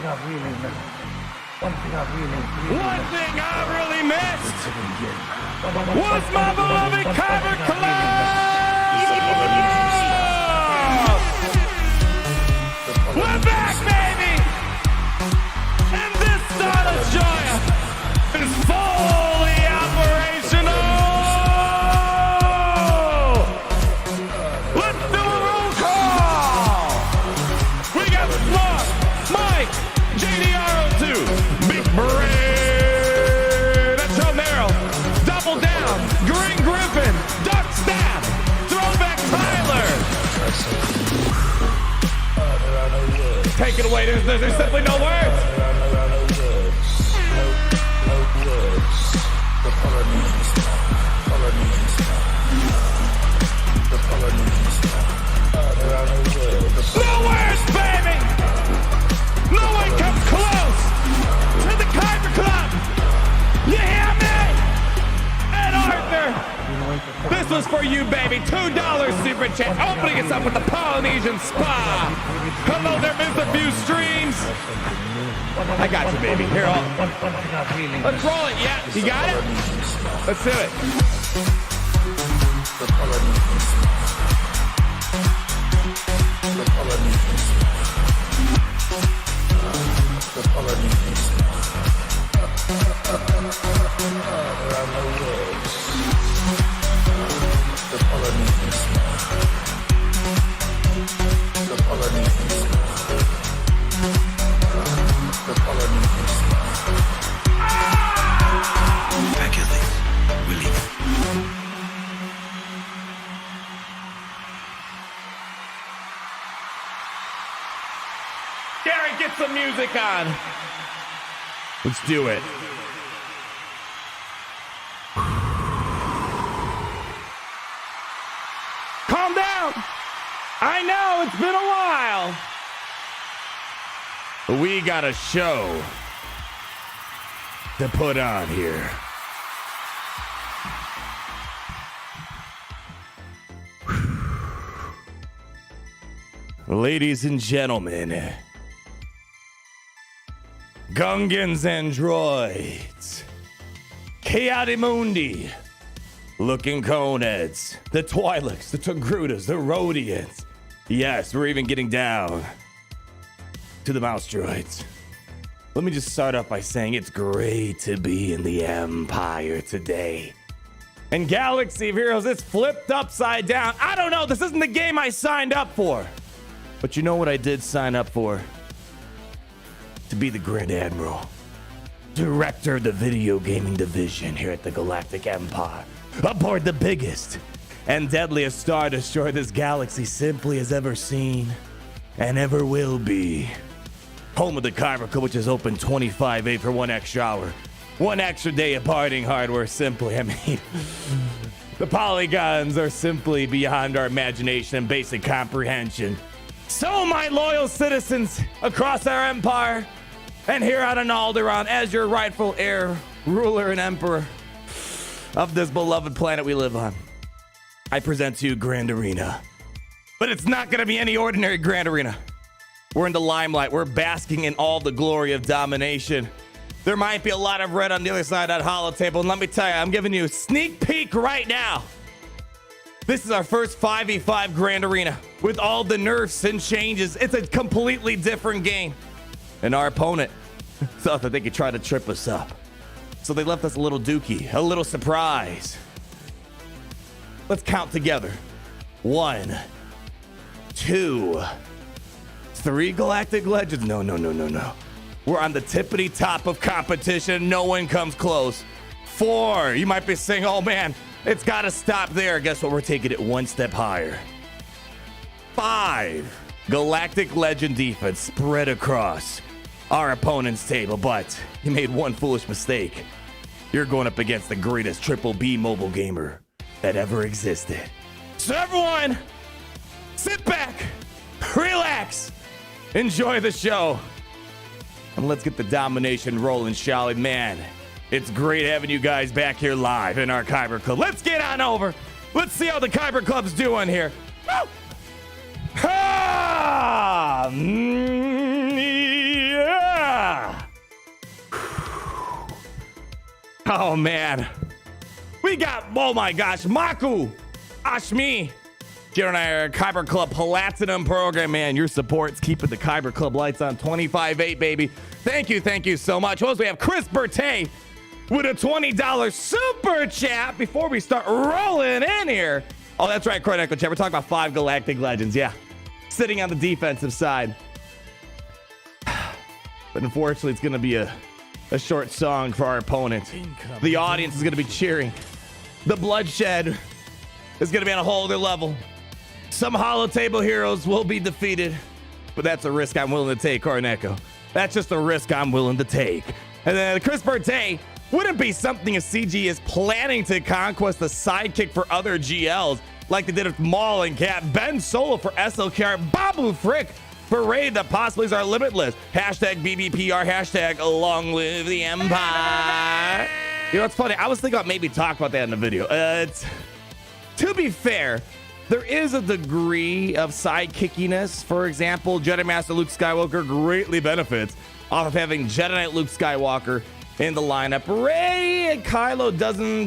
One thing I really missed was my beloved Kyber Club! We're back, baby! And this Stardust Joya is fully operational! Let's do a roll call! We got Mark, Mike, JDR02, Big Brain, that's Romero, Double Down, Green Griffin, Duck Staff, Throwback Tyler. Take it away, there's simply no words. No words, baby! No one comes close to the Kyber Club! You hear me? And Arthur, this was for you, baby. $2 super chat. Opening us up with the Polynesian Spa. Hello there, Mr. Few Streams. I got you, baby. Here, let's roll it. Yeah, you got it? Let's do it. Gary, get some music on. Let's do it. Calm down. I know it's been a while. We got a show to put on here. Ladies and gentlemen, Gungans and droids, Chaotimundi, looking coneheads, the Twi'leks, the Togrutas, the Rhodians. Yes, we're even getting down to the mouse droids. Let me just start off by saying it's great to be in the Empire today. And Galaxy of Heroes, it's flipped upside down. I don't know, this isn't the game I signed up for. But you know what I did sign up for? To be the Grand Admiral, director of the video gaming division here at the Galactic Empire, aboard the biggest and deadliest Star Destroyer this galaxy simply has ever seen and ever will be. Home of the Kyber Club, which is open 25/8 for 1 extra hour. 1 extra day of partying hardware, simply. I mean, the polygons are simply beyond our imagination and basic comprehension. So, my loyal citizens across our empire, and here on Alderaan, as your rightful heir, ruler, and emperor of this beloved planet we live on, I present to you Grand Arena. But it's not going to be any ordinary Grand Arena. We're in the limelight. We're basking in all the glory of domination. There might be a lot of red on the other side of that holotable, and let me tell you, I'm giving you a sneak peek right now. This is our first 5v5 Grand Arena with all the nerfs and changes. It's a completely different game. And our opponent thought that they could try to trip us up. So they left us a little dookie, a little surprise. Let's count together. 1, 2, 3 Galactic Legends. No. We're on the tippity top of competition. No one comes close. 4. You might be saying, oh man, it's got to stop there. Guess what? We're taking it one step higher. 5. Galactic Legend defense spread across our opponent's table, but you made one foolish mistake. You're going up against the greatest BBB mobile gamer that ever existed. So everyone, sit back, relax, enjoy the show, and let's get the domination rolling, shall we? Man, it's great having you guys back here live in our Kyber Club. Let's get on over. Let's see how the Kyber Club's doing here. Woo! Yeah! Oh, man. We got, oh my gosh, Maku, Ashmi, Jeremiah, Kyber Club Platinum Program. Man, your support's keeping the Kyber Club lights on 25-8, baby. Thank you so much. What else we have? Chris Bertay with a $20 super chat before we start rolling in here. Oh, that's right, Chronicle Chat. We're talking about 5 Galactic Legends. Yeah, sitting on the defensive side. But unfortunately, it's going to be a short song for our opponent. The audience is going to be cheering. The bloodshed is going to be on a whole other level. Some holotable heroes will be defeated, but that's a risk I'm willing to take, Corneco. That's just a risk I'm willing to take. And then Chris Bertay, wouldn't be something a CG is planning to conquest a sidekick for other GLs like they did with Maul and Cap, Ben Solo for SLKR, Babu Frick for Raid. The possibilities are limitless. Hashtag BBPR, hashtag long live the Empire. You know, it's funny. I was thinking about maybe talk about that in the video. To be fair, there is a degree of sidekickiness. For example, Jedi Master Luke Skywalker greatly benefits off of having Jedi Knight Luke Skywalker in the lineup. Rey and Kylo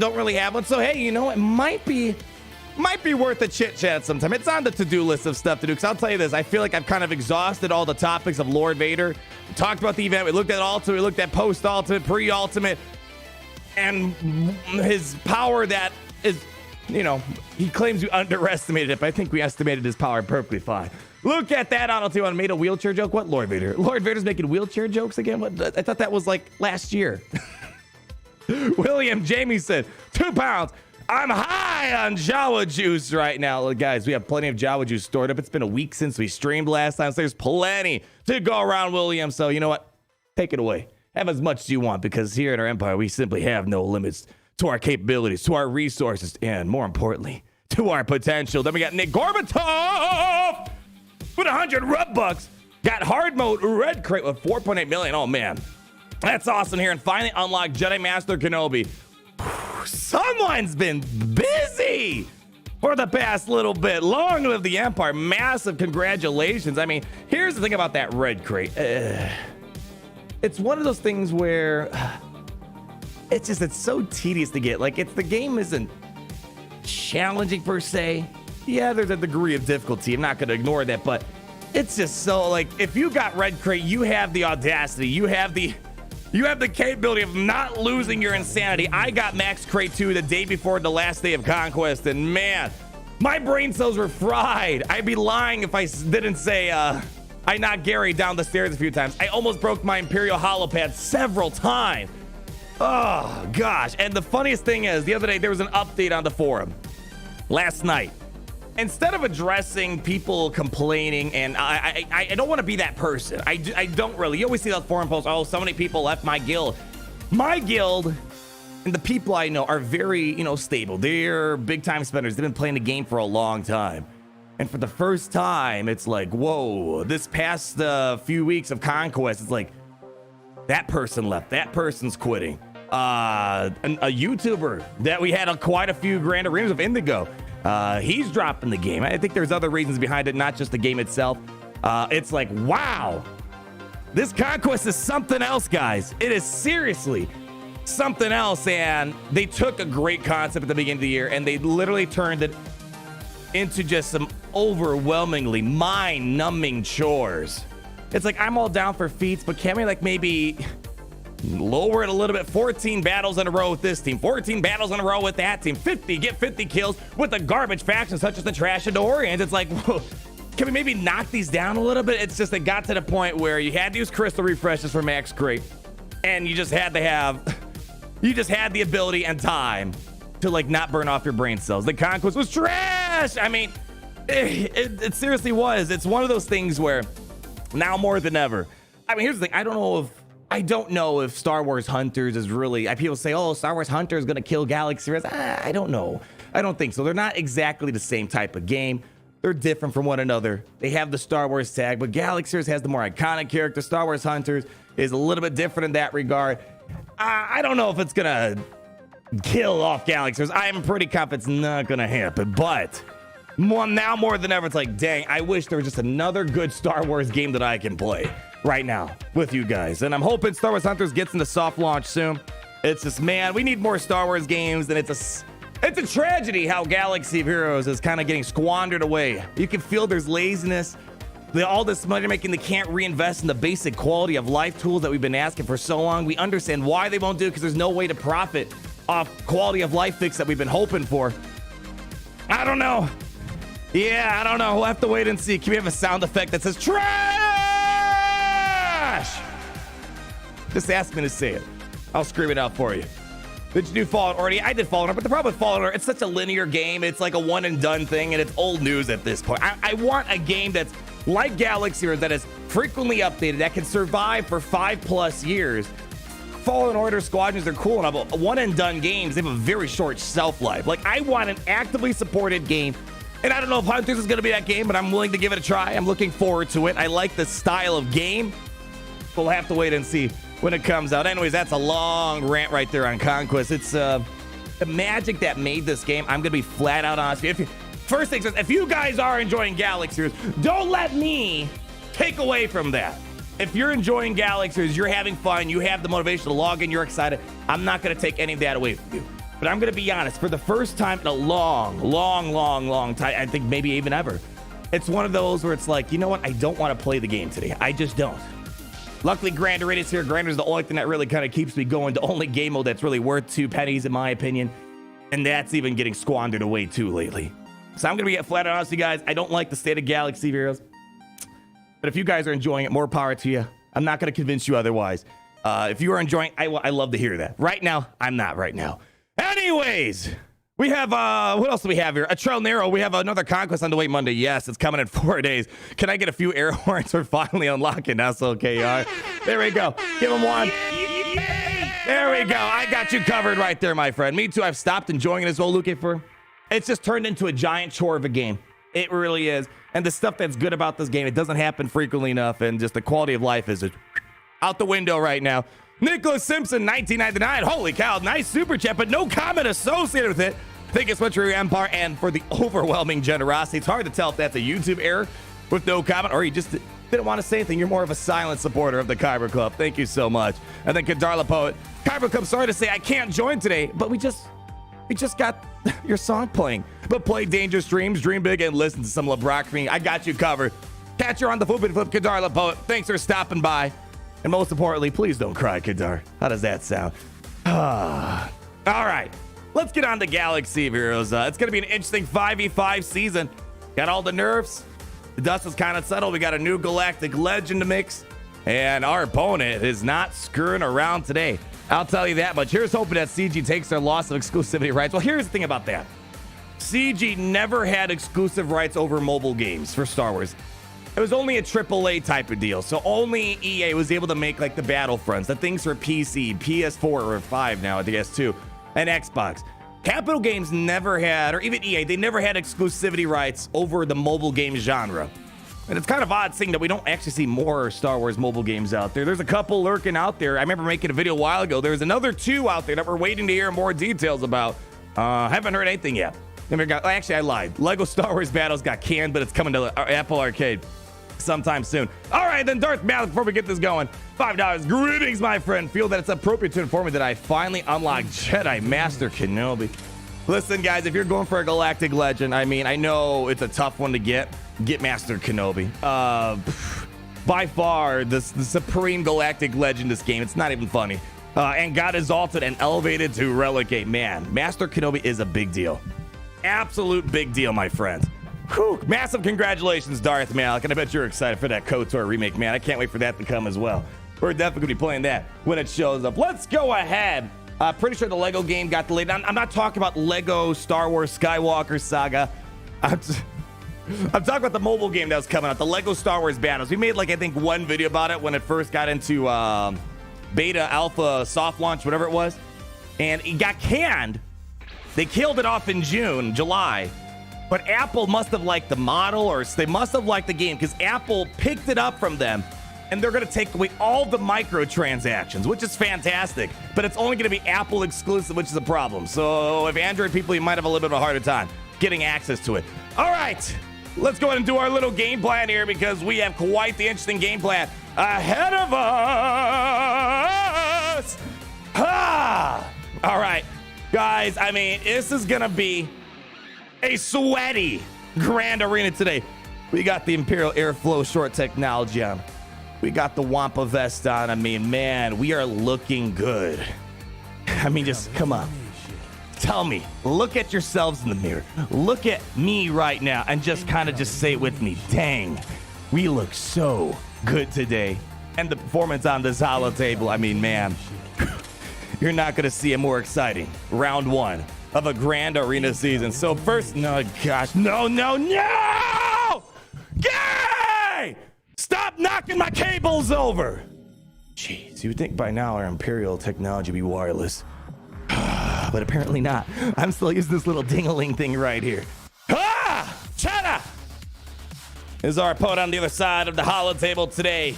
don't really have one. So, hey, you know, it might be worth a chit chat sometime. It's on the to-do list of stuff to do. Because I'll tell you this, I feel like I've kind of exhausted all the topics of Lord Vader. We talked about the event. We looked at Ultimate. We looked at post-Ultimate, pre-Ultimate. And his power that is, you know, he claims we underestimated it, but I think we estimated his power perfectly fine. Look at that. I don't know. I made a wheelchair joke. What? Lord Vader. Lord Vader's making wheelchair jokes again? What? I thought that was like last year. William Jamie said, 2 pounds. I'm high on Jawa juice right now. Look, guys, we have plenty of Jawa juice stored up. It's been a week since we streamed last time, so there's plenty to go around, William. So you know what? Take it away. Have as much as you want, because here at our Empire, we simply have no limits to our capabilities, to our resources, and more importantly, to our potential. Then we got Nick Gorbatov with 100 rub bucks. Got hard mode red crate with 4.8 million. Oh, man. That's awesome here. And finally unlocked Jedi Master Kenobi. Someone's been busy for the past little bit. Long live the Empire. Massive congratulations. I mean, here's the thing about that red crate. It's one of those things where it's so tedious to get. Like, the game isn't challenging per se. Yeah, there's a degree of difficulty. I'm not going to ignore that, but it's just so, like, if you got red crate, you have the audacity. You have the capability of not losing your insanity. I got max crate 2 the day before the last day of Conquest, and man, my brain cells were fried. I'd be lying if I didn't say I knocked Gary down the stairs a few times. I almost broke my Imperial holopad several times. Oh, gosh. And the funniest thing is, the other day, there was an update on the forum last night. Instead of addressing people complaining, and I don't want to be that person. I don't really. You always see those forum posts, oh, so many people left my guild. My guild and the people I know are very, you know, stable. They're big-time spenders. They've been playing the game for a long time. And for the first time, it's like, whoa, this past few weeks of Conquest, it's like, that person left. That person's quitting. A YouTuber that we had quite a few grand arenas of Indigo. He's dropping the game. I think there's other reasons behind it, not just the game itself. It's like, wow, this Conquest is something else, guys. It is seriously something else. And they took a great concept at the beginning of the year and they literally turned it into just some overwhelmingly mind-numbing chores. It's like, I'm all down for feats, but can we like maybe lower it a little bit? 14 battles in a row with this team, 14 battles in a row with that team, 50 kills with the garbage factions such as the Trash Adorians. It's like, whoa, can we maybe knock these down a little bit? It's just, it got to the point where you had to use crystal refreshes for max crate, and you just had the ability and time to like not burn off your brain cells. The Conquest was trash. I mean, it seriously was. It's one of those things where now more than ever. I mean, here's the thing. I don't know if Star Wars Hunters is really, people say, oh, Star Wars Hunter is going to kill Galaxy. I don't know. I don't think so. They're not exactly the same type of game. They're different from one another. They have the Star Wars tag, but Galaxy has the more iconic character. Star Wars Hunters is a little bit different in that regard. I don't know if it's going to kill off Galaxy. I'm pretty confident it's not going to happen, but now more than ever, it's like, dang, I wish there was just another good Star Wars game that I can play right now with you guys. And I'm hoping Star Wars Hunters gets into soft launch soon. It's just, man, we need more Star Wars games, and it's a tragedy how Galaxy of Heroes is kind of getting squandered away. You can feel there's laziness. All this money making, they can't reinvest in the basic quality of life tools that we've been asking for so long. We understand why they won't do it, because there's no way to profit off quality of life fix that we've been hoping for. I don't know. Yeah, I don't know. We'll have to wait and see. Can we have a sound effect that says trash? Just ask me to say it. I'll scream it out for you. Did you do Fallen Order? I did Fallen Order, but the problem with Fallen Order, it's such a linear game. It's like a one and done thing, and it's old news at this point. I want a game that's like Galaxy, or that is frequently updated, that can survive for 5+ years. Fallen Order Squadrons are cool enough, but one and done games, they have a very short shelf life. Like, I want an actively supported game, and I don't know if Hunters is going to be that game, but I'm willing to give it a try. I'm looking forward to it. I like the style of game. We'll have to wait and see when it comes out. Anyways, that's a long rant right there on Conquest. It's the magic that made this game. I'm going to be flat out honest with you. First things first, if you guys are enjoying Galaxy, don't let me take away from that. If you're enjoying Galaxy, you're having fun, you have the motivation to log in, you're excited, I'm not going to take any of that away from you. But I'm going to be honest, for the first time in a long time, I think maybe even ever, it's one of those where it's like, you know what, I don't want to play the game today. I just don't. Luckily, Grander is here. Grander's the only thing that really kind of keeps me going. The only game mode that's really worth 2 pennies, in my opinion. And that's even getting squandered away too lately. So I'm going to be flat out honest with you guys. I don't like the state of Galaxy Heroes. But if you guys are enjoying it, more power to you. I'm not going to convince you otherwise. If you are enjoying, I love to hear that. Right now, I'm not right now. Anyways, we have, what else do we have here? A Trail Narrow. We have another Conquest on the way Monday. Yes, it's coming in 4 days. Can I get a few air horns? We're finally unlocking SLKR. There we go. Give him one. There we go. I got you covered right there, my friend. Me too. I've stopped enjoying it as well, Luke. It's just turned into a giant chore of a game. It really is. And the stuff that's good about this game, it doesn't happen frequently enough, and just the quality of life is out the window right now. Nicholas Simpson, 1999. Holy cow, nice super chat, but no comment associated with it. Thank you so much for your empire and for the overwhelming generosity. It's hard to tell if that's a YouTube error with no comment, or you just didn't want to say anything. You're more of a silent supporter of the Kyber Club. Thank you so much. And then Kadarla Poet. Kyber Club, sorry to say I can't join today, but we just got your song playing. But play dangerous dreams, dream big, and listen to some Labrock. I got you covered. Catch her on the Flip and Flip, Kadarla Poet. Thanks for stopping by. And most importantly, please don't cry, Kadar. How does that sound? All right. Let's get on to Galaxy of Heroes. It's going to be an interesting 5v5 season. Got all the nerfs. The dust is kind of settled. We got a new Galactic Legend to mix. And our opponent is not screwing around today. I'll tell you that much. Here's hoping that CG takes their loss of exclusivity rights. Well, here's the thing about that. CG never had exclusive rights over mobile games for Star Wars. It was only a AAA type of deal. So only EA was able to make like the Battlefronts, the things for PC, PS4 or 5 now, I guess too, and Xbox. Capital Games never had, or even EA, they never had exclusivity rights over the mobile game genre. And it's kind of odd seeing that we don't actually see more Star Wars mobile games out there. There's a couple lurking out there. I remember making a video a while ago. There's another 2 out there that we're waiting to hear more details about. Haven't heard anything yet. Actually, I lied. Lego Star Wars Battles got canned, but it's coming to Apple Arcade sometime soon. All right, then Darth Malak, before we get this going, $5. Greetings, my friend. Feel that it's appropriate to inform me that I finally unlocked Jedi Master Kenobi. Listen, guys, if you're going for a Galactic Legend, I mean, I know it's a tough one to get Master Kenobi. By far, the supreme Galactic Legend this game. It's not even funny. And got exalted and elevated to Relegate. Man, Master Kenobi is a big deal. Absolute big deal, my friends. Whew. Massive congratulations, Darth Malak, and I bet you're excited for that KOTOR remake, man. I can't wait for that to come as well. We're definitely going to be playing that when it shows up. Let's go ahead. Pretty sure the Lego game got delayed. I'm not talking about Lego Star Wars Skywalker Saga. I'm talking about the mobile game that was coming out, the Lego Star Wars Battles. We made, like, I think one video about it when it first got into beta, alpha, soft launch, whatever it was. And it got canned. They killed it off in July. But Apple must have liked the model, or they must have liked the game, because Apple picked it up from them, and they're going to take away all the microtransactions, which is fantastic. But it's only going to be Apple exclusive, which is a problem. So if Android people, you might have a little bit of a harder time getting access to it. All right, let's go ahead and do our little game plan here, because we have quite the interesting game plan ahead of us. All right, guys, I mean, this is gonna be a sweaty Grand Arena today. We got the Imperial Airflow short technology on. We got the Wampa vest on. I mean, man, we are looking good. I mean, just come on. Tell me, look at yourselves in the mirror. Look at me right now and just kind of just say it with me. Dang, we look so good today. And the performance on this Holotable, I mean, man, you're not going to see a more exciting round one of a Grand Arena season. So first, no, gosh, no. Yay! Stop knocking my cables over. Jeez, you would think by now our Imperial technology would be wireless. But apparently not. I'm still using this little ding-a-ling thing right here. Chana! This is our opponent on the other side of the Holotable today.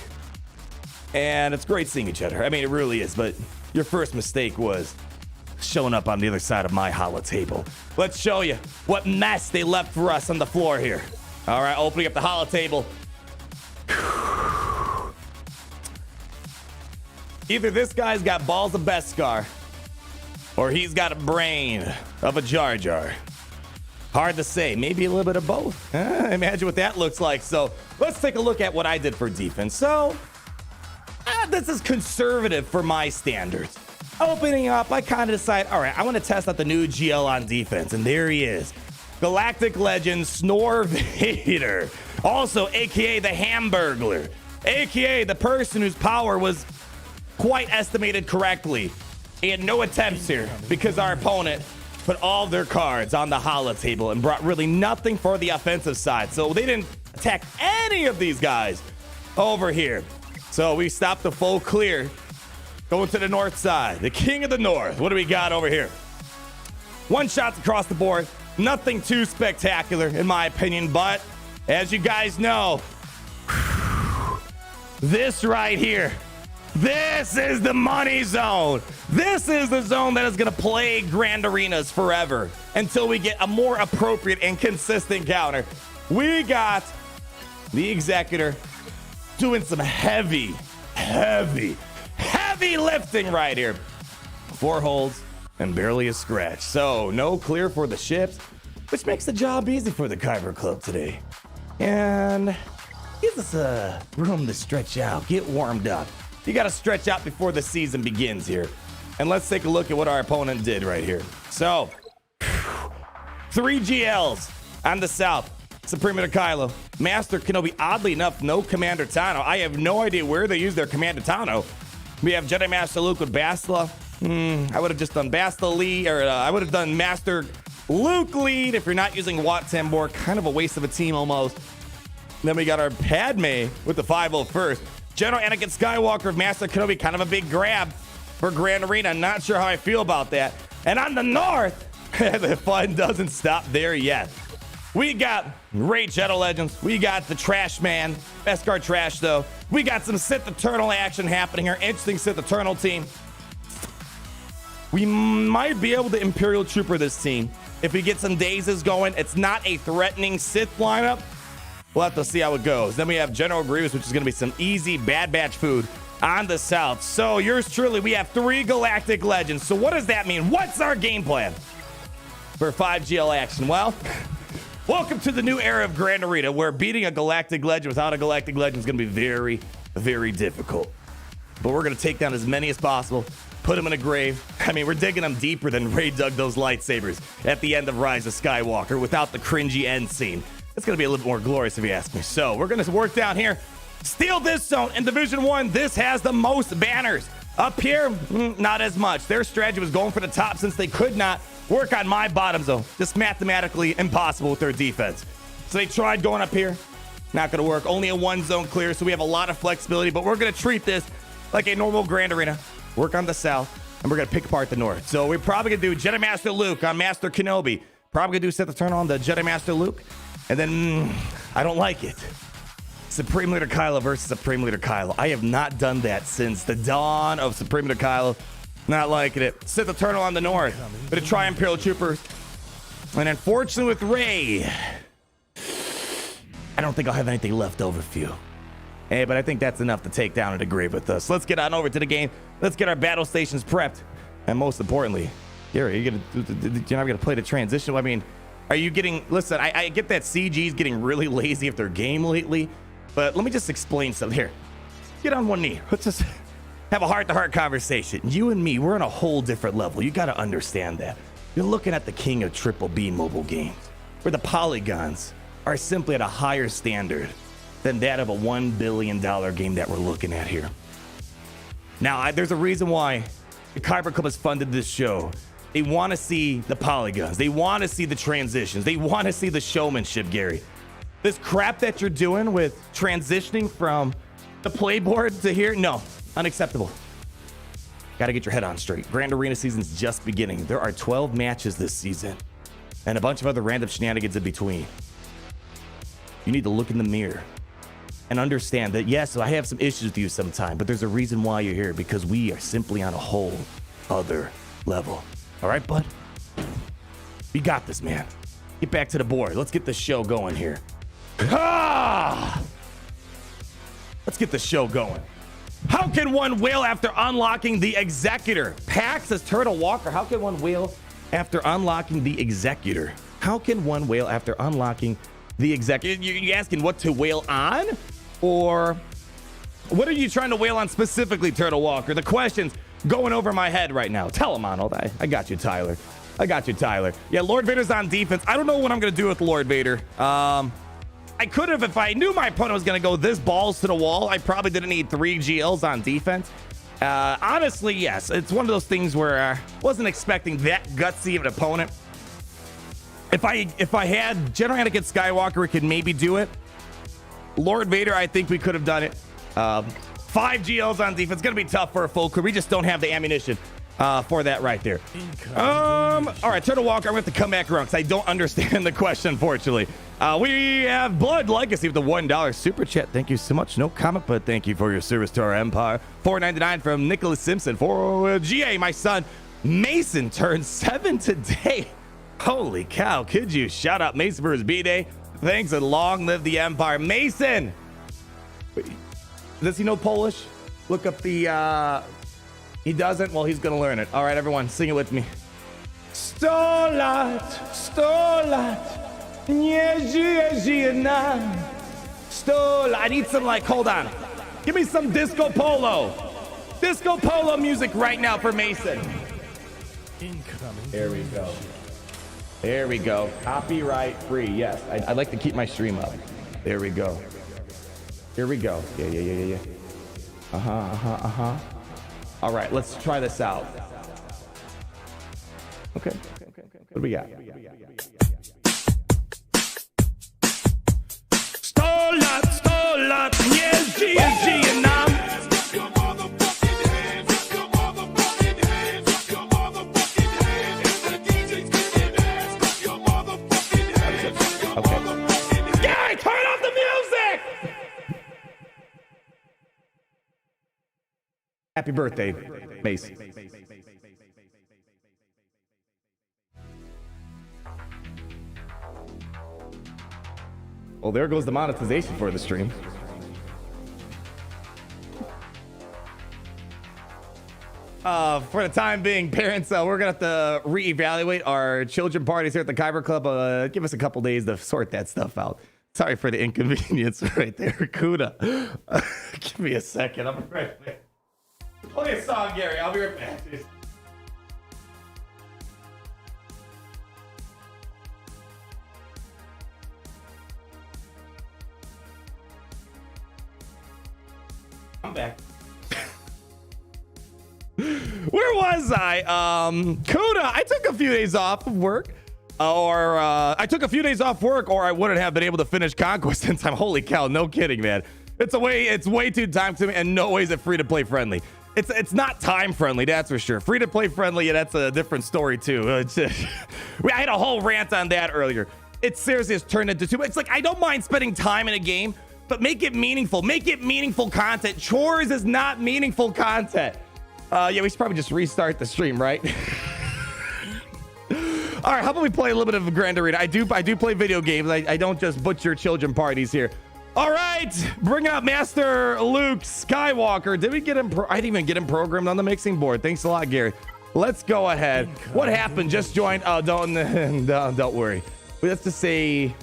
And it's great seeing each other. I mean, it really is. But your first mistake was showing up on the other side of my Holotable. Let's show you what mess they left for us on the floor here. All right, opening up the Holotable. Either this guy's got balls of Beskar, or he's got a brain of a Jar Jar. Hard to say. Maybe a little bit of both. Imagine what that looks like. So let's take a look at what I did for defense. So this is conservative for my standards. Opening up, I kind of decide, all right, I want to test out the new GL on defense. And there he is. Galactic legend Snore Vader. Also, a.k.a. the Hamburglar. A.k.a. the person whose power was quite estimated correctly. He had no attempts here because our opponent put all their cards on the Holotable and brought really nothing for the offensive side. So they didn't attack any of these guys over here. So we stopped the full clear. Going to the north side. The king of the north. What do we got over here? One shots across the board. Nothing too spectacular in my opinion. But as you guys know, this right here, this is the money zone. This is the zone that is going to plague Grand Arenas forever until we get a more appropriate and consistent counter. We got the Executor doing some heavy lifting right here. 4 holds and barely a scratch. So no clear for the ships, which makes the job easy for the Kyber Club today. And gives us a room to stretch out, get warmed up. You got to stretch out before the season begins here. And let's take a look at what our opponent did right here. So, 3 GLs on the south. Supreme Leader Kylo. Master Kenobi, oddly enough, no Commander Tano. I have no idea where they use their Commander Tano. We have Jedi Master Luke with Bastila. I would have just done Bastila lead, or I would have done Master Luke lead if you're not using Wat Tambor. Kind of a waste of a team almost. Then we got our Padme with the 501st. General Anakin Skywalker of Master Kenobi, kind of a big grab for Grand Arena. Not sure how I feel about that. And on the north, the fun doesn't stop there yet. We got Rey Jedi Legends. We got the Trash Man. Beskar Trash, though. We got some Sith Eternal action happening here. Interesting Sith Eternal team. We might be able to Imperial Trooper this team if we get some dazes going. It's not a threatening Sith lineup. We'll have to see how it goes. Then we have General Grievous, which is going to be some easy Bad Batch food on the south. So yours truly, we have 3 Galactic Legends. So what does that mean? What's our game plan for 5 GL action? Well, welcome to the new era of Grand Arena, where beating a Galactic Legend without a Galactic Legend is going to be very, very difficult. But we're going to take down as many as possible, put them in a grave. I mean, we're digging them deeper than Rey dug those lightsabers at the end of Rise of Skywalker without the cringy end scene. It's going to be a little more glorious if you ask me. So we're going to work down here, steal this zone. In Division 1, this has the most banners. Up here, not as much. Their strategy was going for the top since they could not work on my bottom zone. Just mathematically impossible with their defense. So they tried going up here. Not going to work. Only a 1 zone clear, so we have a lot of flexibility. But we're going to treat this like a normal Grand Arena. Work on the south, and we're going to pick apart the north. So we're probably going to do Jedi Master Luke on Master Kenobi. Probably going to do Sith Eternal on the Jedi Master Luke. And then, I don't like it. Supreme Leader Kylo versus Supreme Leader Kylo. I have not done that since the dawn of Supreme Leader Kylo. Not liking it. Sith Eternal on the north. Gonna try Imperial Troopers. And unfortunately with Rey, I don't think I'll have anything left over for you. Hey, but I think that's enough to take down and agree with us. Let's get on over to the game. Let's get our battle stations prepped. And most importantly, Gary, you're not gonna play the transition. I mean, are you getting? Listen, I get that CG's getting really lazy with their game lately, but let me just explain something here. Get on one knee. Let's just have a heart-to-heart conversation. You and me, we're on a whole different level. You got to understand that. You're looking at the king of triple B mobile games, where the polygons are simply at a higher standard than that of a $1 billion game that we're looking at here. Now, there's a reason why the Kyber Club has funded this show. They want to see the polygons. They want to see the transitions. They want to see the showmanship, Gary. This crap that you're doing with transitioning from the playboard to here, no, unacceptable. Got to get your head on straight. Grand Arena season's just beginning. There are 12 matches this season and a bunch of other random shenanigans in between. You need to look in the mirror and understand that, yes, I have some issues with you sometime, but there's a reason why you're here, because we are simply on a whole other level. All right, bud? We got this, man. Get back to the board. Let's get the show going here. Ah! Let's get the show going. How can one wail after unlocking the Executor? Pax says Turtle Walker. How can one wail after unlocking the Executor? How can one wail after unlocking the Executor? You asking what to wail on? Or what are you trying to wail on specifically, Turtle Walker? The question's going over my head right now. Tell him, Arnold. I got you, Tyler. I got you, Tyler. Yeah, Lord Vader's on defense. I don't know what I'm going to do with Lord Vader. I could have, if I knew my opponent was going to go this balls to the wall, I probably didn't need 3 GLs on defense. Honestly, yes. It's one of those things where I wasn't expecting that gutsy of an opponent. If I had General Anakin Skywalker, we could maybe do it. Lord Vader, I think we could have done it. 5 GLs on defense. Going to be tough for a full crew. We just don't have the ammunition for that right there. All right, Turtle Walker, I'm going to have to come back around because I don't understand the question, unfortunately. We have Blood Legacy with the $1 super chat. Thank you so much. No comment, but thank you for your service to our empire. $4.99 from Nicholas Simpson. For GA, my son Mason turned 7 today. Holy cow. Could you shout out Mason for his B-Day? Thanks, and long live the empire. Mason! Does he know Polish? Look up the, he doesn't? Well, he's gonna learn it. All right, everyone, sing it with me. 100 lat, 100 lat, nie żyje nam. 100 lat. I need some, like, hold on. Give me some disco polo. Disco polo music right now for Mason. There we go. There we go. Copyright free. Yes, I'd like to keep my stream up. There we go. Here we go. Yeah. All right, let's try this out. Okay. What do we got? 100 lat, nie żyje nam. Happy birthday, Mace. Well, there goes the monetization for the stream. For the time being, parents, we're gonna have to reevaluate our children parties here at the Kyber Club. Give us a couple days to sort that stuff out. Sorry for the inconvenience right there, Kuda. Give me a second. I'm right there. Play a song, Gary. I'll be right back. I'm back. Where was I? Kuda, I took a few days off of work. I took a few days off work, or I wouldn't have been able to finish Conquest in time. Holy cow, no kidding, man. It's way too time consuming, and no way is it free to play friendly. It's not time friendly, that's for sure. Free to play friendly, yeah, that's a different story too. I had a whole rant on that earlier. It seriously has turned into too much. It's like, I don't mind spending time in a game, but make it meaningful. Make it meaningful content. Chores is not meaningful content. Yeah, we should probably just restart the stream, right? All right, how about we play a little bit of Grand Arena? I do play video games. I don't just butcher children parties here. All right, bring out Master Luke Skywalker. Did we get him? I didn't even get him programmed on the mixing board. Thanks a lot, Gary. let's go ahead. What happened? Just joined. Oh, don't worry. Let's just say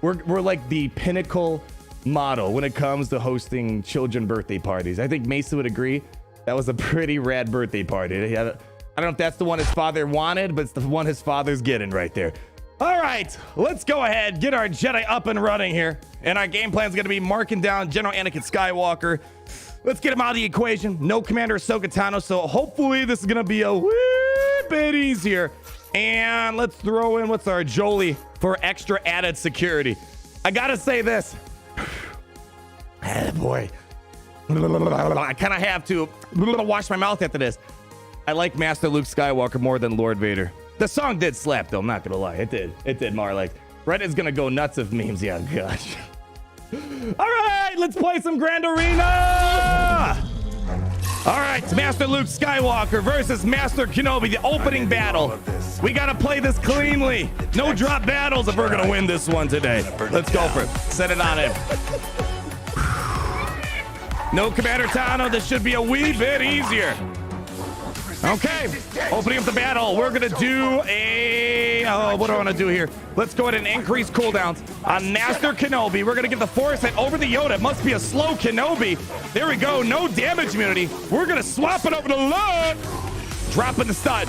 we're like the pinnacle model when it comes to hosting children birthday parties. I think Mace would agree. That was a pretty rad birthday party. I don't know if that's the one his father wanted, but it's the one his father's getting right there. All right, let's go ahead, get our Jedi up and running here. And our game plan is going to be marking down General Anakin Skywalker. Let's get him out of the equation. No Commander Ahsoka Tano, so hopefully this is going to be a wee bit easier. And let's throw in what's our Jolie for extra added security. I got to say this. Boy. I kind of have to wash my mouth after this. I like Master Luke Skywalker more than Lord Vader. The song did slap, though. I'm not gonna lie. It did, Marlek. Reddit's gonna go nuts of memes. Yeah, gosh. All right, let's play some Grand Arena. All right, it's Master Luke Skywalker versus Master Kenobi, the opening battle. We gotta play this cleanly. No drop battles if we're gonna win this one today. Let's go for it. Set it on him. No Commander Tano, this should be a wee bit easier. Okay, opening up the battle. We're gonna do a, what do I wanna do here? Let's go ahead and increase cooldowns on Master Kenobi. We're gonna give the foresight over the Yoda. It must be a slow Kenobi. There we go, no damage immunity. We're gonna swap it over to Luke. Dropping the stud.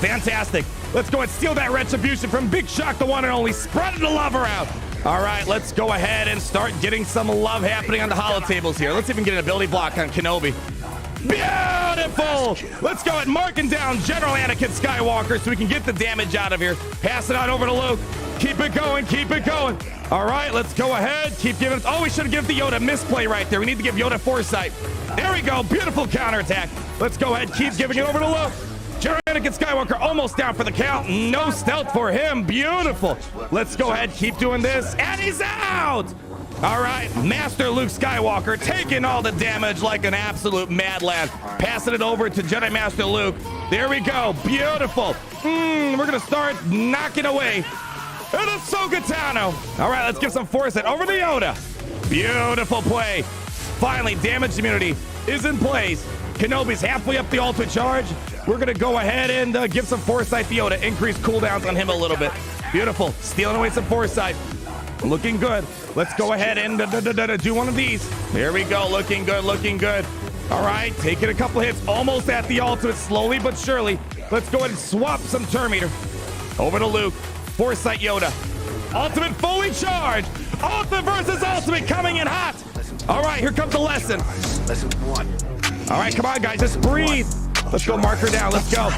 Fantastic. Let's go and steal that retribution from Big Shock, the one and only. Spreading the love around. All right, let's go ahead and start getting some love happening on the holotables here. Let's even get an ability block on Kenobi. Beautiful! Let's go ahead, marking down General Anakin Skywalker so we can get the damage out of here. Pass it on over to Luke. Keep it going, keep it going. All right, let's go ahead. Keep giving. Oh, we should have given the Yoda misplay right there. We need to give Yoda foresight. There we go. Beautiful counterattack. Let's go ahead, keep giving it over to Luke. General Anakin Skywalker almost down for the count. No stealth for him. Beautiful. Let's go ahead, keep doing this. And he's out! All right, Master Luke Skywalker taking all the damage like an absolute mad lad. Passing it over to Jedi Master Luke. There we go. Beautiful. We're going to start knocking away. And it's Ahsoka Tano. All right, let's give some foresight over to Yoda. Beautiful play. Finally, damage immunity is in place. Kenobi's halfway up the ultimate charge. We're going to go ahead and give some foresight to Yoda. Increase cooldowns on him a little bit. Beautiful. Stealing away some foresight. Looking good. Let's go ahead and do one of these. There we go. Looking good, looking good. All right, taking a couple hits. Almost at the ultimate, slowly but surely. Let's go ahead and swap some turn meter. Over to Luke. Foresight Yoda. Ultimate fully charged. Ultimate versus ultimate coming in hot. All right, here comes the lesson. Lesson one. All right, come on, guys. Just breathe. Let's go mark her down. Let's go.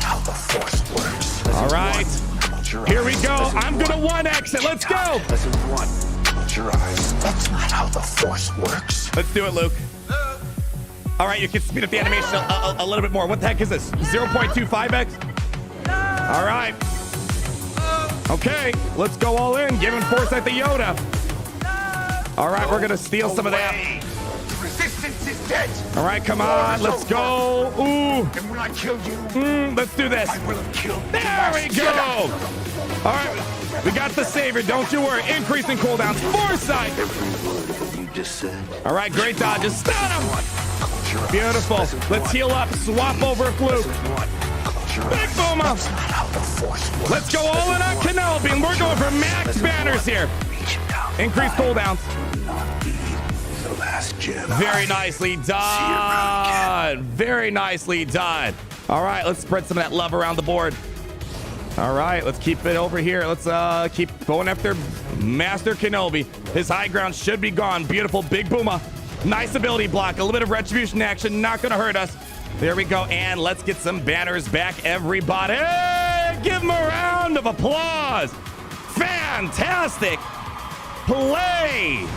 All right. Here we go. I'm going to 1x it. Let's go. Lesson one. Your eyes. That's not how the Force works. Let's do it, Luke. All right, you can speed up the animation a little bit more. What the heck is this? 0.25x? All right. Okay, let's go all in. Giving foresight to Yoda. All right, we're going to steal some of that. Resistance is dead. All right, come on. Let's go. Ooh. And when I kill you, let's do this. There we go. All right. We got the savior. Don't you worry. Increasing cooldowns. Foresight. All right, great dodge. Just stun him. Beautiful. Let's heal up. Swap over Luke. Big boomer. Let's go all in on Kenobi. And we're going for max banners here. Increase cooldowns. Very nicely done. Very nicely done. All right, let's spread some of that love around the board. All right, let's keep it over here. Let's keep going after Master Kenobi. His high ground should be gone. Beautiful big booma. Nice ability block. A little bit of retribution action. Not going to hurt us. There we go. And let's get some banners back, everybody. Give him a round of applause. Fantastic play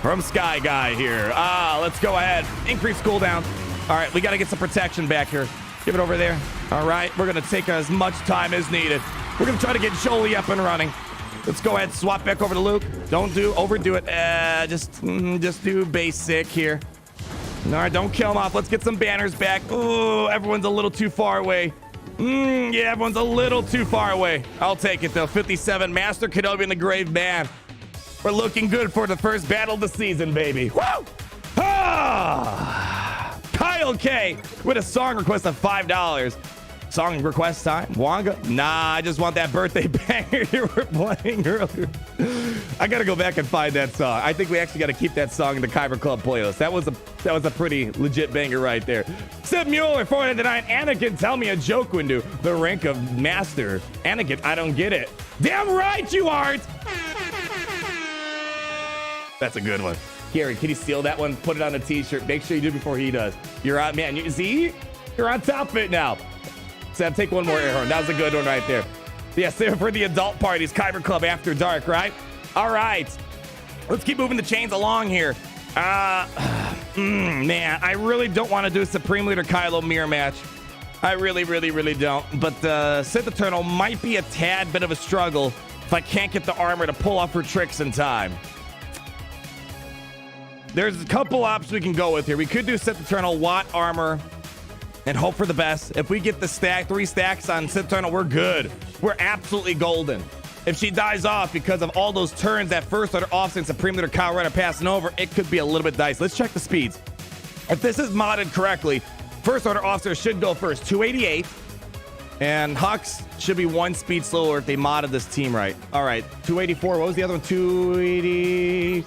from Sky Guy here. Let's go ahead. Increase cooldown. All right, we got to get some protection back here. Give it over there. All right, we're going to take as much time as needed. We're going to try to get Jolie up and running. Let's go ahead, swap back over to Luke. Don't overdo it. Just do basic here. All right, don't kill him off. Let's get some banners back. Oh, everyone's a little too far away. Yeah, everyone's a little too far away. I'll take it, though. 57, Master Kenobi and the Grave Man. We're looking good for the first battle of the season, baby. Woo! Kyber Kyle K with a song request of $5. Song request time. Wanga? Nah, I just want that birthday banger you were playing earlier. I gotta go back and find that song. I think we actually gotta keep that song in the Kyber Club playlist. That was a pretty legit banger right there. Sid Mueller, 499. Anakin, tell me a joke, Windu. The rank of master. Anakin, I don't get it. Damn right you aren't. That's a good one. Gary, can you steal that one? Put it on a t-shirt. Make sure you do before he does. You're on, man. You see? You're on top of it now. Sam, take one more air horn. That was a good one right there. Yes, they're for the adult parties. Kyber Club After Dark, right? All right. Let's keep moving the chains along here. Man, I really don't want to do a Supreme Leader Kylo mirror match. I really don't. But Sith Eternal might be a tad bit of a struggle if I can't get the armor to pull off her tricks in time. There's a couple options we can go with here. We could do Sith Eternal Watt armor and hope for the best. If we get the 3 stacks on Sith Eternal, we're good. We're absolutely golden. If she dies off because of all those turns that First Order Officer and Supreme Leader Kyle Ren are passing over, it could be a little bit dicey. Let's check the speeds. If this is modded correctly, First Order Officer should go first, 288. And Hux should be 1 speed slower if they modded this team right. All right, 284. What was the other one? 280.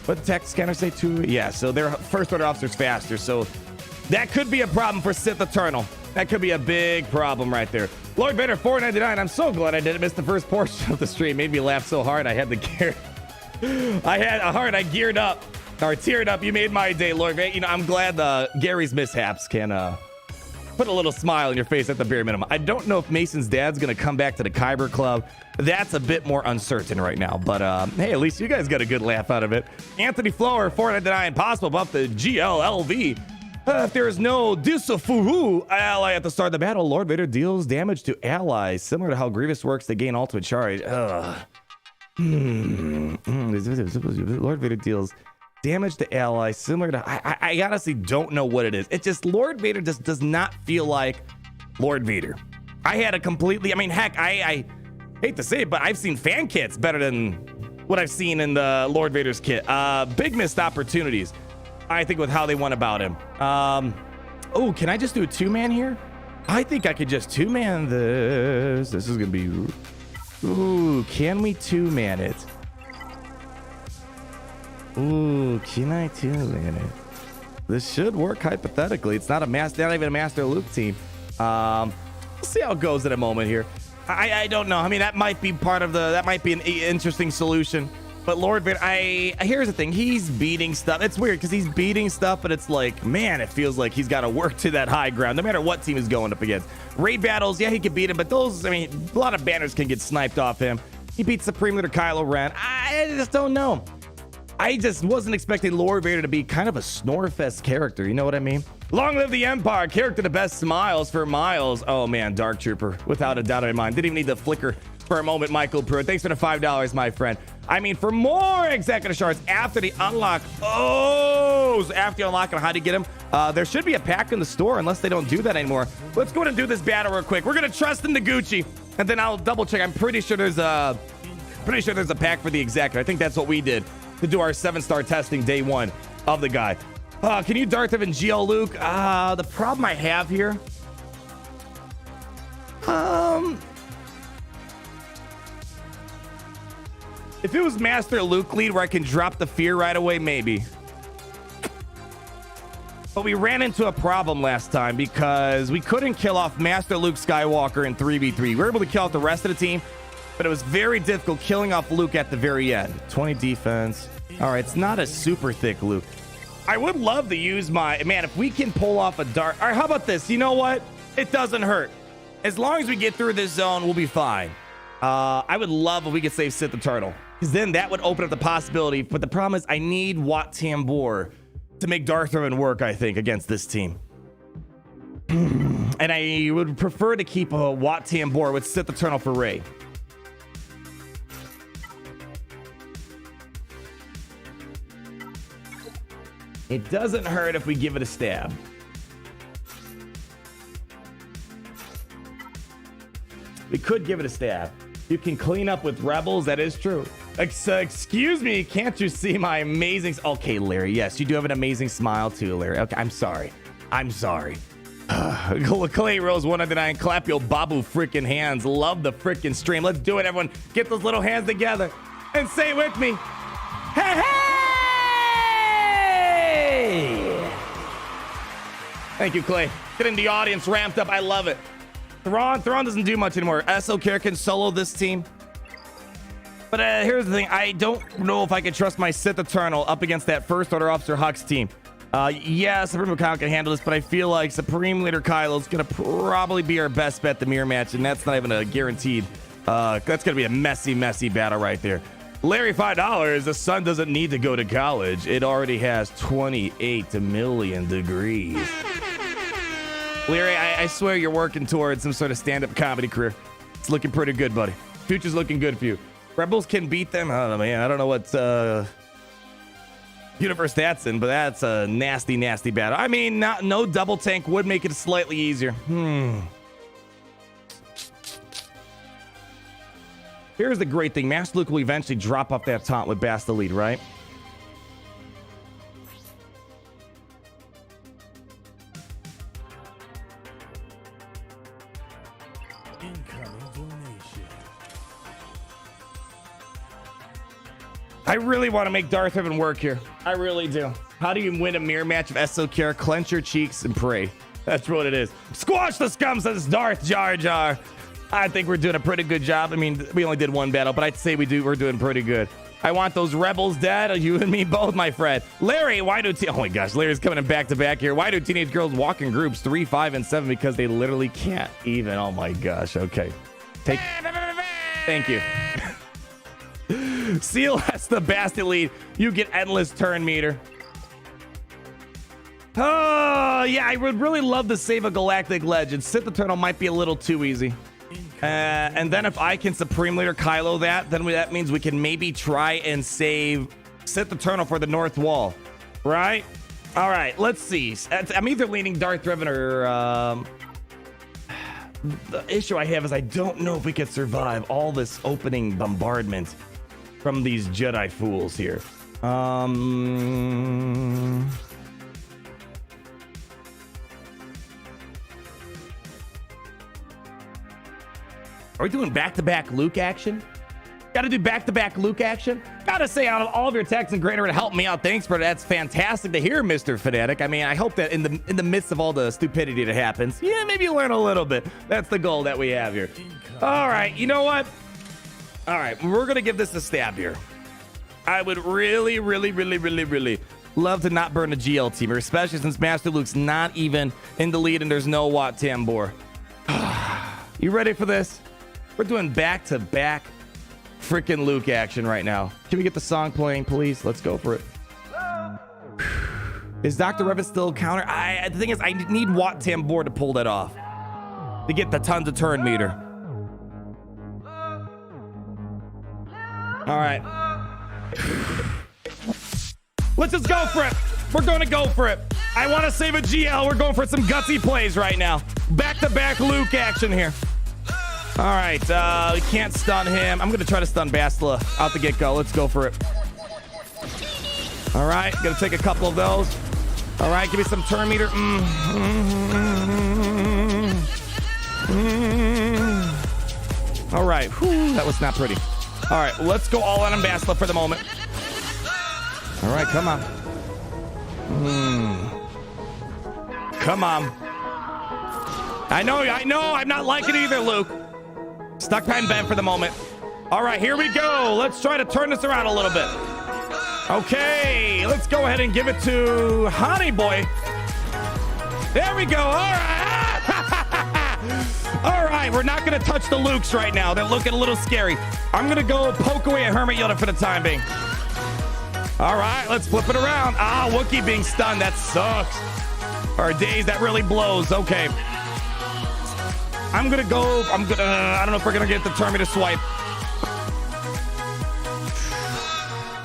What did the tech scanner say? 2? Yeah, so their First Order Officer's faster. So that could be a problem for Sith Eternal. That could be a big problem right there. Lord Vader, 499. I'm so glad I didn't miss the first portion of the stream. Made me laugh so hard. I had the gear. I had a heart. I geared up. Or teared up. You made my day, Lord Vader. You know, I'm glad Gary's mishaps can put a little smile on your face at the bare minimum. I don't know if Mason's dad's going to come back to the Kyber Club. That's a bit more uncertain right now. But, hey, at least you guys got a good laugh out of it. Anthony Flower, 499. Possible buff the GLLV. If there is no Disufuhu ally at the start of the battle, Lord Vader deals damage to allies. Similar to how Grievous works to gain ultimate charge. Lord Vader deals damage to allies similar to... I honestly don't know what it is. It's just Lord Vader just does not feel like Lord Vader. I had a completely... I mean, heck, I hate to say it, but I've seen fan kits better than what I've seen in the Lord Vader's kit. Big missed opportunities, I think, with how they went about him. Oh, can I just do a 2-man here? I think I could just 2-man this. This is gonna be... Ooh, can we 2-man it? Ooh, can I 2-man it? This should work hypothetically. It's not even a Master Luke team. We'll see how it goes in a moment here. I don't know. I mean, that might be that might be an interesting solution. But Lord Vader, here's the thing. He's beating stuff. It's weird because he's beating stuff, but it's like, man, it feels like he's got to work to that high ground, no matter what team he's going up against. Raid battles, yeah, he can beat him, but those, I mean, a lot of banners can get sniped off him. He beats Supreme Leader Kylo Ren. I just don't know. I just wasn't expecting Lord Vader to be kind of a Snorefest character. You know what I mean? Long live the Empire. Character the best smiles for miles. Oh, man, Dark Trooper. Without a doubt in my mind. Didn't even need the flicker for a moment, Michael Pruitt. Thanks for the $5, my friend. I mean, for more executive shards after the unlock. Oh, after you unlock and how to get them. There should be a pack in the store unless they don't do that anymore. Let's go ahead and do this battle real quick. We're going to trust in the Gucci, and then I'll double check. I'm pretty sure there's a pack for the executive. I think that's what we did to do our 7-star testing day 1 of the guy. Can you Darth and GL Luke? The problem I have here. If it was Master Luke lead where I can drop the fear right away, maybe. But we ran into a problem last time because we couldn't kill off Master Luke Skywalker in 3v3. We were able to kill off the rest of the team, but it was very difficult killing off Luke at the very end. 20 defense. All right, it's not a super thick Luke. I would love to use my... Man, if we can pull off a dark... All right, how about this? You know what? It doesn't hurt. As long as we get through this zone, we'll be fine. I would love if we could save Sith Eternal, because then that would open up the possibility. But the problem is I need Wat Tambor to make Darth Revan work, I think, against this team. And I would prefer to keep a Wat Tambor with Sith Eternal for Rey. It doesn't hurt if we give it a stab. We could give it a stab. You can clean up with rebels. That is true. Excuse me. Can't you see my amazing... Okay, Larry. Yes, you do have an amazing smile too, Larry. Okay, I'm sorry. I'm sorry. Clay Rose 199. Clap your babu freaking hands. Love the freaking stream. Let's do it, everyone. Get those little hands together and say it with me. Hey, hey! Thank you, Clay. Getting the audience ramped up. I love it. Thrawn doesn't do much anymore. SLKR can solo this team. But here's the thing. I don't know if I can trust my Sith Eternal up against that First Order Officer Hux team. Yeah, Supreme Account can handle this, but I feel like Supreme Leader Kylo's going to probably be our best bet the mirror match, and that's not even a guaranteed. That's going to be a messy battle right there. Larry, $5. The sun doesn't need to go to college. It already has 28 million degrees. Larry, I swear you're working towards some sort of stand-up comedy career. It's looking pretty good, buddy. Future's looking good for you. Rebels can beat them? I don't know, man. I don't know what universe that's in, but that's a nasty battle. I mean, no double tank would make it slightly easier. Here's the great thing. Master Luke will eventually drop off that taunt with Bast the lead, right? I really want to make Darth Revan work here. I really do. How do you win a mirror match of SLKR? Clench your cheeks and pray. That's what it is. Squash the scum, says Darth Jar Jar. I think we're doing a pretty good job. I mean, we only did one battle, but I'd say we're doing pretty good. I want those rebels dead. You and me both, my friend. Larry, oh my gosh, Larry's coming in back to back here. Why do teenage girls walk in groups 3, 5, and 7? Because they literally can't even. Oh my gosh. Okay. Thank you. Seal has the Bastard lead. You get endless turn meter. Oh, yeah, I would really love to save a Galactic Legend. Sith Eternal might be a little too easy. And then if I can Supreme Leader Kylo that means we can maybe try and save Sith Eternal for the North Wall. Right? All right, let's see. I'm either leaning Darth Revan or... the issue I have is I don't know if we could survive all this opening bombardment from these Jedi fools here. Are we doing back-to-back Luke action? Gotta do back-to-back Luke action? Gotta say, out of all of your texts and greater to help me out, thanks for that's fantastic to hear, Mr. Fanatic. I mean, I hope that in the midst of all the stupidity that happens, yeah, maybe you learn a little bit. That's the goal that we have here. All right, you know what? All right, we're gonna give this a stab here. I would really love to not burn a GL teamer, especially since Master Luke's not even in the lead and there's no Wat Tambor. You ready for this? We're doing back-to-back freaking Luke action right now. Can we get the song playing, please? Let's go for it. Is Dr. Revan still counter? The thing is, I need Wat Tambor to pull that off. To get the tons of turn meter. All right. Let's just go for it. We're going to go for it. I want to save a GL. We're going for some gutsy plays right now. Back-to-back Luke action here. All right. We can't stun him. I'm going to try to stun Bastila out the get-go. Let's go for it. All right. Going to take a couple of those. All right. Give me some turn meter. All right. Whew, that was not pretty. All right, let's go all on Bastila for the moment. All right, come on. Come on. I know, I'm not liking it either, Luke. Stuck behind Ben for the moment. All right, here we go. Let's try to turn this around a little bit. Okay, let's go ahead and give it to Honey Boy. There we go. All right. All right, we're not going to touch the Lukes right now. They're looking a little scary. I'm going to go poke away at Hermit Yoda for the time being. All right, let's flip it around. Ah, Wookiee being stunned. That sucks. Our days, that really blows. Okay. I'm going to go. I don't know if we're going to get the Terminator swipe.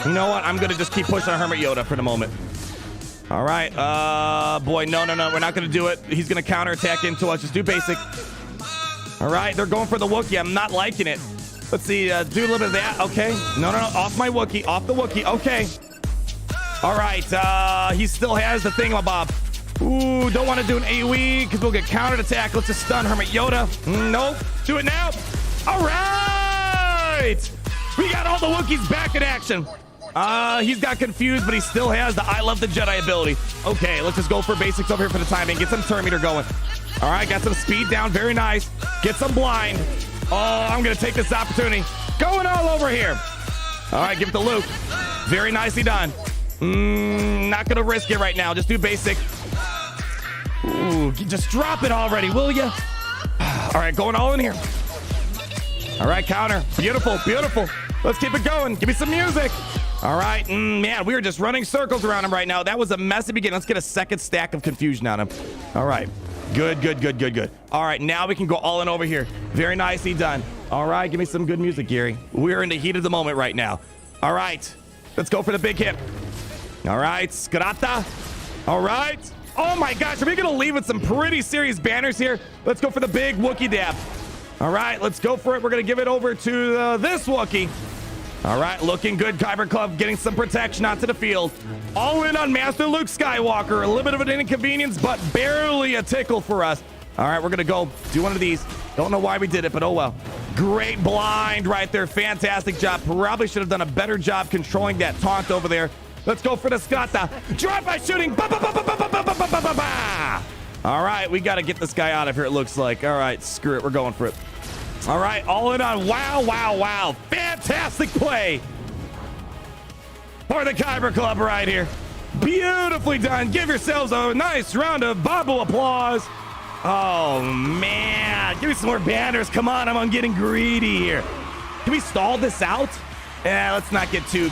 You know what? I'm going to just keep pushing on Hermit Yoda for the moment. All right. Boy, no. We're not going to do it. He's going to counterattack into us. Just do basic. All right. They're going for the Wookiee. I'm not liking it. Let's see. Do a little bit of that. Okay. No. Off my Wookiee. Off the Wookiee. Okay. All right. He still has the thingamabob. Ooh, don't want to do an AoE because we'll get countered attack. Let's just stun Hermit Yoda. Nope. Do it now. All right. We got all the Wookiees back in action. He's got confused, but he still has the I love the Jedi ability. Okay, let's just go for basics over here for the timing. Get some turn meter going. All right, got some speed down. Very nice. Get some blind. Oh, I'm going to take this opportunity. Going all over here. All right, give it to Luke. Very nicely done. Not going to risk it right now. Just do basic. Ooh, just drop it already, will you? All right, going all in here. All right, counter. Beautiful, beautiful. Let's keep it going. Give me some music. All right, man, we are just running circles around him right now. That was a messy beginning. Let's get a second stack of confusion on him. All right, good, good, good, good, good. All right, now we can go all in over here. Very nicely done. All right, give me some good music, Gary. We're in the heat of the moment right now. All right, let's go for the big hit. All right, Skrata. All right. Oh my gosh, are we gonna leave with some pretty serious banners here? Let's go for the big Wookiee dab. All right, let's go for it. We're gonna give it over to this Wookiee. All right, looking good. Kyber Club getting some protection onto the field. All in on Master Luke Skywalker. A little bit of an inconvenience, but barely a tickle for us. All right, we're gonna go do one of these. Don't know why we did it, but oh well. Great blind right there. Fantastic job. Probably should have done a better job controlling that taunt over there. Let's go for the Skrata. Drive-by shooting. Ba, ba, ba, ba, ba, ba, ba, ba, ba, ba, ba. All right, we got to get this guy out of here, it looks like. All right, screw it. We're going for it. All right, all in on. Wow, wow, wow. Fantastic play for the Kyber Club right here. Beautifully done. Give yourselves a nice round of bubble applause. Oh, man. Give me some more banners. Come on, I'm getting greedy here. Can we stall this out? Yeah, let's not get too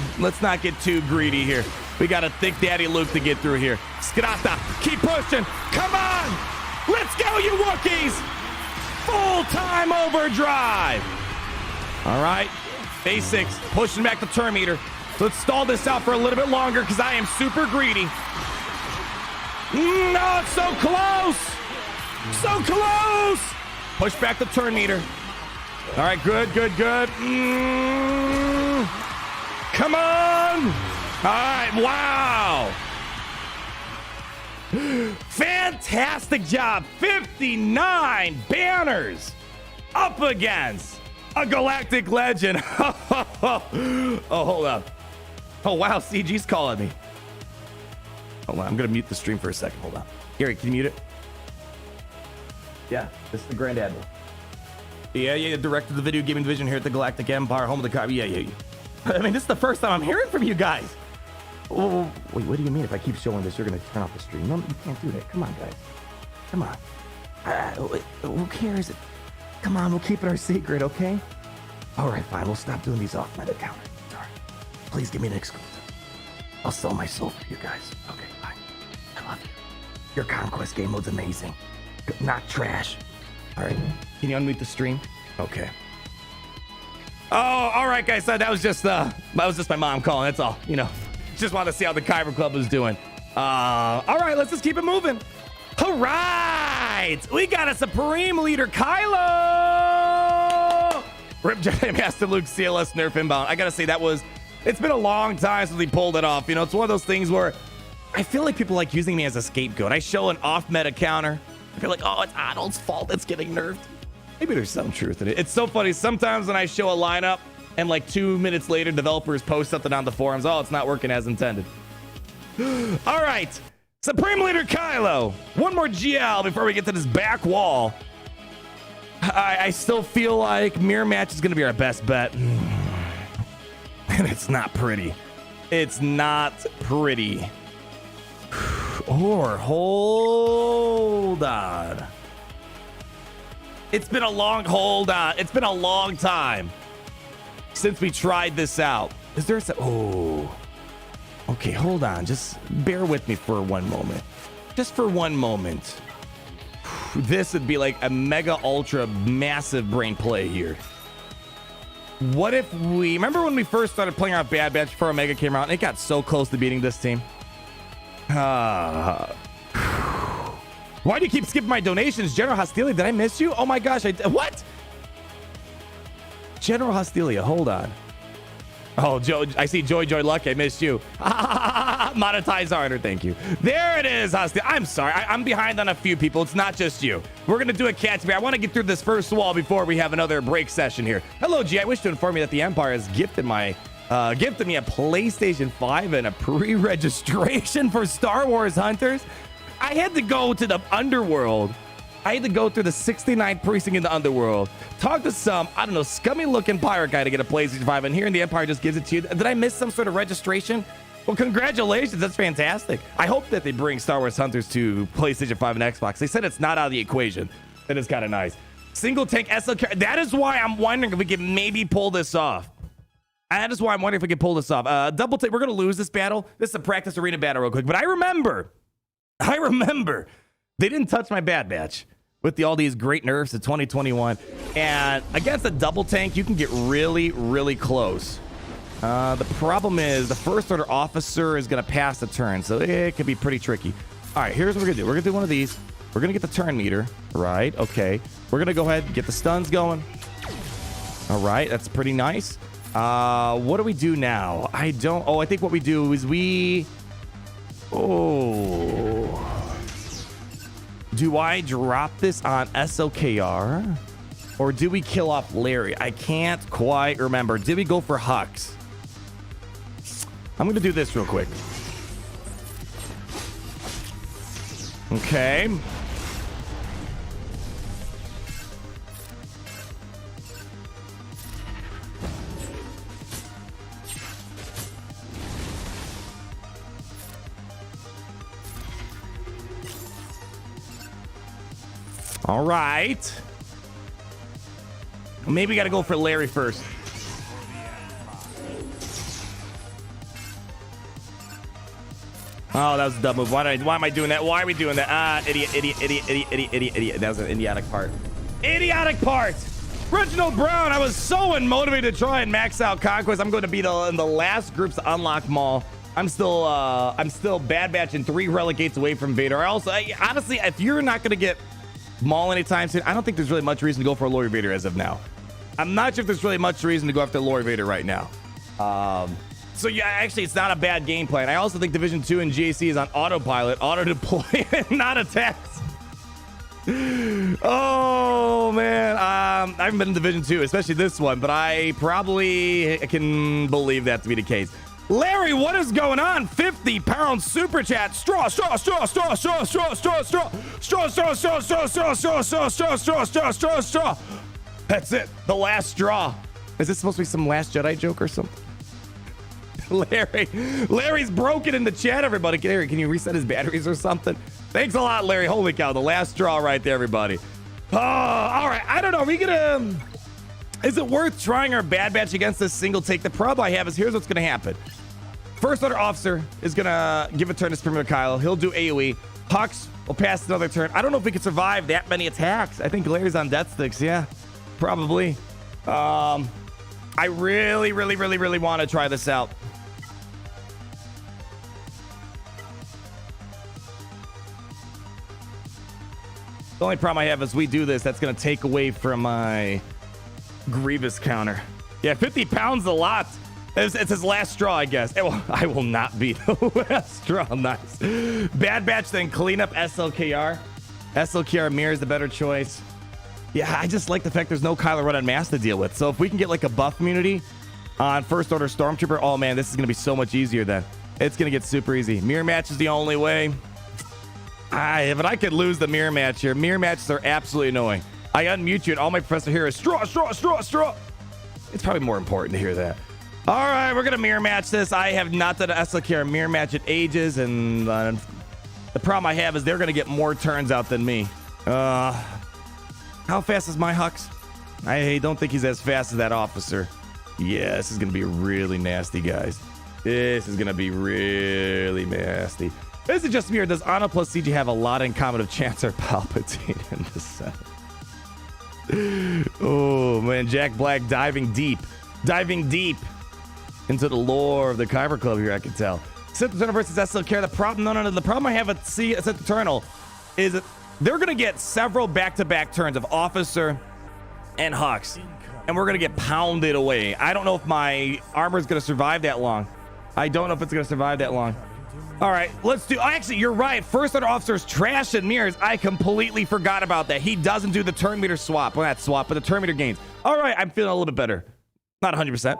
greedy here. We got a thick daddy Luke to get through here. Skrata, keep pushing. Come on. Let's go, you Wookiees. Full-time overdrive. All right. Basics, pushing back the turn meter. Let's stall this out for a little bit longer because I am super greedy. No, it's so close. So close. Push back the turn meter. All right, good, good, good. Come on. All right, wow. Fantastic job. 59 banners up against a Galactic legend. Oh, hold up. Oh, wow, CG's calling me. Hold on, I'm going to mute the stream for a second. Hold on. Gary, can you mute it? Yeah, this is the Grand Admiral. Yeah, director of the video gaming division here at the Galactic Empire, home of the Kyber. Yeah. I mean, this is the first time I'm hearing from you guys. Oh, wait, what do you mean? If I keep showing this, you're going to turn off the stream? No, you can't do that. Come on, guys. Come on. Who cares? Come on, we'll keep it our secret, okay? All right, fine. We'll stop doing these off-meta counters. Sorry. Please give me an exclusive. I'll sell my soul for you guys. Okay, fine. I love you. Your conquest game mode's amazing. Not trash. All right. Can you unmute the stream? Okay. Oh, all right, guys. So that was just my mom calling. That's all. You know, just wanted to see how the Kyber Club was doing. All right, let's just keep it moving. All right, we got a Supreme Leader Kylo. Rip Jedi Master Luke CLS Nerf inbound. I gotta say it's been a long time since we pulled it off. You know, it's one of those things where I feel like people like using me as a scapegoat. I show an off-meta counter. I feel like, oh, it's Arnold's fault it's getting nerfed. Maybe there's some truth in it. It's so funny. Sometimes when I show a lineup and like 2 minutes later, developers post something on the forums. Oh, it's not working as intended. All right. Supreme Leader Kylo. One more GL before we get to this back wall. I still feel like mirror match is going to be our best bet. And it's not pretty. It's not pretty. Or hold on. It's been a long It's been a long time since we tried this out. Is there oh. Okay, hold on. Just bear with me for one moment. Just for one moment. This would be like a mega ultra massive brain play here. What if we remember when we first started playing our Bad Batch before Omega came out and it got so close to beating this team? Why do you keep skipping my donations? General Hostilia, did I miss you? Oh my gosh, what? General Hostilia, hold on. Oh, Joe, I see Joy Luck, I missed you. Monetize harder, thank you. There it is, Hostia. I'm sorry, I'm behind on a few people. It's not just you. We're gonna do a catch me. I want to get through this first wall before we have another break session here. Hello, G. I wish to inform you that the Empire has gifted me a PlayStation 5 and a pre-registration for Star Wars Hunters. I had to go to the underworld. I had to go through the 69th precinct in the underworld, talk to some, I don't know, scummy looking pirate guy to get a PlayStation 5, and here in the Empire just gives it to you. Did I miss some sort of registration? Well, congratulations. That's fantastic. I hope that they bring Star Wars Hunters to PlayStation 5 and Xbox. They said it's not out of the equation. That is kind of nice. Single tank SLKR. That is why I'm wondering if we can maybe pull this off. That is why I'm wondering if we can pull this off. Double take. We're going to lose this battle. This is a practice arena battle real quick. But I remember they didn't touch my Bad Batch with all these great nerfs in 2021. And against a double tank, you can get really, really close. The problem is the first order officer is going to pass the turn. So it could be pretty tricky. All right, here's what we're going to do. We're going to do one of these. We're going to get the turn meter. Right. Okay. We're going to go ahead and get the stuns going. All right. That's pretty nice. What do we do now? I think what we do is do I drop this on SLKR or do we kill off Larry? I can't quite remember. Did we go for Hux? I'm going to do this real quick. Okay. All right. Maybe we got to go for Larry first. Oh, that was a dumb move. Why am I doing that? Why are we doing that? Idiot. That was an idiotic part. Idiotic part. Reginald Brown, I was so unmotivated to try and max out Conquest. I'm going to be in the last groups to unlock Maul. I'm still Bad Batch and 3 Relegates away from Vader. Honestly, if you're not going to get Maul anytime soon, I don't think there's really much reason to go for Lori Vader as of now. I'm not sure if there's really much reason to go after Lori Vader right now. So yeah, actually, it's not a bad game plan. I also think Division 2 and GAC is on autopilot, auto deploy, not attacks. Oh man, I haven't been in Division 2, especially this one, but I probably can believe that to be the case. Larry, what is going on? 50-pound super chat. Straw. That's it. The last straw. Is this supposed to be some Last Jedi joke or something? Larry's broken in the chat, everybody. Larry, can you reset his batteries or something? Thanks a lot, Larry. Holy cow, the last straw right there, everybody. All right, I don't know. Is it worth trying our Bad Batch against this single take? The problem I have is here's what's going to happen. First order officer is going to give a turn to Premier Kylo. He'll do AoE. Hux will pass another turn. I don't know if we can survive that many attacks. I think Larry's on death sticks. Yeah, probably. I really want to try this out. The only problem I have is we do this, that's going to take away from my Grievous counter. Yeah, 50 pounds a lot. It's his last straw, I guess. I will not be the last straw. Nice. Bad Batch, then clean up SLKR. SLKR mirror is the better choice. Yeah, I just like the fact there's no Kylo Ren and Mace to deal with. So if we can get like a buff immunity on First Order Stormtrooper, oh man, this is going to be so much easier then. It's going to get super easy. Mirror match is the only way. But I could lose the mirror match here. Mirror matches are absolutely annoying. I unmute you and all my professor here is straw. It's probably more important to hear that. All right, we're going to mirror match this. I have not done an SLKR mirror match in ages, and the problem I have is they're going to get more turns out than me. How fast is my Hux? I don't think he's as fast as that officer. Yeah, this is going to be really nasty, guys. This is going to be really nasty. This is just me, or does Anna plus CG have a lot in common of Chancellor Palpatine in the Senate? Oh, man, Jack Black diving deep into the lore of the Kyber Club here, I can tell. Sith Eternal versus SLKR. The problem I have with Sith Eternal is that they're going to get several back-to-back turns of Officer and Hux, and we're going to get pounded away. I don't know if my armor is going to survive that long. All right, let's do. Actually, you're right. First order officers trash and mirrors. I completely forgot about that. He doesn't do the turn meter swap. Well, not swap, but the turn meter gains. All right, I'm feeling a little bit better. Not 100%,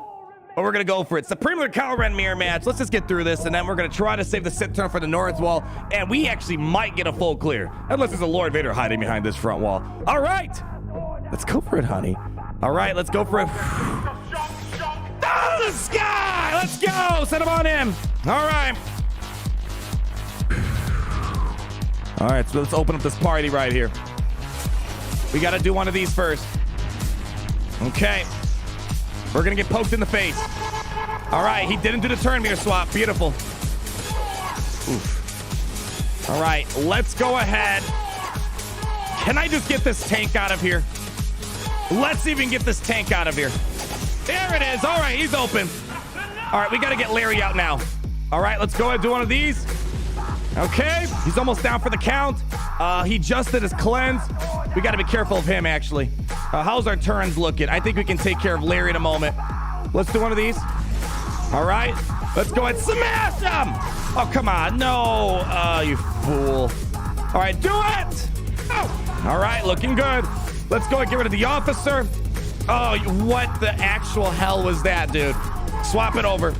but we're gonna go for it. It's the Premier Kylo Ren mirror match. Let's just get through this, and then we're gonna try to save the Sith Eternal for the North wall, and we actually might get a full clear, unless there's a Lord Vader hiding behind this front wall. All right, let's go for it, honey. All right, let's go for it. Oh, the sky! Let's go. Send him on in. All right. All right, so let's open up this party right here. We got to do one of these first. Okay. We're going to get poked in the face. All right, he didn't do the turn meter swap. Beautiful. Oof. All right, let's go ahead. Can I just get this tank out of here? Let's even get this tank out of here. There it is. All right, he's open. All right, we got to get Larry out now. All right, let's go ahead and do one of these. Okay, he's almost down for the count. He just did his cleanse. We got to be careful of him, actually. How's our turns looking? I think we can take care of Larry in a moment. Let's do one of these. All right, let's go ahead and smash him. Oh, come on. No, you fool. All right, do it. Oh. All right, looking good. Let's go and get rid of the officer. Oh, what the actual hell was that, dude? Swap it over.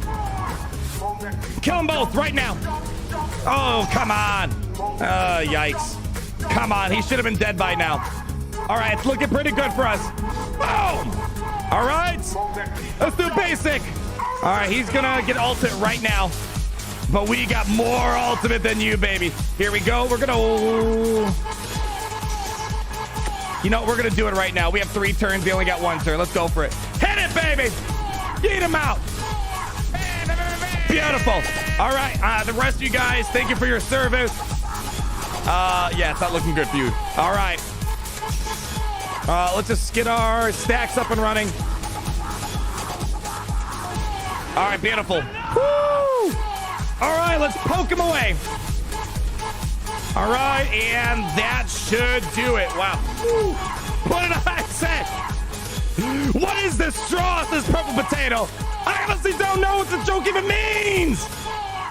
Kill them both right now. Oh, come on. Yikes. Come on. He should have been dead by now. All right. It's looking pretty good for us. Boom. All right. Let's do basic. All right. He's going to get ultimate right now. But we got more ultimate than you, baby. Here we go. We're going to... You know, we're going to do it right now. We have 3 turns. They only got 1 turn. Let's go for it. Hit it, baby. Get him out. Beautiful. All right. The rest of you guys, thank you for your service. Yeah, it's not looking good for you. All right. Let's just get our stacks up and running. All right, beautiful. Woo! All right, let's poke him away. All right, and that should do it. Wow. Woo. What did I say? What is this straw? This purple potato? I honestly don't know what the joke even means.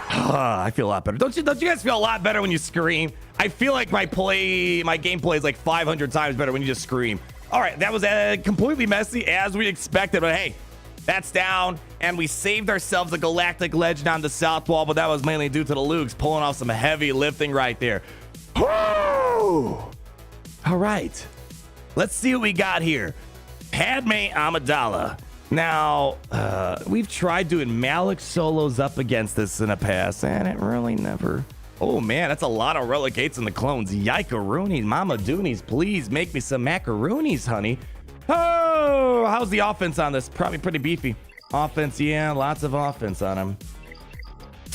I feel a lot better. Don't you guys feel a lot better when you scream? I feel like my gameplay is like 500 times better when you just scream. All right, that was completely messy as we expected, but hey, that's down, and we saved ourselves a Galactic Legend on the South Wall, but that was mainly due to the Lukes pulling off some heavy lifting right there. Woo! All right, let's see what we got here. Padme Amidala. Now, we've tried doing Malak solos up against this in the past, and it really never... Oh, man, that's a lot of relegates in the clones. Yikaroonies, mama doonies, please make me some macaroonies, honey. Oh, how's the offense on this? Probably pretty beefy. Offense, yeah, lots of offense on him.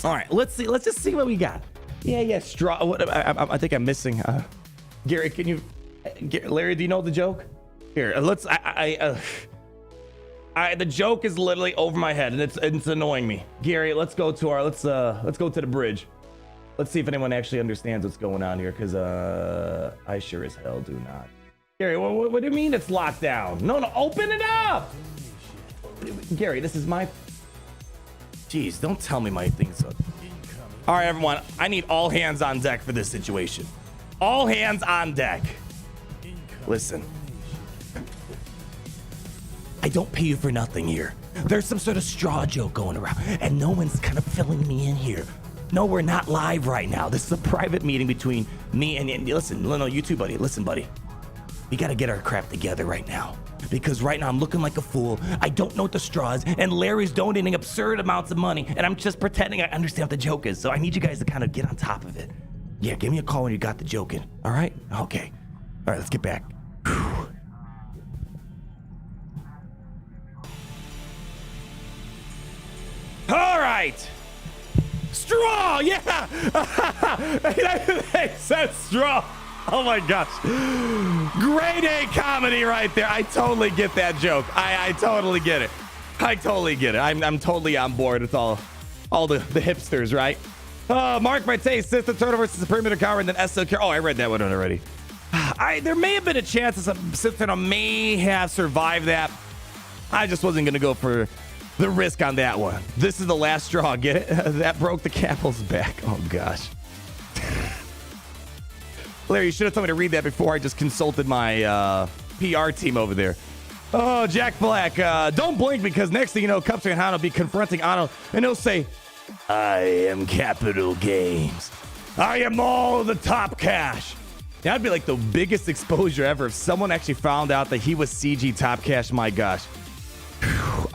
All right, let's see. Let's just see what we got. Yeah, straw. What, I think I'm missing. Gary, can you... Larry, do you know the joke? Here, let's... the joke is literally over my head, and it's annoying me. Gary, let's go to the bridge. Let's see if anyone actually understands what's going on here, because I sure as hell do not. Gary, what do you mean it's locked down? No, open it up! Gary, this is my... Jeez, don't tell me my thing's up. All right, everyone, I need all hands on deck for this situation. All hands on deck. Listen. I don't pay you for nothing here. There's some sort of straw joke going around, and no one's kind of filling me in here. No, we're not live right now. This is a private meeting between me and listen, no, you too, buddy. Listen, buddy. We got to get our crap together right now. Because right now I'm looking like a fool. I don't know what the straw is, and Larry's donating absurd amounts of money, and I'm just pretending I understand what the joke is. So I need you guys to kind of get on top of it. Yeah, give me a call when you got the joke in. All right? Okay. All right, let's get back. Whew. All right. Straw, yeah. They said straw. Oh my gosh. Grade A comedy right there. I totally get that joke. I totally get it. I totally get it. I'm totally on board with all the hipsters, right? Mark my taste. Sith Eternal versus Supreme Kyber and then SLKR. Oh, I read that one already. There may have been a chance that Sith Eternal may have survived that. I just wasn't going to go for the risk on that one. This is the last straw. Get it? That broke the camel's back. Oh, gosh. Larry, you should have told me to read that before I just consulted my PR team over there. Oh, Jack Black, don't blink because next thing you know, Cubs fan Han will be confronting Anno and he'll say, I am Capital Games. I am all the top cash. That'd be like the biggest exposure ever if someone actually found out that he was CG top cash. My gosh.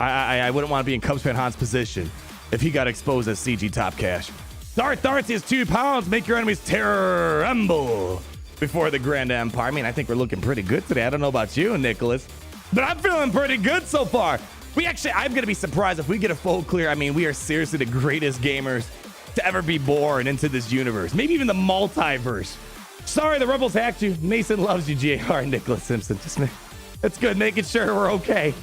I wouldn't want to be in Cubs fan Han's position if he got exposed as CG top cash. Darth Darcy is 2 pounds. Make your enemies tremble before the Grand Empire. I mean, I think we're looking pretty good today. I don't know about you, Nicholas, but I'm feeling pretty good so far. I'm going to be surprised if we get a full clear. I mean, we are seriously the greatest gamers to ever be born into this universe. Maybe even the multiverse. Sorry, the Rebels hacked you. Mason loves you, JR. Nicholas Simpson. It's good making sure we're okay.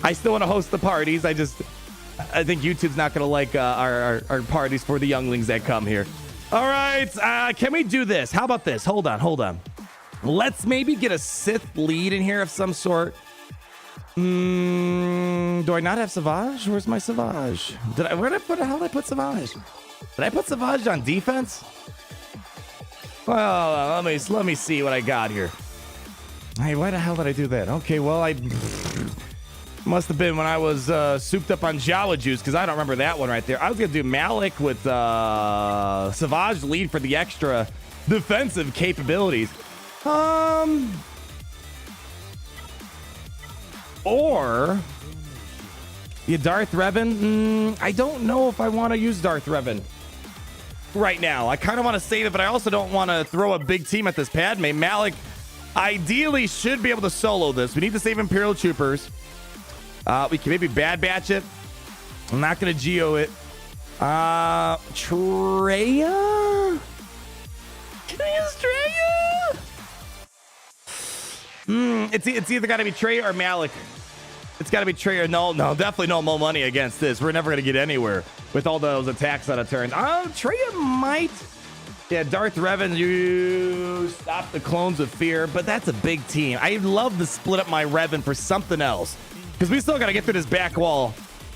I still want to host the parties. I think YouTube's not going to like our parties for the younglings that come here. All right. Can we do this? How about this? Hold on. Let's maybe get a Sith lead in here of some sort. Do I not have Savage? Where's my Savage? How did I put Savage? Did I put Savage on defense? Well, let me see what I got here. Hey, why the hell did I do that? Okay, well, I must have been when I was souped up on Jawa juice, because I don't remember that one right there. I was going to do Malak with Savage lead for the extra defensive capabilities. Or Darth Revan. I don't know if I want to use Darth Revan right now. I kind of want to save it, but I also don't want to throw a big team at this Padme. Malak ideally should be able to solo this. We need to save Imperial troopers. We can maybe Bad Batch it. I'm not going to Geo it. Traya? Can I use Traya? It's either got to be Traya or Malak. It's got to be Traya. No, definitely no more money against this. We're never going to get anywhere with all those attacks out of turns. Traya might. Yeah, Darth Revan, you stop the clones of fear, but that's a big team. I'd love to split up my Revan for something else, because we still got to get through this back wall,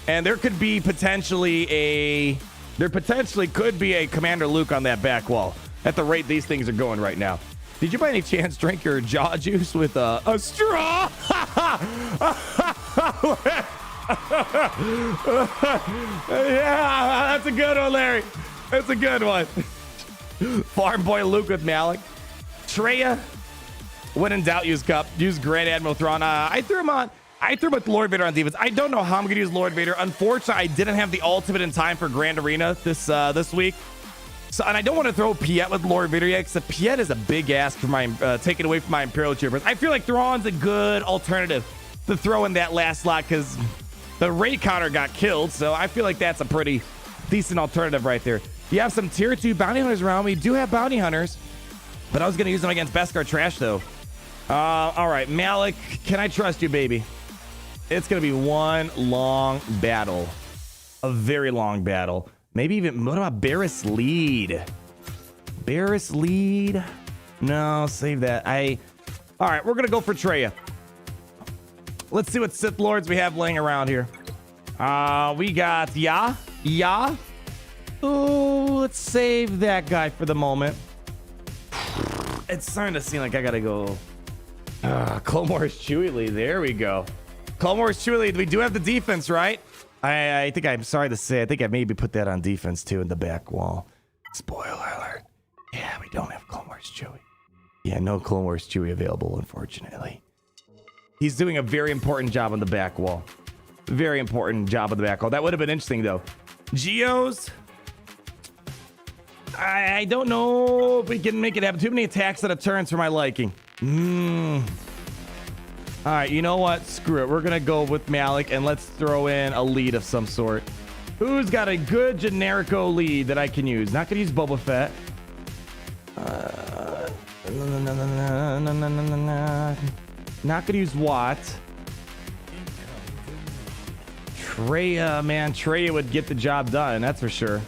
and there could be potentially a Commander Luke on that back wall at the rate these things are going right now. Did you by any chance drink your jaw juice with a straw? Yeah, that's a good one, Larry. That's a good one. Farm Boy Luke with Malak. Traya, when in doubt, use Cup. Use Grand Admiral Thrawn. I threw him with Lord Vader on defense. I don't know how I'm going to use Lord Vader. Unfortunately, I didn't have the ultimate in time for Grand Arena this week. So, and I don't want to throw Piet with Lord Vader yet, because Piet is a big ask for my taking away from my Imperial troopers. I feel like Thrawn's a good alternative to throw in that last slot, because the raid counter got killed. So I feel like that's a pretty decent alternative right there. You have some tier 2 bounty hunters around. We do have bounty hunters, but I was going to use them against Beskar Trash, though. All right, Malak, can I trust you, baby? It's going to be one long battle. A very long battle. Maybe even, what about Barriss lead? Barriss lead? No, save that. All right, we're going to go for Traya. Let's see what Sith Lords we have laying around here. We got Ya. Oh, let's save that guy for the moment. It's starting to seem like I got to go. Clone Wars Chewie lead. There we go. Clone Wars Chewie lead. We do have the defense, right? I think I'm sorry to say, I think I maybe put that on defense too in the back wall. Spoiler alert. Yeah, we don't have Clone Wars Chewie. Yeah, no Clone Wars Chewie available, unfortunately. He's doing a very important job on the back wall. Very important job on the back wall. That would have been interesting, though. Geos. I don't know if we can make it happen. Too many attacks out of turns for my liking. All right, you know what? Screw it. We're going to go with Malak, and let's throw in a lead of some sort. Who's got a good generico lead that I can use? Not going to use Boba Fett. Not going to use Watt. Traya, man. Traya would get the job done, that's for sure.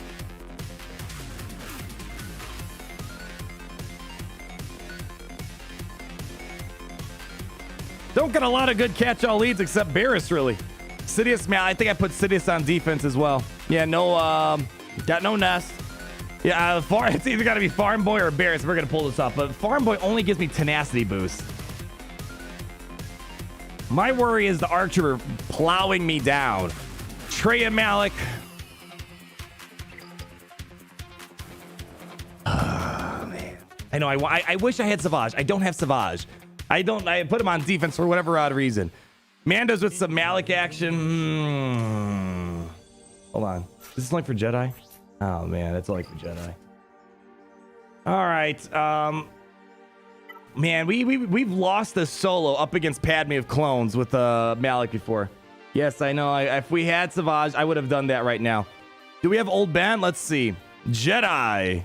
Don't get a lot of good catch-all leads except Barriss, really. Sidious, man. I think I put Sidious on defense as well. Yeah, no, got no nest. Yeah, it's either got to be Farm Boy or Bears. We're going to pull this off. But Farm Boy only gives me tenacity boost. My worry is the Archer plowing me down. Trey and Malak. Oh, man. I know. I wish I had Savage. I don't have Savage. I put him on defense for whatever odd reason. Mando's with some Malak action. Hold on. Is this only for Jedi? Oh, man. That's only for Jedi. All right. Man, we've lost the solo up against Padme of clones with Malak before. Yes, I know. If we had Savage, I would have done that right now. Do we have Old Ben? Let's see. Jedi.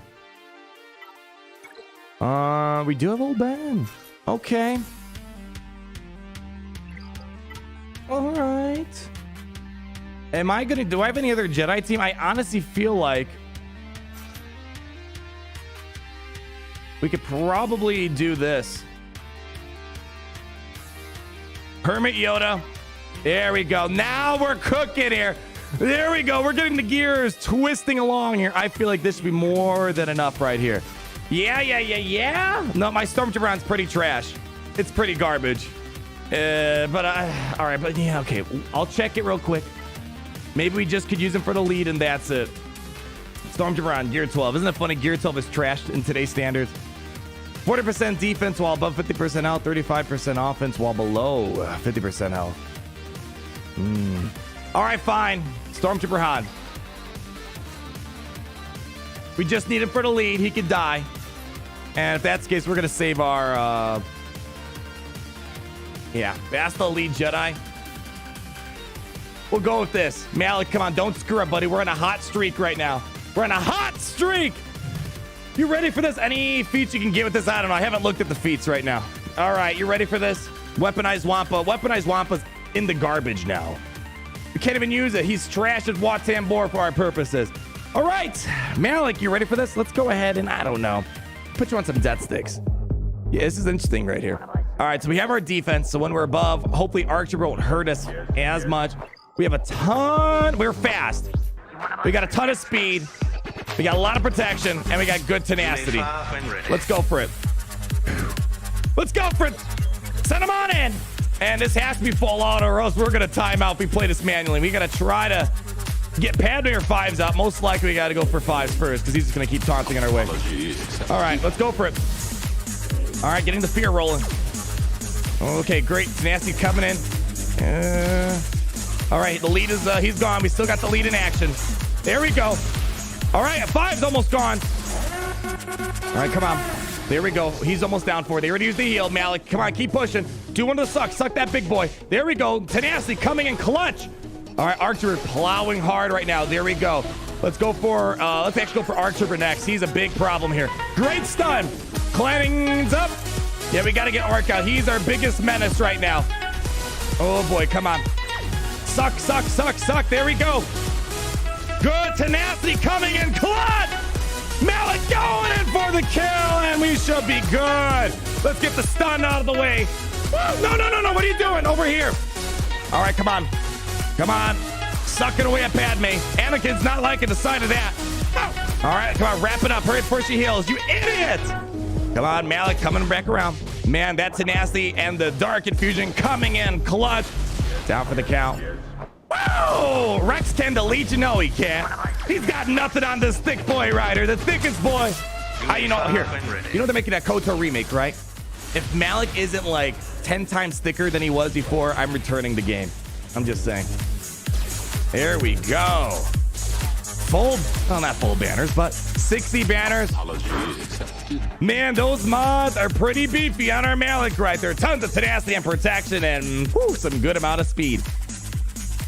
We do have Old Ben. Okay. All right. Do I have any other Jedi team? I honestly feel like we could probably do this. Hermit Yoda. There we go. Now we're cooking here. There we go. We're getting the gears twisting along here. I feel like this should be more than enough right here. Yeah. No, my Stormtrooper round's pretty trash. It's pretty garbage. All right, but yeah, okay. I'll check it real quick. Maybe we just could use him for the lead and that's it. Stormtrooper on Gear 12. Isn't it funny? Gear 12 is trashed in today's standards. 40% defense while above 50% health. 35% offense while below 50% health. All right, fine. Stormtrooper Han. We just need him for the lead. He could die. And if that's the case, we're going to save our... Yeah, that's the lead Jedi. We'll go with this. Malak, come on. Don't screw up, buddy. We're on a hot streak right now. We're on a hot streak. You ready for this? Any feats you can get with this? I don't know. I haven't looked at the feats right now. All right, you ready for this? Weaponized Wampa. Weaponized Wampa's in the garbage now. We can't even use it. He's trashed at Wat-Tambor for our purposes. All right, Malak, you ready for this? Let's go ahead and, I don't know, put you on some death sticks. Yeah, this is interesting right here. All right, so we have our defense. So when we're above, hopefully Archer won't hurt us as much. We have a ton. We're fast. We got a ton of speed. We got a lot of protection, and we got good tenacity. Let's go for it. Let's go for it. Send them on in. And this has to be full auto, or else we're going to time out if we play this manually. We got to try to get Padme or 5s out. Most likely, we got to go for 5s first, because he's just going to keep taunting in our way. All right, let's go for it. All right, getting the fear rolling. Okay, great. Tenacity coming in. All right, the lead is, he's gone. We still got the lead in action. There we go. All right, 5's almost gone. All right, come on. There we go. He's almost down for it. They already used the heal. Malak, come on, keep pushing. Do one of the sucks. Suck that big boy. There we go. Tenacity coming in clutch. All right, Archer plowing hard right now. There we go. Let's go for, let's actually go for Archer for next. He's a big problem here. Great stun. Clanning's up. Yeah, we got to get Arc out. He's our biggest menace right now. Oh, boy. Come on. Suck. There we go. Good tenacity coming in clutch. Malak going in for the kill, and we should be good. Let's get the stun out of the way. Woo! No. What are you doing over here? All right, come on. Sucking away at Padme. Anakin's not liking the sight of that. All right, come on. Wrap it up. Hurry before she heals. You idiot. Come on, Malak coming back around. Man, that tenacity and the dark infusion coming in clutch. Down for the count. Whoa! Rex can delete you. No, he can't. He's got nothing on this thick boy rider. The thickest boy. You know, here. You know they're making that KOTOR remake, right? If Malak isn't like 10 times thicker than he was before, I'm returning the game. I'm just saying. There we go. Full, well, not full banners, but 60 banners. Man, those mods are pretty beefy on our Malak right there. Tons of tenacity and protection and some good amount of speed.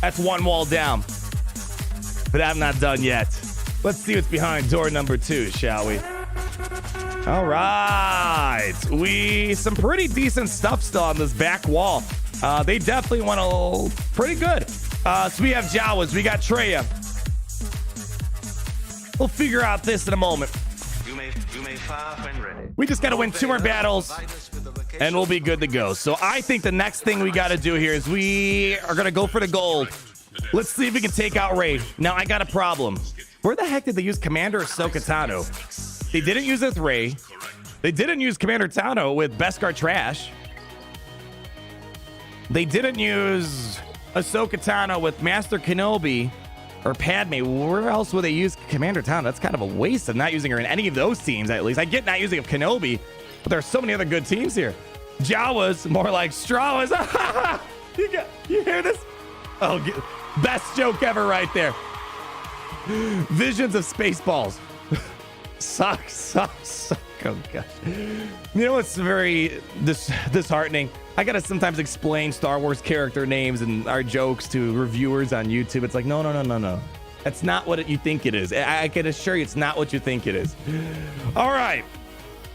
That's one wall down. But I'm not done yet. Let's see what's behind door number 2, shall we? All right. Some pretty decent stuff still on this back wall. They definitely went pretty good. So we have Jawas. We got Traya. We'll figure out this in a moment. We just got to win 2 more battles, and we'll be good to go. So I think the next thing we got to do here is we are going to go for the gold. Let's see if we can take out Rey. Now, I got a problem. Where the heck did they use Commander Ahsoka Tano? They didn't use it with Rey. They didn't use Commander Tano with Beskar Trash. They didn't use Ahsoka Tano with Master Kenobi or Padme. Where else would they use Commander Tano? That's kind of a waste of not using her in any of those teams, at least. I get not using of Kenobi, but there are so many other good teams here. Jawas, more like Strawas. You hear this? Oh, best joke ever right there. Visions of Spaceballs. Sucks. Oh, gosh. You know what's very disheartening? I gotta sometimes explain Star Wars character names and our jokes to reviewers on YouTube. It's like, no. That's not what you think it is. I can assure you it's not what you think it is. All right.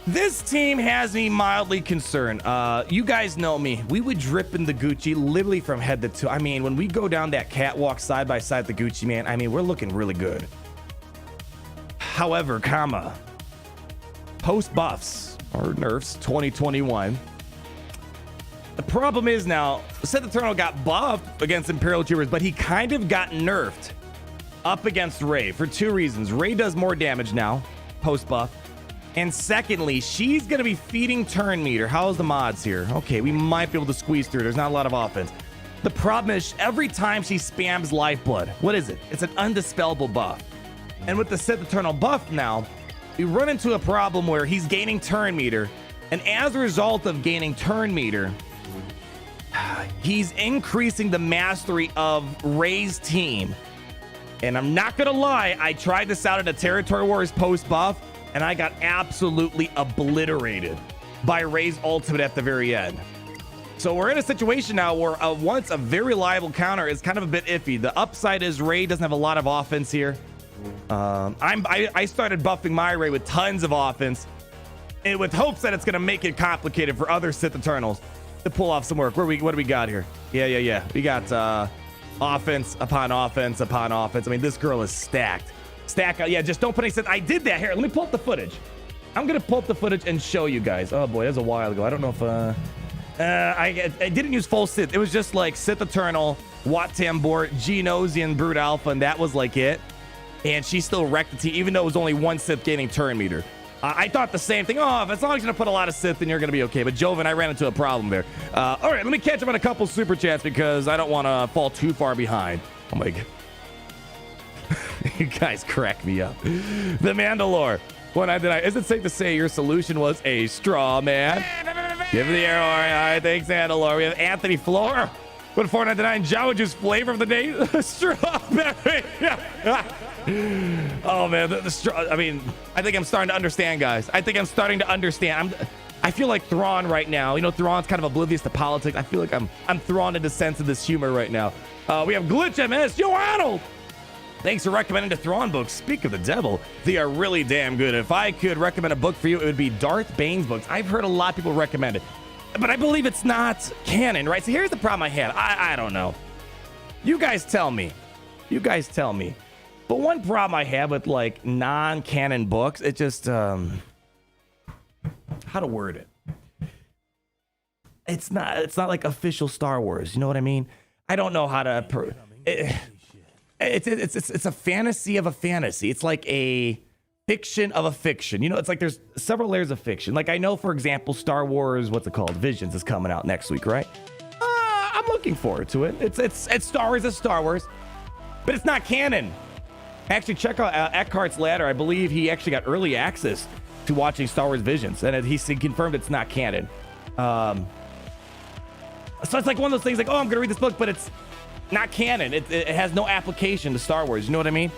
This team has me mildly concerned. You guys know me. We would drip in the Gucci literally from head to toe. I mean, when we go down that catwalk side by side the Gucci, man, I mean, we're looking really good. However, post buffs or nerfs 2021. The problem is now, Sith Eternal got buffed against Imperial Troopers, but he kind of got nerfed up against Rey for two reasons. Rey does more damage now, post buff. And secondly, she's going to be feeding turn meter. How's the mods here? Okay, we might be able to squeeze through. There's not a lot of offense. The problem is every time she spams Lifeblood, what is it? It's an undispellable buff. And with the Sith Eternal buff now, we run into a problem where he's gaining turn meter. And as a result of gaining turn meter, he's increasing the mastery of Rey's team. And I'm not going to lie, I tried this out at a Territory Wars post buff, and I got absolutely obliterated by Rey's ultimate at the very end. So we're in a situation now where once a very reliable counter is kind of a bit iffy. The upside is Rey doesn't have a lot of offense here. I started buffing my Rey with tons of offense, and with hopes that it's going to make it complicated for other Sith Eternals to pull off some work. What do we got here? Yeah. We got offense upon offense upon offense. I mean, this girl is stacked. Stack out. Yeah, just don't put any Sith. I did that. Here, let me pull up the footage. I'm going to pull up the footage and show you guys. Oh, boy, that was a while ago. I don't know if... I didn't use full Sith. It was just like Sith Eternal, Wat Tambor, Geonosian, Brood Alpha, and that was like it. And she still wrecked the team, even though it was only one Sith gaining turn meter. I thought the same thing. Oh, if as long as you're going to put a lot of Sith, then you're going to be okay. But Joven, I ran into a problem there. All right, let me catch up on a couple super chats because I don't want to fall too far behind. Oh, my God. You guys crack me up. The Mandalore. Is it safe to say your solution was a straw man? Give the arrow. All right, thanks, Mandalore. We have Anthony Flora. What $4.99 Jawa juice flavor of the day? Strawberry. Oh man, the straw. I mean, I think I'm starting to understand, guys. I think I'm starting to understand. I feel like Thrawn right now. You know, Thrawn's kind of oblivious to politics. I feel like I'm Thrawn into sense of this humor right now. We have Glitch MS. Yo, Arnold. Thanks for recommending the Thrawn books. Speak of the devil, they are really damn good. If I could recommend a book for you, it would be Darth Bane's books. I've heard a lot of people recommend it, but I believe it's not canon, right? So here's the problem I had. I don't know. You guys tell me. But one problem I have with like non-canon books, it just how to word it. It's not like official Star Wars. You know what I mean? I don't know how to. It's a fantasy of a fantasy. It's like a fiction of a fiction. You know, it's like there's several layers of fiction. Like I know, for example, Star Wars, what's it called? Visions is coming out next week, right? I'm looking forward to it. It's Star Wars is Star Wars, but it's not canon. Actually, check out Eckhart's Ladder. I believe he actually got early access to watching Star Wars Visions, and he confirmed it's not canon. So it's like one of those things like, oh, I'm going to read this book, but it's not canon. It has no application to Star Wars. You know what I mean?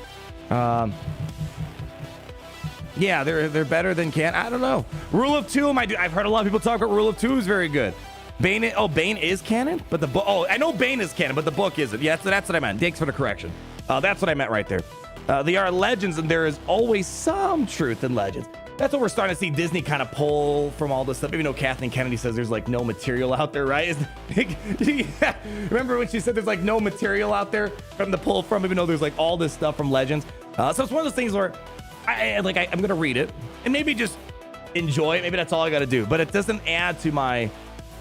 Yeah, they're better than canon. I don't know. Rule of Two. I've heard a lot of people talk about Rule of Two is very good. Bane is canon, but the book. Oh, I know Bane is canon, but the book isn't. Yeah, that's what I meant. Thanks for the correction. That's what I meant right there. They are legends, and there is always some truth in legends. That's what we're starting to see Disney kind of pull from all this stuff. Even though Kathleen Kennedy says there's like no material out there, right? Yeah. Remember when she said there's like no material out there from the pull from, even though there's like all this stuff from Legends. So it's one of those things where I'm going to read it and maybe just enjoy it. Maybe that's all I got to do. But it doesn't add to my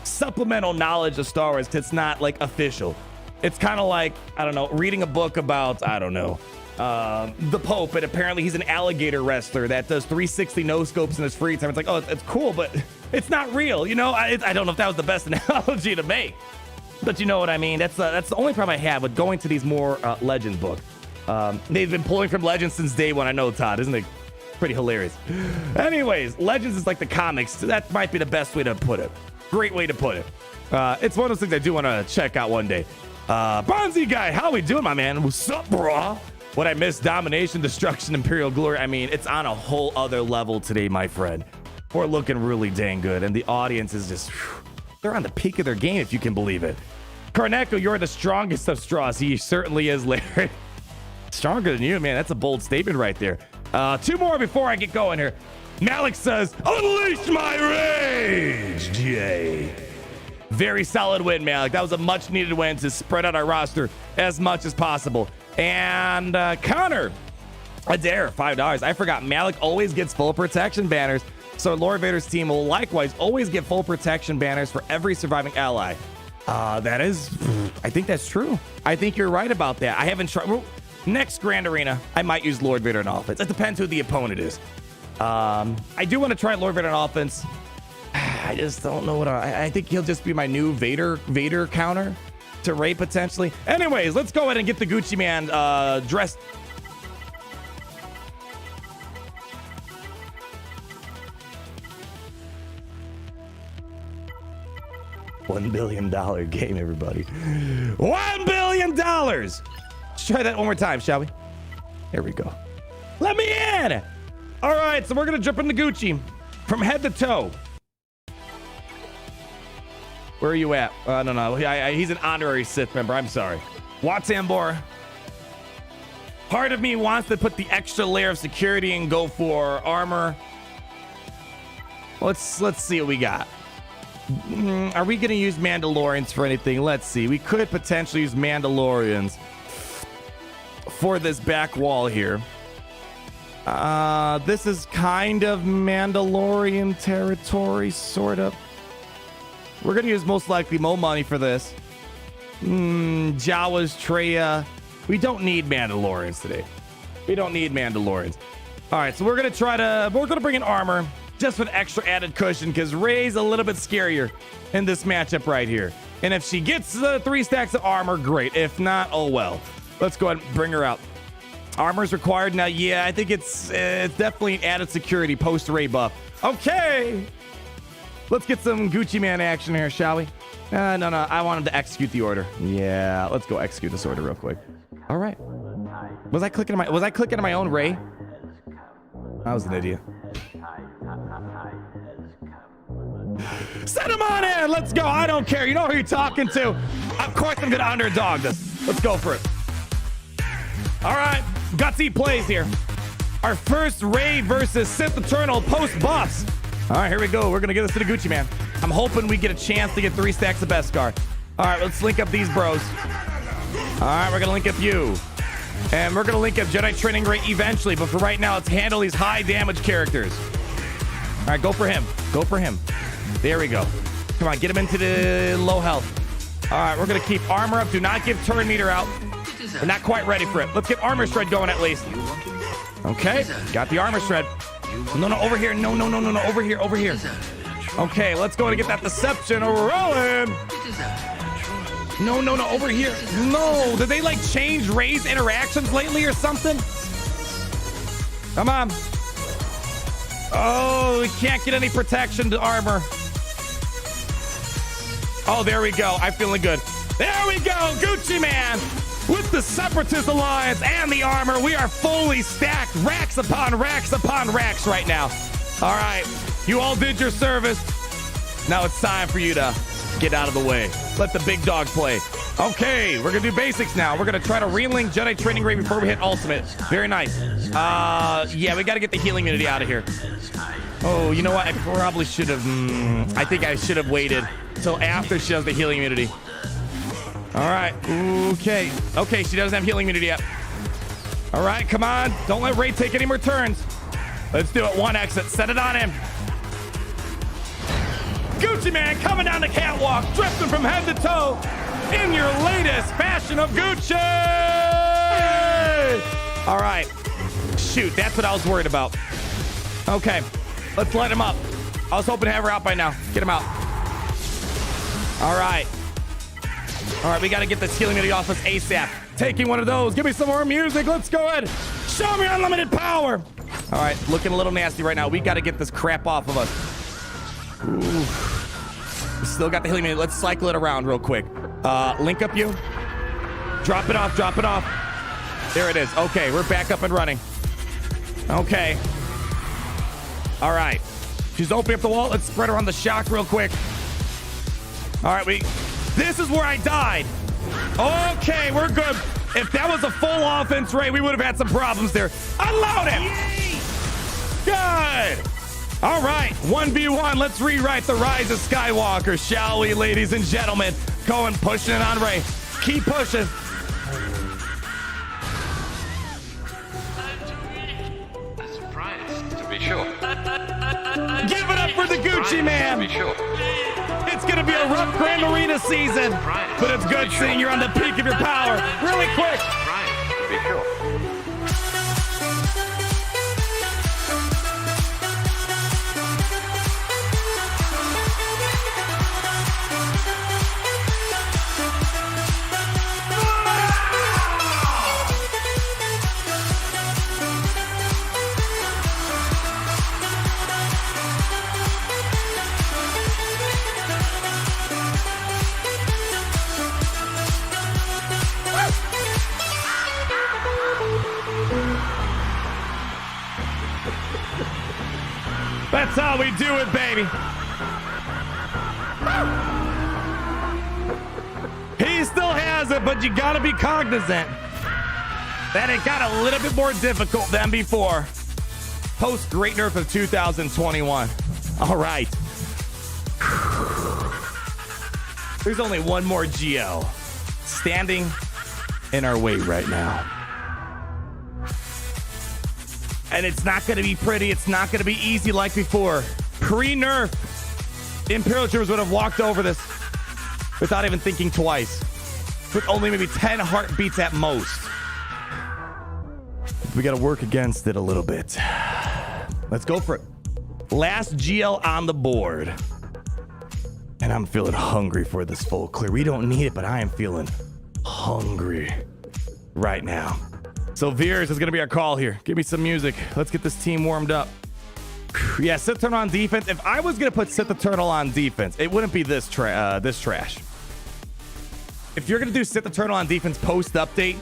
supplemental knowledge of Star Wars because it's not like official. It's kind of like, I don't know, reading a book about, I don't know, the Pope, and apparently he's an alligator wrestler that does 360 no scopes in his free time. It's like, oh, it's cool, but it's not real, you know. I don't know if that was the best analogy to make, but you know what I mean. That's the only problem I have with going to these more Legends books. They've been pulling from Legends since day one. I know, Todd, isn't it pretty hilarious? Anyways, Legends is like the comics. That might be the best way to put it. Great way to put it. It's one of those things I do want to check out one day. Bonzi guy, how we doing, my man? What's up, bro? What I missed, domination, destruction, Imperial glory. I mean, it's on a whole other level today, my friend. We're looking really dang good, and the audience is just, they're on the peak of their game, if you can believe it. Carneco, you're the strongest of straws. He certainly is, Larry. Stronger than you, man. That's a bold statement right there. 2 more before I get going here. Malak says, unleash my rage, Jay. Very solid win, Malak. That was a much needed win to spread out our roster as much as possible. And Connor Adair, $5. I forgot Malak always gets full protection banners, so Lord Vader's team will likewise always get full protection banners for every surviving ally. That is, I think that's true. I think you're right about that. I haven't tried. Well, next Grand Arena, I might use Lord Vader in offense. It depends who the opponent is. I do want to try Lord Vader in offense. I just don't know what I think he'll just be my new Vader counter to Rey potentially. Anyways, let's go ahead and get the Gucci man dressed. $1 billion game, everybody. $1 billion. Let's try that one more time, shall we? There we go. Let me in. All right, so we're gonna jump into Gucci from head to toe. Where are you at? No. He's an honorary Sith member. I'm sorry. Watambor. Part of me wants to put the extra layer of security and go for armor. Let's see what we got. Are we going to use Mandalorians for anything? Let's see. We could potentially use Mandalorians for this back wall here. This is kind of Mandalorian territory, sort of. We're going to use most likely Mo money for this. Jawas, Treya. We don't need Mandalorians today. We don't need Mandalorians. All right, so we're going to bring in armor just with extra added cushion because Rey's a little bit scarier in this matchup right here. And if she gets 3 stacks of armor, great. If not, oh well. Let's go ahead and bring her out. Armor's required now. Yeah, I think it's definitely an added security post Rey buff. Okay. Let's get some Gucci man action here, shall we? No. I want him to execute the order. Yeah, let's go execute this order real quick. All right. Was I clicking on my own Rey? I was an idiot. Send him on in. Let's go. I don't care. You know who you're talking to. Of course I'm gonna underdog this. Let's go for it. All right, gutsy plays here. Our first Rey versus Sith Eternal post buffs. All right, here we go. We're going to get this to the Gucci man. I'm hoping we get a chance to get 3 stacks of Beskar. All right, let's link up these bros. All right, we're going to link up you. And we're going to link up Jedi Training Rey eventually. But for right now, let's handle these high damage characters. All right, go for him. Go for him. There we go. Come on, get him into the low health. All right, we're going to keep armor up. Do not give turn meter out. We're not quite ready for it. Let's get armor shred going at least. Okay, got the armor shred. No, over here. No, over here. Okay, let's go and get that deception rolling. No, over here. No, did they like change Rey's interactions lately or something? Come on. Oh, we can't get any protection to armor. Oh, there we go. I'm feeling good. There we go, Gucci man. With the Separatist Alliance and the armor, we are fully stacked, racks upon racks right now. All right, you all did your service. Now it's time for you to get out of the way. Let the big dog play. Okay, we're gonna do basics now. We're gonna try to relink Jedi Training Rey before we hit ultimate. Very nice. Yeah, we gotta get the healing immunity out of here. Oh, you know what? I probably should have. I think I should have waited till after she has the healing immunity. All right. Okay, she doesn't have healing immunity yet. All right, come on. Don't let Rey take any more turns. Let's do it. 1 exit. Set it on him. Gucci man coming down the catwalk, drifting from head to toe. in your latest fashion of Gucci. All right. Shoot, that's what I was worried about. Okay, let's let him up. I was hoping to have her out by now. Get him out. All right. All right, we got to get this healing meter off us ASAP. Taking one of those. Give me some more music. Let's go ahead. Show me unlimited power. All right, looking a little nasty right now. We got to get this crap off of us. Ooh. We still got the healing meter. Let's cycle it around real quick. Link up you. Drop it off. Drop it off. There it is. Okay, we're back up and running. Okay. All right. She's opening up the wall. Let's spread her on the shock real quick. All right, this is where I died. Okay, we're good. If that was a full offense rate, we would have had some problems there. Unload him. Good. All right, 1v1. Let's rewrite the rise of Skywalker, shall we, ladies and gentlemen? Going, pushing it on Rey. Keep pushing. A surprise, to be sure. Give it up for the Gucci man. To be sure. It's going to be a rough Grand Arena season, but it's good seeing you're on the peak of your power. Really quick. Right, to be sure. That's how we do it, baby. He still has it, but you gotta be cognizant that it got a little bit more difficult than before. Post great nerf of 2021. All right. There's only one more Geo standing in our way right now. And it's not going to be pretty. It's not going to be easy like before. Pre-nerf, Imperial troopers would have walked over this without even thinking twice. With only maybe 10 heartbeats at most. We got to work against it a little bit. Let's go for it. Last GL on the board. And I'm feeling hungry for this full clear. We don't need it, but I am feeling hungry right now. So Veers is going to be our call here. Give me some music. Let's get this team warmed up. Yeah, Sith Eternal on defense. If I was going to put Sith Eternal on defense, it wouldn't be this trash. If you're going to do Sith Eternal on defense post-update,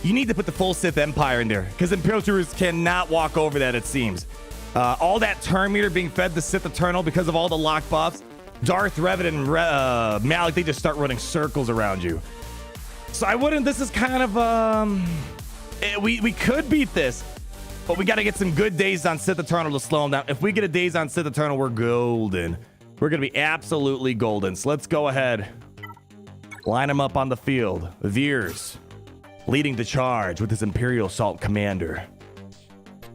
you need to put the full Sith Empire in there because Imperial troopers cannot walk over that, it seems. All that turn meter being fed to Sith Eternal because of all the lock buffs. Darth Revan and Malak, they just start running circles around you. So I wouldn't. This is kind of... We could beat this, but we got to get some good days on Sith Eternal to slow them down. If we get a days on Sith Eternal, we're golden. We're going to be absolutely golden. So let's go ahead. Line them up on the field. Veers leading the charge with his Imperial Assault Commander.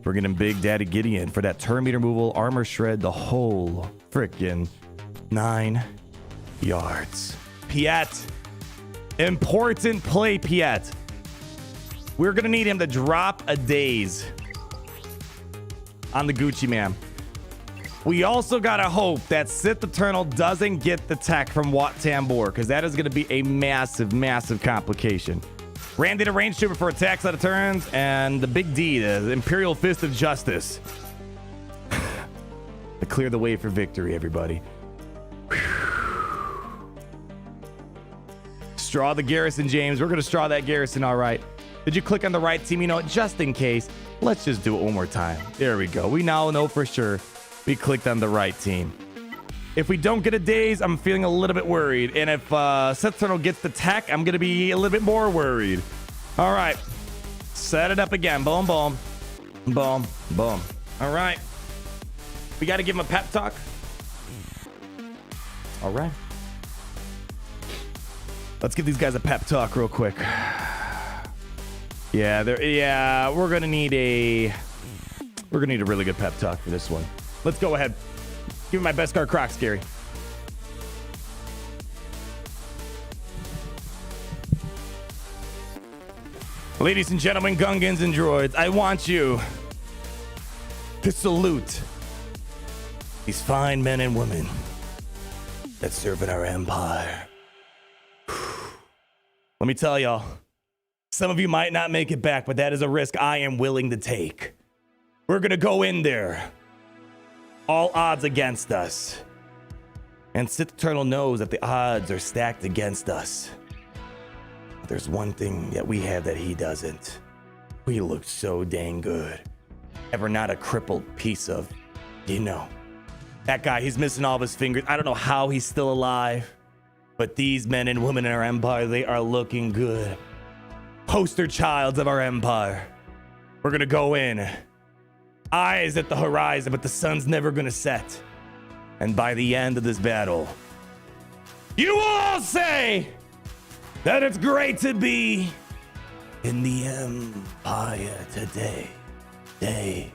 Bringing in Big Daddy Gideon for that turn meter removal, armor shred, the whole frickin' 9 yards. Piet. Important play, Piet. We're going to need him to drop a daze on the Gucci man. We also got to hope that Sith Eternal doesn't get the tech from Wat Tambor, because that is going to be a massive, massive complication. Randy the range trooper for attacks out of turns, and the Big D, the Imperial Fist of Justice. To clear the way for victory, everybody. Straw the garrison, James. We're going to straw that garrison, all right. Did you click on the right team? You know, just in case, let's just do it one more time. There we go. We now know for sure we clicked on the right team. If we don't get a daze, I'm feeling a little bit worried. And if Sith Eternal gets the tech, I'm going to be a little bit more worried. All right. Set it up again. Boom, boom. Boom, boom. All right. We got to give him a pep talk. All right. Let's give these guys a pep talk real quick. Yeah, we're gonna need a really good pep talk for this one. Let's go ahead. Give me my best card, Crocs, Gary. Ladies and gentlemen, Gungans and droids, I want you to salute these fine men and women that serve in our empire. Let me tell y'all, some of you might not make it back, but that is a risk I am willing to take. We're gonna go in there, all odds against us. And Sith Eternal knows that the odds are stacked against us. There's one thing that we have that he doesn't. We look so dang good. Ever not a crippled piece of, that guy, he's missing all of his fingers. I don't know how he's still alive, but these men and women in our empire, they are looking good. Poster childs of our empire. We're gonna go in, eyes at the horizon, but the sun's never gonna set. And by the end of this battle, you will all say that it's great to be in the empire today. Day.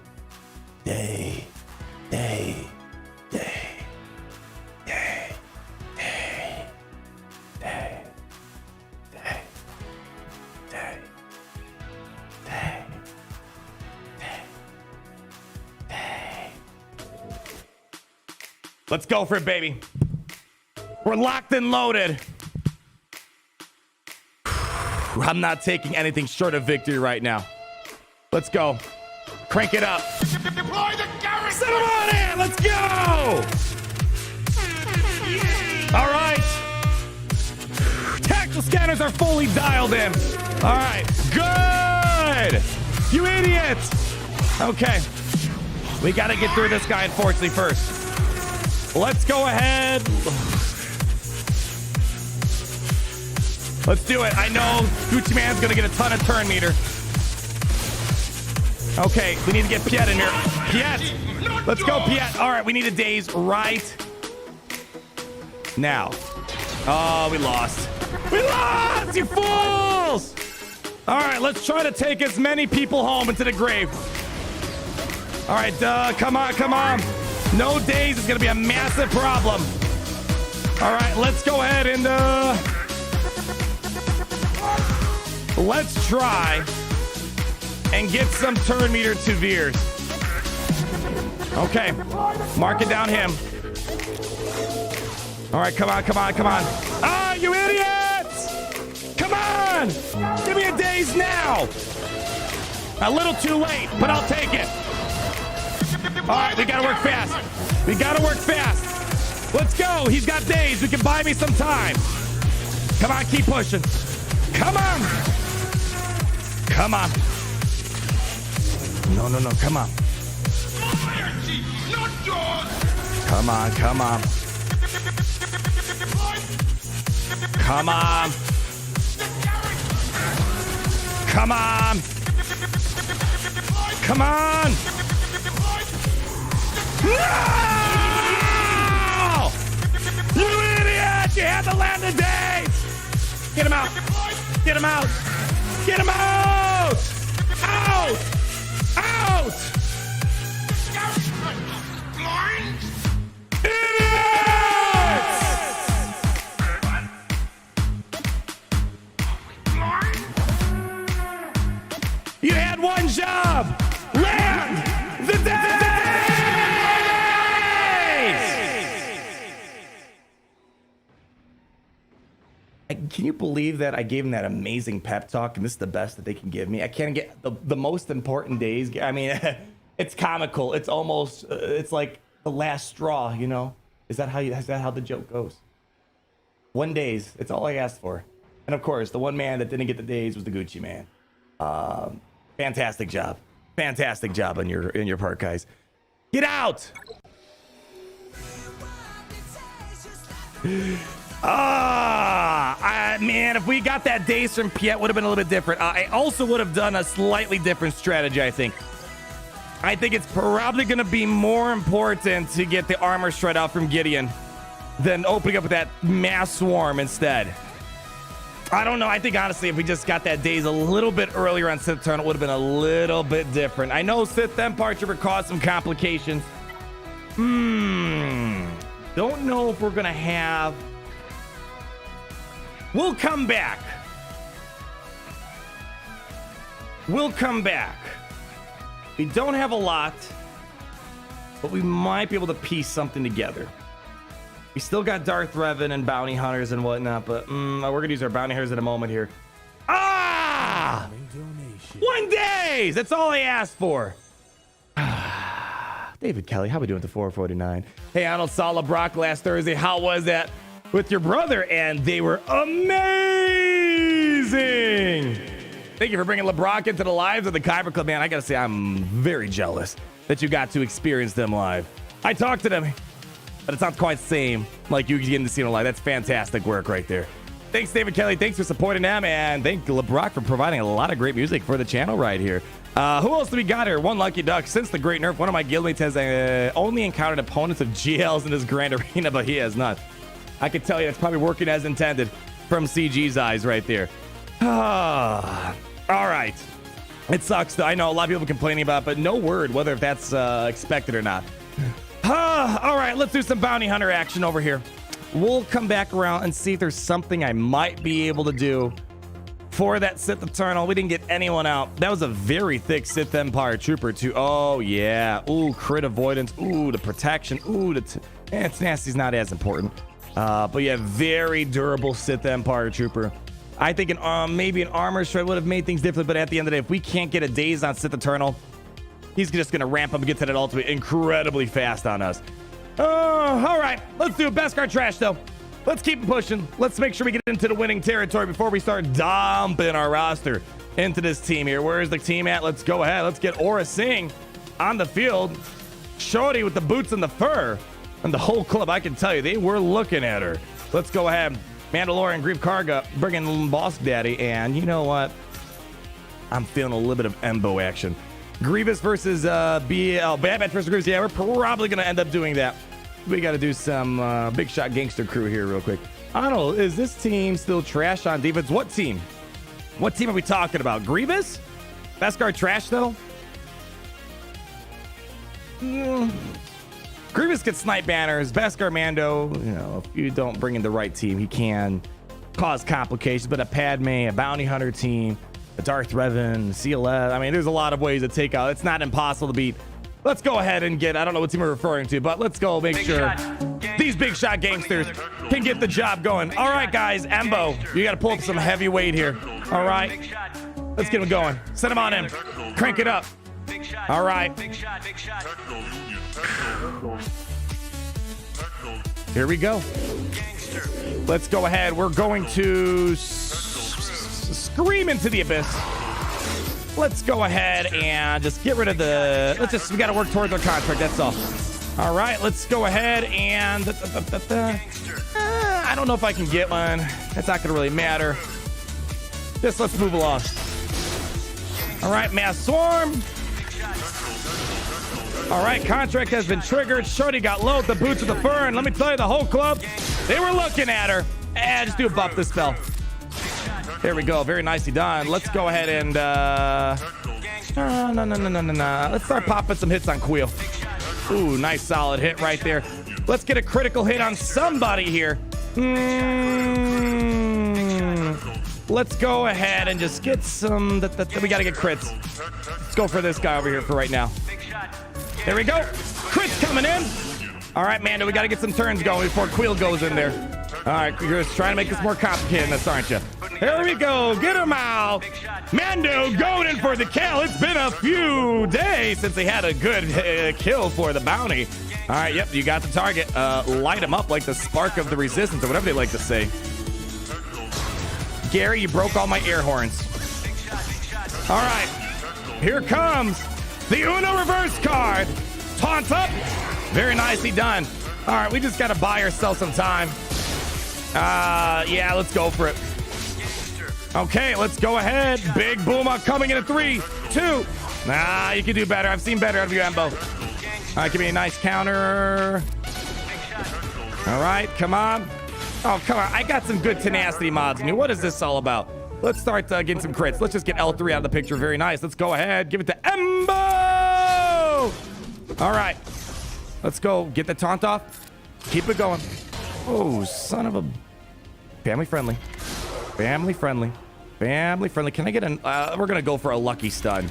Let's go for it, baby. We're locked and loaded. I'm not taking anything short of victory right now. Let's go. Crank it up. Deploy the garrison! Set them on in. Let's go. All right. Tactical scanners are fully dialed in. All right. Good. You idiots. Okay. We got to get through this guy, unfortunately, first. Let's go ahead. Let's do it. I know Gucci Man's going to get a ton of turn meter. Okay, we need to get Piet in here. Piet! Let's go, Piet. All right, we need a daze right now. Oh, we lost. We lost, you fools! All right, let's try to take as many people home into the grave. All right, come on. No daze is going to be a massive problem. All right, let's go ahead and let's try and get some turn meter to Veers. Okay, mark it down him. All right, come on. Ah, you idiots! Come on! Give me a daze now! A little too late, but I'll take it. All right, we gotta work fast. Let's go. He's got days. We can buy me some time. Come on, keep pushing. Come on. No, come on. Come on. Come on. No! You idiot! You had to land the days! Get him out! Out! Idiots! You had one job! Land the days! Can you believe that I gave him that amazing pep talk and this is the best that they can give me? I can't get the most important days. I mean, it's comical. It's almost, it's like the last straw, Is that how the joke goes? 1 days. It's all I asked for. And of course, the one man that didn't get the days was the Gucci man. Fantastic job on your part, guys. Get out! Man, if we got that daze from Piet, would have been a little bit different. I also would have done a slightly different strategy, I think. I think it's probably going to be more important to get the armor shred out from Gideon than opening up with that mass swarm instead. I don't know. I think, honestly, if we just got that daze a little bit earlier on Sith Eternal, it would have been a little bit different. I know Sith Empire Trooper caused some complications. Don't know if we're going to have... We'll come back. We'll come back. We don't have a lot, but we might be able to piece something together. We still got Darth Revan and bounty hunters and whatnot, but we're gonna use our bounty hunters in a moment here. Ah! 1 day! That's all I asked for. David Kelly, how we doing at the 449? Hey, Arnold saw LeBrock last Thursday. How was that with your brother? And they were amazing. Thank you for bringing LeBrock into the lives of the Kyber Club, man. I gotta say, I'm very jealous that you got to experience them live. I talked to them, but it's not quite the same like you getting to see them live. That's fantastic work right there. Thanks, David Kelly. Thanks for supporting them, and thank LeBrock for providing a lot of great music for the channel right here. Who else do we got here? One Lucky Duck. Since the Great Nerf, one of my guildmates has only encountered opponents of GLs in this grand arena, but he has not. I can tell you it's probably working as intended from CG's eyes right there. All right. It sucks, though. I know a lot of people complaining about it, but no word whether if that's expected or not. All right, let's do some bounty hunter action over here. We'll come back around and see if there's something I might be able to do for that Sith Eternal. We didn't get anyone out. That was a very thick Sith Empire trooper, too. Oh, yeah. Ooh, crit avoidance. Ooh, the protection. Ooh, Tenacity's not as important. But yeah, very durable Sith Empire trooper. I think maybe an armor shred would have made things different, but at the end of the day, if we can't get a daze on Sith Eternal, he's just going to ramp up and get to that ultimate incredibly fast on us. All right, let's do a Beskar trash, though. Let's keep pushing. Let's make sure we get into the winning territory before we start dumping our roster into this team here. Where's the team at? Let's go ahead. Let's get Aura Singh on the field. Shorty with the boots and the fur. And the whole club, I can tell you, they were looking at her. Let's go ahead. Mandalorian, Grief Karga, bringing Boss Daddy, and you know what? I'm feeling a little bit of Embo action. Grievous versus Bad Batch versus Grievous. Yeah, we're probably going to end up doing that. We got to do some big shot gangster crew here real quick. I don't know, is this team still trash on defense? What team? What team are we talking about? Grievous? Beskar trash, though? Grievous gets snipe banners. Beskar Mando, you know, if you don't bring in the right team, he can cause complications. But a Padme, a bounty hunter team, a Darth Revan, CLS. I mean, there's a lot of ways to take out. It's not impossible to beat. Let's go ahead and get, I don't know what team we're referring to, but let's go make sure these big shot gangsters can get the job going. All right, guys, Embo, you got to pull up some heavy weight here. All right, let's get him going. Send him on in. Crank it up. All right. Here we go. Let's go ahead. We're going to scream into the abyss. Let's go ahead and just get rid of the... we got to work towards our contract. That's all. All right. Let's go ahead and... I don't know if I can get one. That's not going to really matter. Just let's move along. All right. Mass Swarm. All right. Contract has been triggered. Shorty got low with the boots of the fur. And let me tell you, the whole club, they were looking at her. And just do a buff this spell. There we go. Very nicely done. Let's go ahead and no. Let's start popping some hits on Queel. Ooh, nice solid hit right there. Let's get a critical hit on somebody here. Let's go ahead and just get some. We got to get crits. Let's go for this guy over here for right now. There we go. Crits coming in. All right, Mando, we got to get some turns going before Queel goes in there. All right, you're just trying to make this more complicated than this, aren't you? Here we go. Get him out. Mando going in for the kill. It's been a few days since he had a good kill for the bounty. All right, yep, you got the target. Light him up like the spark of the resistance or whatever they like to say. Gary, you broke all my air horns. All right, here comes the Uno reverse card. Taunt up. Very nicely done. All right, we just got to buy ourselves some time. Yeah, let's go for it. Okay, let's go ahead. Big Booma coming in at 3, 2. Nah, you can do better. I've seen better out of you, Embo. All right, give me a nice counter. All right, come on. Oh, come on. I got some good tenacity mods. I mean, what is this all about? Let's start getting some crits. Let's just get L3 out of the picture. Very nice. Let's go ahead. Give it to Embo. All right. Let's go. Get the taunt off. Keep it going. Oh, son of a... Family friendly. Family friendly. Family friendly. Can I get an... we're going to go for a lucky stun.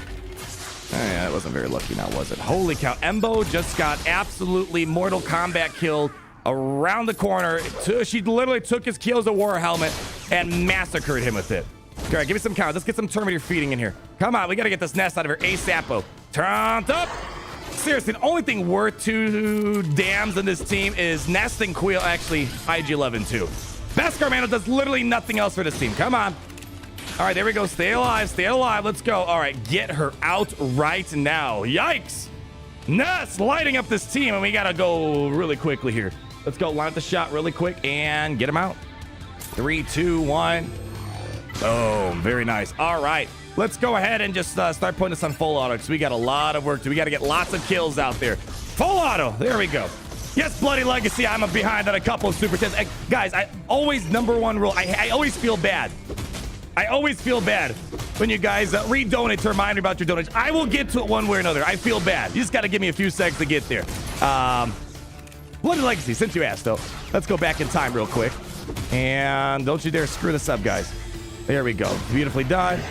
Oh, yeah, that wasn't very lucky now, was it? Holy cow. Embo just got absolutely Mortal Kombat killed around the corner. She literally took his Kyo's War helmet and massacred him with it. All right, give me some count. Let's get some Terminator feeding in here. Come on, we got to get this nest out of here ASAP. Turned up. Seriously, the only thing worth 2 dams in this team is Nest and Queel. Actually, IG-11 too. Beskar Mando does literally nothing else for this team. Come on. All right, there we go. Stay alive. Stay alive. Let's go. All right, get her out right now. Yikes. Nest lighting up this team, and we got to go really quickly here. Let's go line up the shot really quick and get him out. 3, 2, 1. Boom. Very nice. All right. Let's go ahead and just start putting this on full auto because we got a lot of work to do. We got to get lots of kills out there. Full auto. There we go. Yes, Bloody Legacy. I'm behind on a couple of super chats. Guys, I always, #1 rule. I always feel bad. I always feel bad when you guys redonate to remind me about your donations. I will get to it one way or another. I feel bad. You just got to give me a few seconds to get there. Bloody Legacy, since you asked, though, let's go back in time real quick. And don't you dare screw this up, guys. There we go. Beautifully done.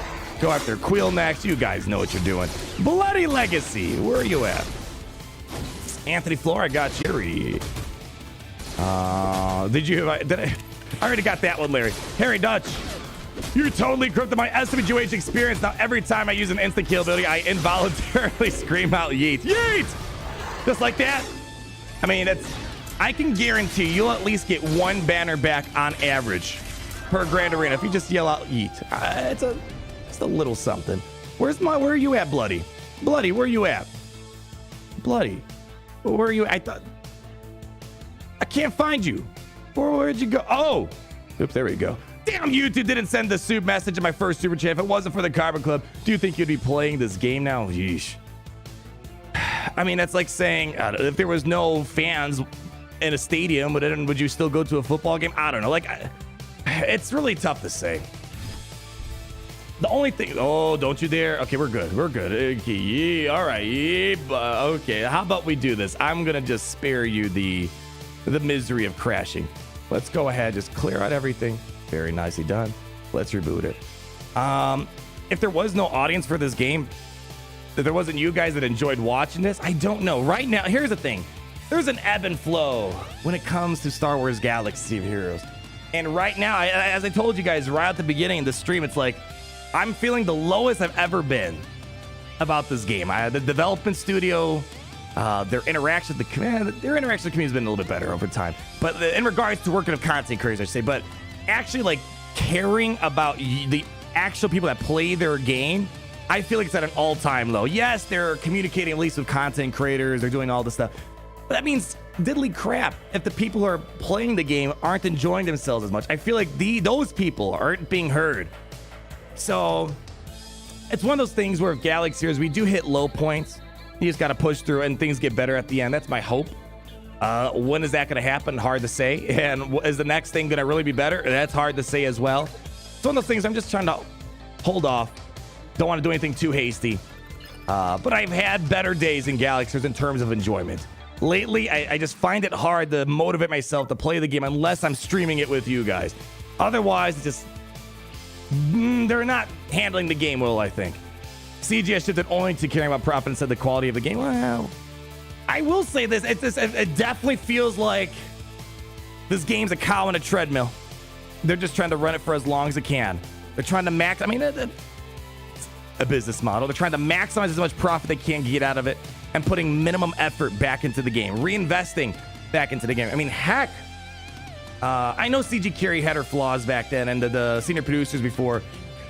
Go after Queel next. You guys know what you're doing. Bloody Legacy, where are you at? Anthony Flora got you. Did you? I already got that one, Larry. Harry Dutch. You totally corrupted my SWH experience. Now, every time I use an instant kill ability, I involuntarily scream out yeet. Yeet! Just like that. I mean, I can guarantee you'll at least get 1 banner back on average per Grand Arena if you just yell out yeet. It's a little something. Where are you at, Bloody? Bloody, where are you at? Bloody, where are you? I can't find you. Where'd you go? Oh, oops, there we go. Damn, YouTube didn't send the soup message in my first super chat. If it wasn't for the Kyber Club, do you think you'd be playing this game now? Yeesh. I mean, that's like saying if there was no fans in a stadium, would you still go to a football game? I don't know. Like, it's really tough to say. The only thing, oh, don't you dare. Okay, we're good. We're good. Okay, yeah, all right. Yeah, okay, how about we do this? I'm going to just spare you the misery of crashing. Let's go ahead, just clear out everything. Very nicely done. Let's reboot it. If there was no audience for this game, if there wasn't you guys that enjoyed watching this, I don't know. Right now, here's the thing. There's an ebb and flow when it comes to Star Wars Galaxy of Heroes. And right now, as I told you guys right at the beginning of the stream, it's like, I'm feeling the lowest I've ever been about this game. The development studio, their interaction with the community has been a little bit better over time. But in regards to working with content creators, I say, but actually like caring about the actual people that play their game, I feel like it's at an all-time low. Yes, they're communicating at least with content creators. They're doing all this stuff. But that means diddly crap if the people who are playing the game aren't enjoying themselves as much. I feel like those people aren't being heard. So it's one of those things where if Galaxy Heroes, we do hit low points. You just got to push through and things get better at the end. That's my hope. When is that going to happen? Hard to say. And is the next thing going to really be better? That's hard to say as well. It's one of those things I'm just trying to hold off. Don't want to do anything too hasty. But I've had better days in Galaxy Heroes in terms of enjoyment. Lately, I just find it hard to motivate myself to play the game unless I'm streaming it with you guys. Otherwise, it's just... they're not handling the game well, I think. CGS shifted only to caring about profit instead of the quality of the game. Well, I will say this. It definitely feels like this game's a cow in a treadmill. They're just trying to run it for as long as it can. They're trying to max... I mean, it's a business model. They're trying to maximize as much profit they can get out of it and putting minimum effort back into the game. Reinvesting back into the game. I mean, heck... I know CG Carey had her flaws back then and the senior producers before,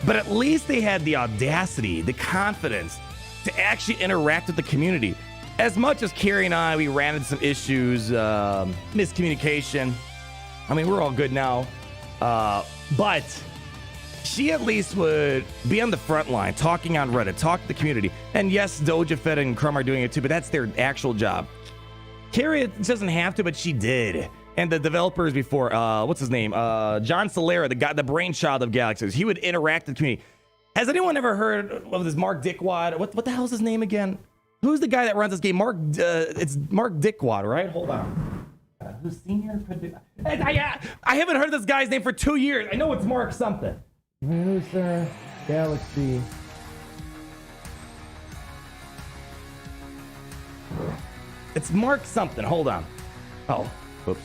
but at least they had the audacity, the confidence to actually interact with the community. As much as Carey and I, we ran into some issues, miscommunication. I mean, we're all good now. But she at least would be on the front line, talking on Reddit, talk to the community. And yes, Doja Fett and Crumb are doing it too, but that's their actual job. Carey doesn't have to, but she did. And the developers before, what's his name? John Solera, the brainchild of Galaxies. He would interact with the community. Has anyone ever heard of this Mark Dickwad? What the hell's his name again? Who's the guy that runs this game? It's Mark Dickwad, right? Hold on. Who's senior? I haven't heard this guy's name for 2 years. I know it's Mark something. Producer, Galaxy. It's Mark something. Hold on. Oh, whoops.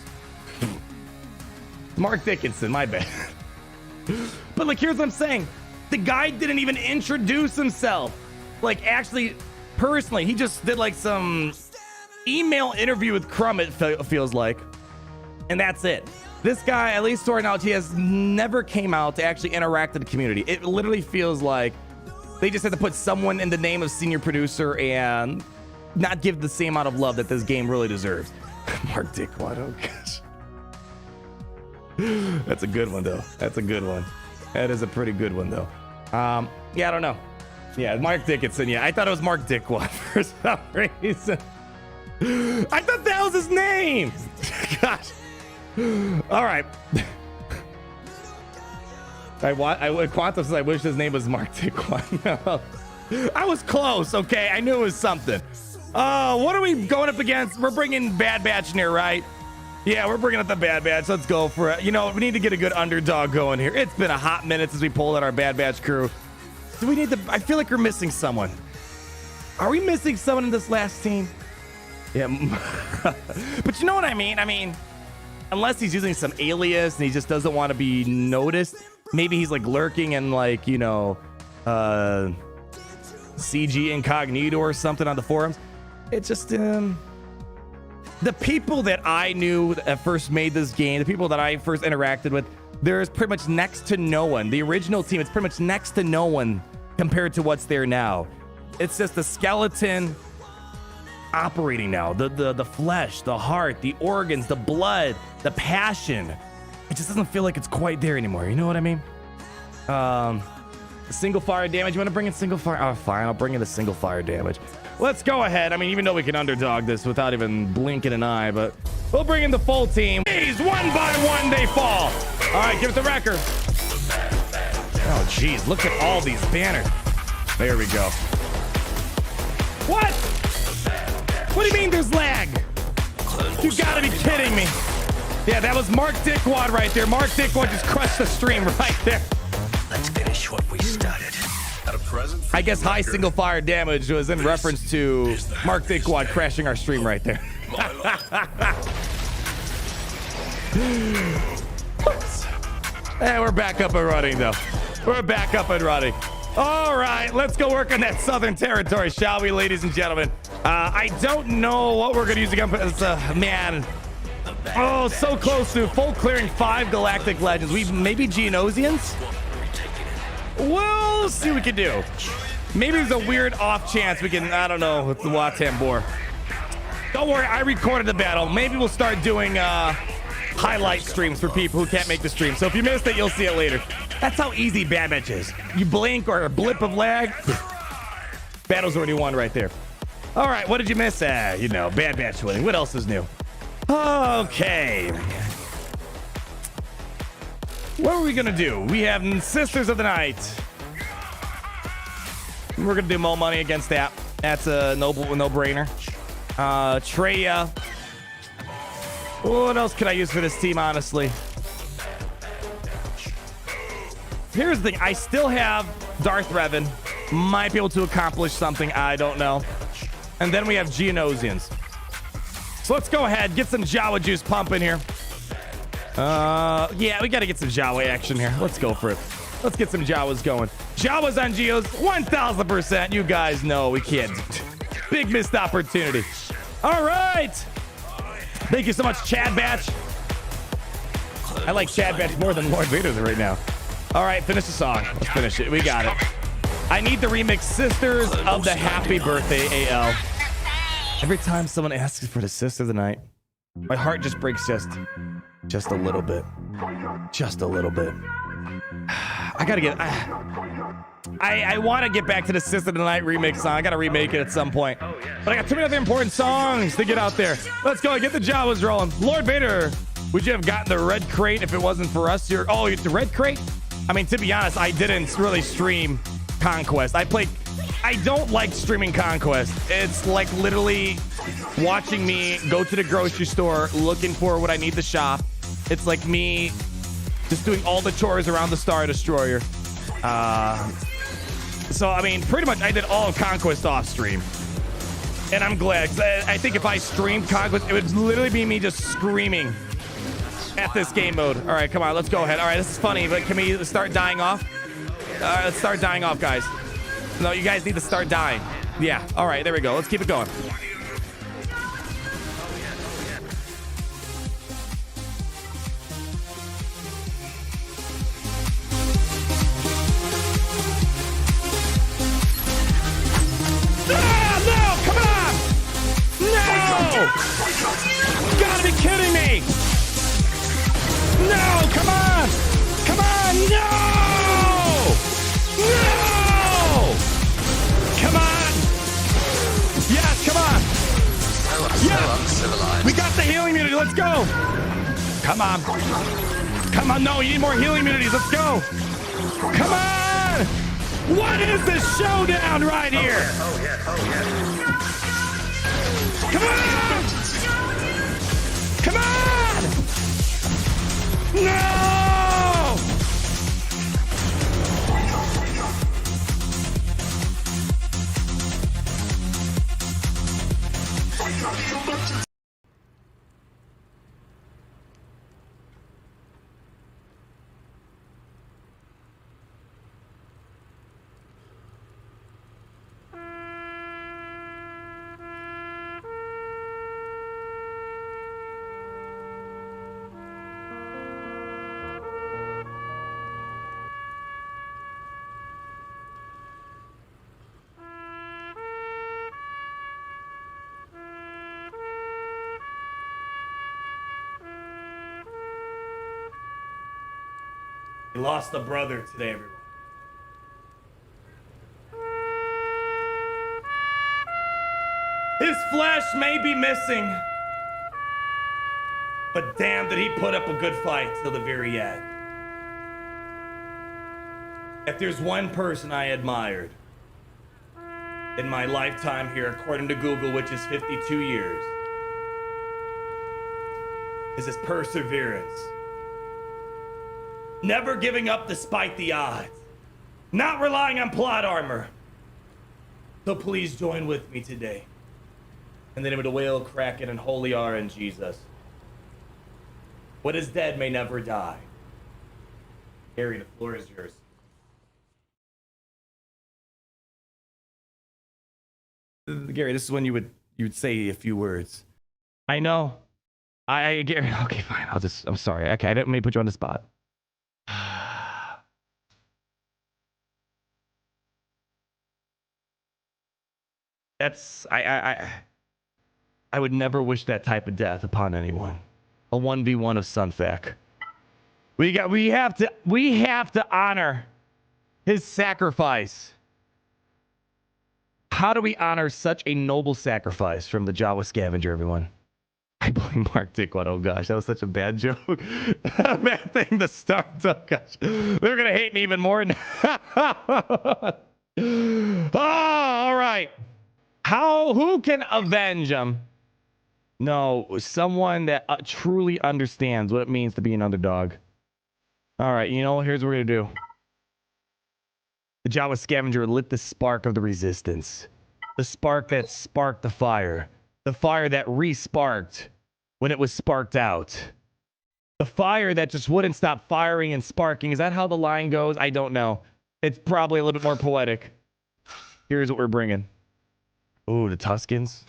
Mark Dickinson, my bad. But like, here's what I'm saying. The guy didn't even introduce himself. Like, actually, personally, he just did like some email interview with Crumb, it feels like. And that's it. This guy, at least to our knowledge, he has never came out to actually interact with the community. It literally feels like they just had to put someone in the name of senior producer and not give the same amount of love that this game really deserves. Mark Dickwad, oh gosh. That's a good one, though. That's a good one. That is a pretty good one, though. Yeah, I don't know. Yeah, Mark Dickinson. Yeah, I thought it was Mark Dickwad for some reason. I thought that was his name. Gosh. All right. Quantum says I wish his name was Mark Dickwad. I was close. Okay, I knew it was something. What are we going up against? We're bringing Bad Batch in here, right? Yeah, we're bringing up the Bad Batch. Let's go for it. You know, we need to get a good underdog going here. It's been a hot minute since we pulled out our Bad Batch crew. Do we need to? I feel like we're missing someone. Are we missing someone in this last team? Yeah. But you know what I mean? I mean, unless he's using some alias and he just doesn't want to be noticed. Maybe he's like lurking and like, you know, CG incognito or something on the forums. It's just, the people that I knew that first made this game, the people that I first interacted with, there's pretty much next to no one. The original team, it's pretty much next to no one compared to what's there now. It's just the skeleton operating now. The flesh, the heart, the organs, the blood, the passion. It just doesn't feel like it's quite there anymore. You know what I mean? Single fire damage. You want to bring in single fire? Oh, fine. I'll bring in the single fire damage. Let's go ahead. I mean, even though we can underdog this without even blinking an eye, but we'll bring in the full team. Jeez, one by one they fall. All right, give it the record. Oh, geez, look at all these banners. There we go. What? What do you mean there's lag? You gotta be kidding me. Yeah, that was Mark Dickwad right there. Mark Dickwad just crushed the stream right there. Let's finish what we started. I guess high single fire damage was in reference to Mark Dickwad crashing our stream right there. And we're back up and running, though. We're back up and running. All right, let's go work on that southern territory, shall we, ladies and gentlemen? I don't know what we're going to use against man. Oh, so close to full clearing 5 Galactic Legends. We maybe Geonosians? We'll see what we can do. Maybe there's a weird off chance we can, I don't know, with the Watam Boar. Don't worry, I recorded the battle. Maybe we'll start doing highlight streams for people who can't make the stream. So if you missed it, you'll see it later. That's how easy Bad Batch is. You blink or a blip of lag, battle's already won right there. All right, what did you miss? You know, Bad Batch winning. What else is new? Okay. What are we gonna do? We have Sisters of the Night. We're gonna do Mo Money against that. That's a no-brainer. Treya. What else could I use for this team, honestly? Here's the thing. I still have Darth Revan. Might be able to accomplish something. I don't know. And then we have Geonosians. So let's go ahead. Get some Jawa juice pumping here. Yeah, we got to get some Jawa action here. Let's go for it. Let's get some Jawas going. Jawas on Geos, 1000%. You guys know we can't. Big missed opportunity. All right. Thank you so much, Chad Batch. I like Chad Batch more than Lord Vader right now. All right, finish the song. Let's finish it. We got it. I need the remix Sisters of the Happy Birthday AL. Every time someone asks for the Sister of the Night, my heart just breaks just a little bit. Just a little bit. I gotta get... I want to get back to the Sister of the Night remix song. I gotta remake it at some point. But I got too many other important songs to get out there. Let's go. Get the Jawas rolling. Lord Vader, would you have gotten the red crate if it wasn't for us? Oh, the red crate? I mean, to be honest, I didn't really stream Conquest. I don't like streaming Conquest. It's like literally watching me go to the grocery store looking for what I need to shop. It's like me just doing all the chores around the Star Destroyer. So, I mean, pretty much I did all of Conquest off stream. And I'm glad. 'Cause I think if I streamed Conquest, it would literally be me just screaming at this game mode. All right, come on, let's go ahead. All right, this is funny, but can we start dying off? All right, let's start dying off, guys. No, you guys need to start dying. Yeah, all right, there we go. Let's keep it going. Gotta be kidding me! No, come on! Come on, no! No! Come on! Yes, come on! Yes! We got the healing immunity, let's go! Come on! Come on, no, you need more healing immunities, let's go! Come on! What is this showdown right here? Oh yeah. Come on! Come on! No! We lost a brother today, everyone. His flesh may be missing, but damn did he put up a good fight till the very end. If there's one person I admired in my lifetime here, according to Google, which is 52 years, is his perseverance. Never giving up despite the odds. Not relying on plot armor. So please join with me today. In the name of the whale, Kraken, and Holy R and Jesus. What is dead may never die. Gary, the floor is yours. Gary, this is when you would say a few words. I know. Gary, okay, fine. I'm sorry. Okay, I didn't mean to put you on the spot. That's I would never wish that type of death upon anyone. A 1v1 of Sunfac. We have to honor his sacrifice. How do we honor such a noble sacrifice from the Jawa scavenger, everyone? I blame Mark Dickwad. Oh gosh, that was such a bad joke. Bad thing to start. Oh gosh, they're gonna hate me even more. Oh, all right. Who can avenge him? No, someone that truly understands what it means to be an underdog. All right, you know, here's what we're gonna do. The Jawa scavenger lit the spark of the resistance. The spark that sparked the fire. The fire that re-sparked when it was sparked out. The fire that just wouldn't stop firing and sparking. Is that how the line goes? I don't know. It's probably a little bit more poetic. Here's what we're bringing. Ooh, the Tuskens.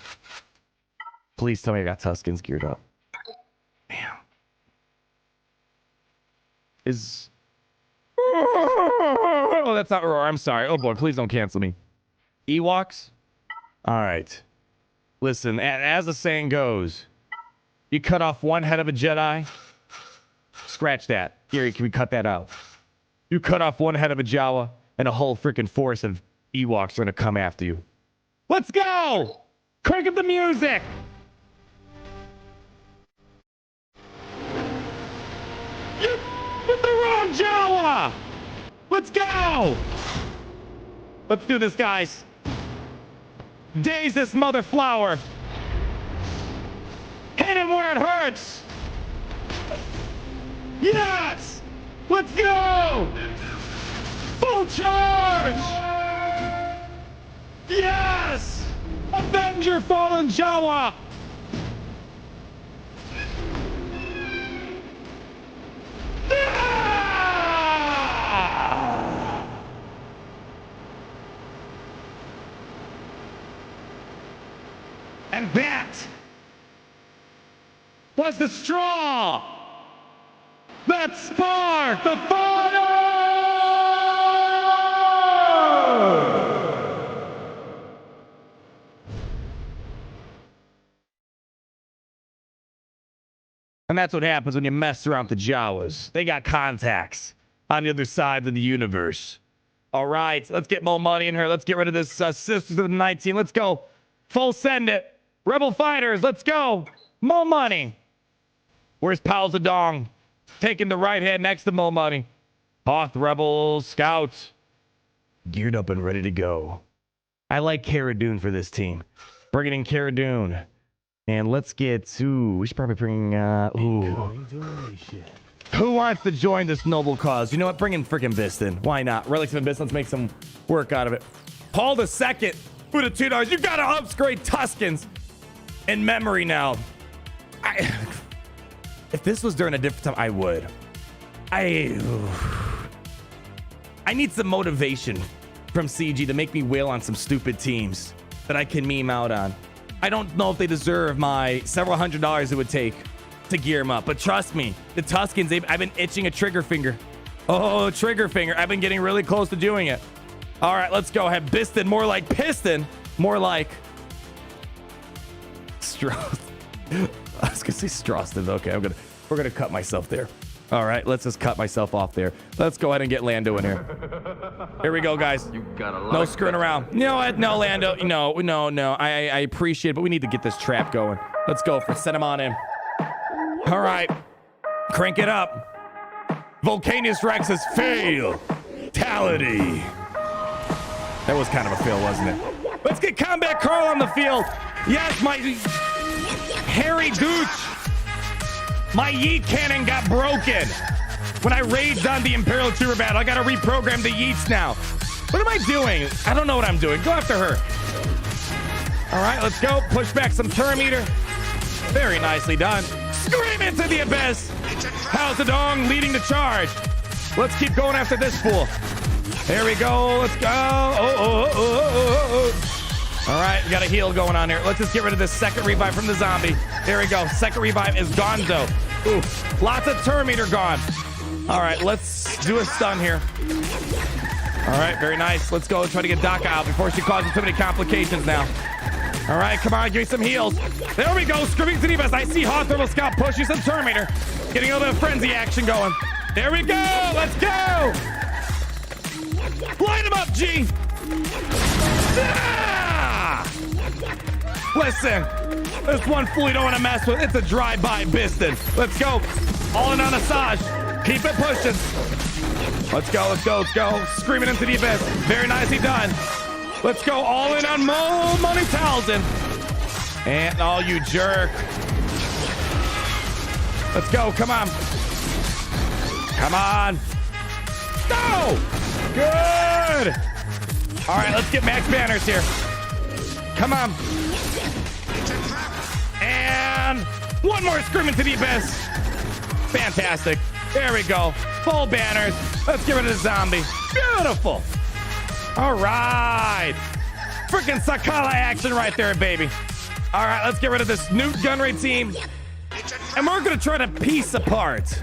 Please tell me I got Tuskens geared up. Damn. Oh, that's not Roar. I'm sorry. Oh boy, please don't cancel me. Ewoks? Alright. Listen, as the saying goes, you cut off one head of a Jedi. Scratch that. Gary, can we cut that out? You cut off one head of a Jawa, and a whole freaking force of Ewoks are gonna come after you. Let's go! Crank up the music! You with the wrong Jawa! Let's go! Let's do this, guys. Daze this mother flower. Hit him where it hurts! Yes! Let's go! Full charge! Yes! Avenger fallen Jawa! Ah! And that was the straw that sparked the fire! And that's what happens when you mess around with the Jawas. They got contacts on the other side of the universe. All right, let's get more money in here. Let's get rid of this Sisters of the 19. Let's go. Full send it. Rebel fighters, let's go. More money. Where's Pal Zedong? Taking the right hand next to more money. Hoth Rebel Scouts. Geared up and ready to go. I like Cara Dune for this team. Bringing in Cara Dune. And let's get, we should probably bring, who wants to join this noble cause? You know what? Bring in freaking Biston. Why not? Relics of Biston, let's make some work out of it. Paul II, for the $2. You gotta upgrade Tuskens in memory now. If this was during a different time, I would. I need some motivation from CG to make me wail on some stupid teams that I can meme out on. I don't know if they deserve my several $100s it would take to gear them up. But trust me, the Tuskens, I've been itching a trigger finger. Oh, trigger finger. I've been getting really close to doing it. All right, let's go. Have Biston more like Piston. More like Strauss. I was going to say Strawston. Okay, we're going to cut myself there. All right, let's just cut myself off there. Let's go ahead and get Lando in here. Here we go, guys. No screwing around. No, Lando. No. I appreciate it, but we need to get this trap going. Let's go. Send him on in. All right. Crank it up. Volcanus Rex has fatality. That was kind of a fail, wasn't it? Let's get Combat Carl on the field. Yes, my hairy gooch. My yeet cannon got broken when I raged on the Imperial Trooper battle. I gotta reprogram the yeets now. What am I doing? I don't know what I'm doing. Go after her. All right, let's go. Push back some Terminator. Very nicely done. Scream into the abyss. How's the dong leading the charge? Let's keep going after this fool. There we go. Let's go. Oh. All right, we got a heal going on here. Let's just get rid of this second revive from the zombie. There we go. Second revive is gonzo. Ooh, lots of Terminator gone. All right, let's do a stun here. All right, very nice. Let's go try to get Daka out before she causes too many complications now. All right, come on, give me some heals. There we go, screaming to the best. I see Hoth Rebel Scout pushing some Terminator. Getting a little bit of frenzy action going. There we go, let's go. Light him up, G. Ah! Listen, this one fool you don't want to mess with. It's a drive-by Biston. Let's go. All in on Asajj. Keep it pushing. Let's go. Screaming into the abyss. Very nicely done. Let's go all in on Mo Money Townsend. And oh, you jerk. Let's go. Come on. Go. Good. All right, let's get Max Banners here. Come on. And one more screaming to the abyss. Fantastic. There we go. Full banners. Let's get rid of the zombie. Beautiful. All right. Freaking Sakala action right there, baby. All right, let's get rid of this Nute Gunray team. And we're going to try to piece apart.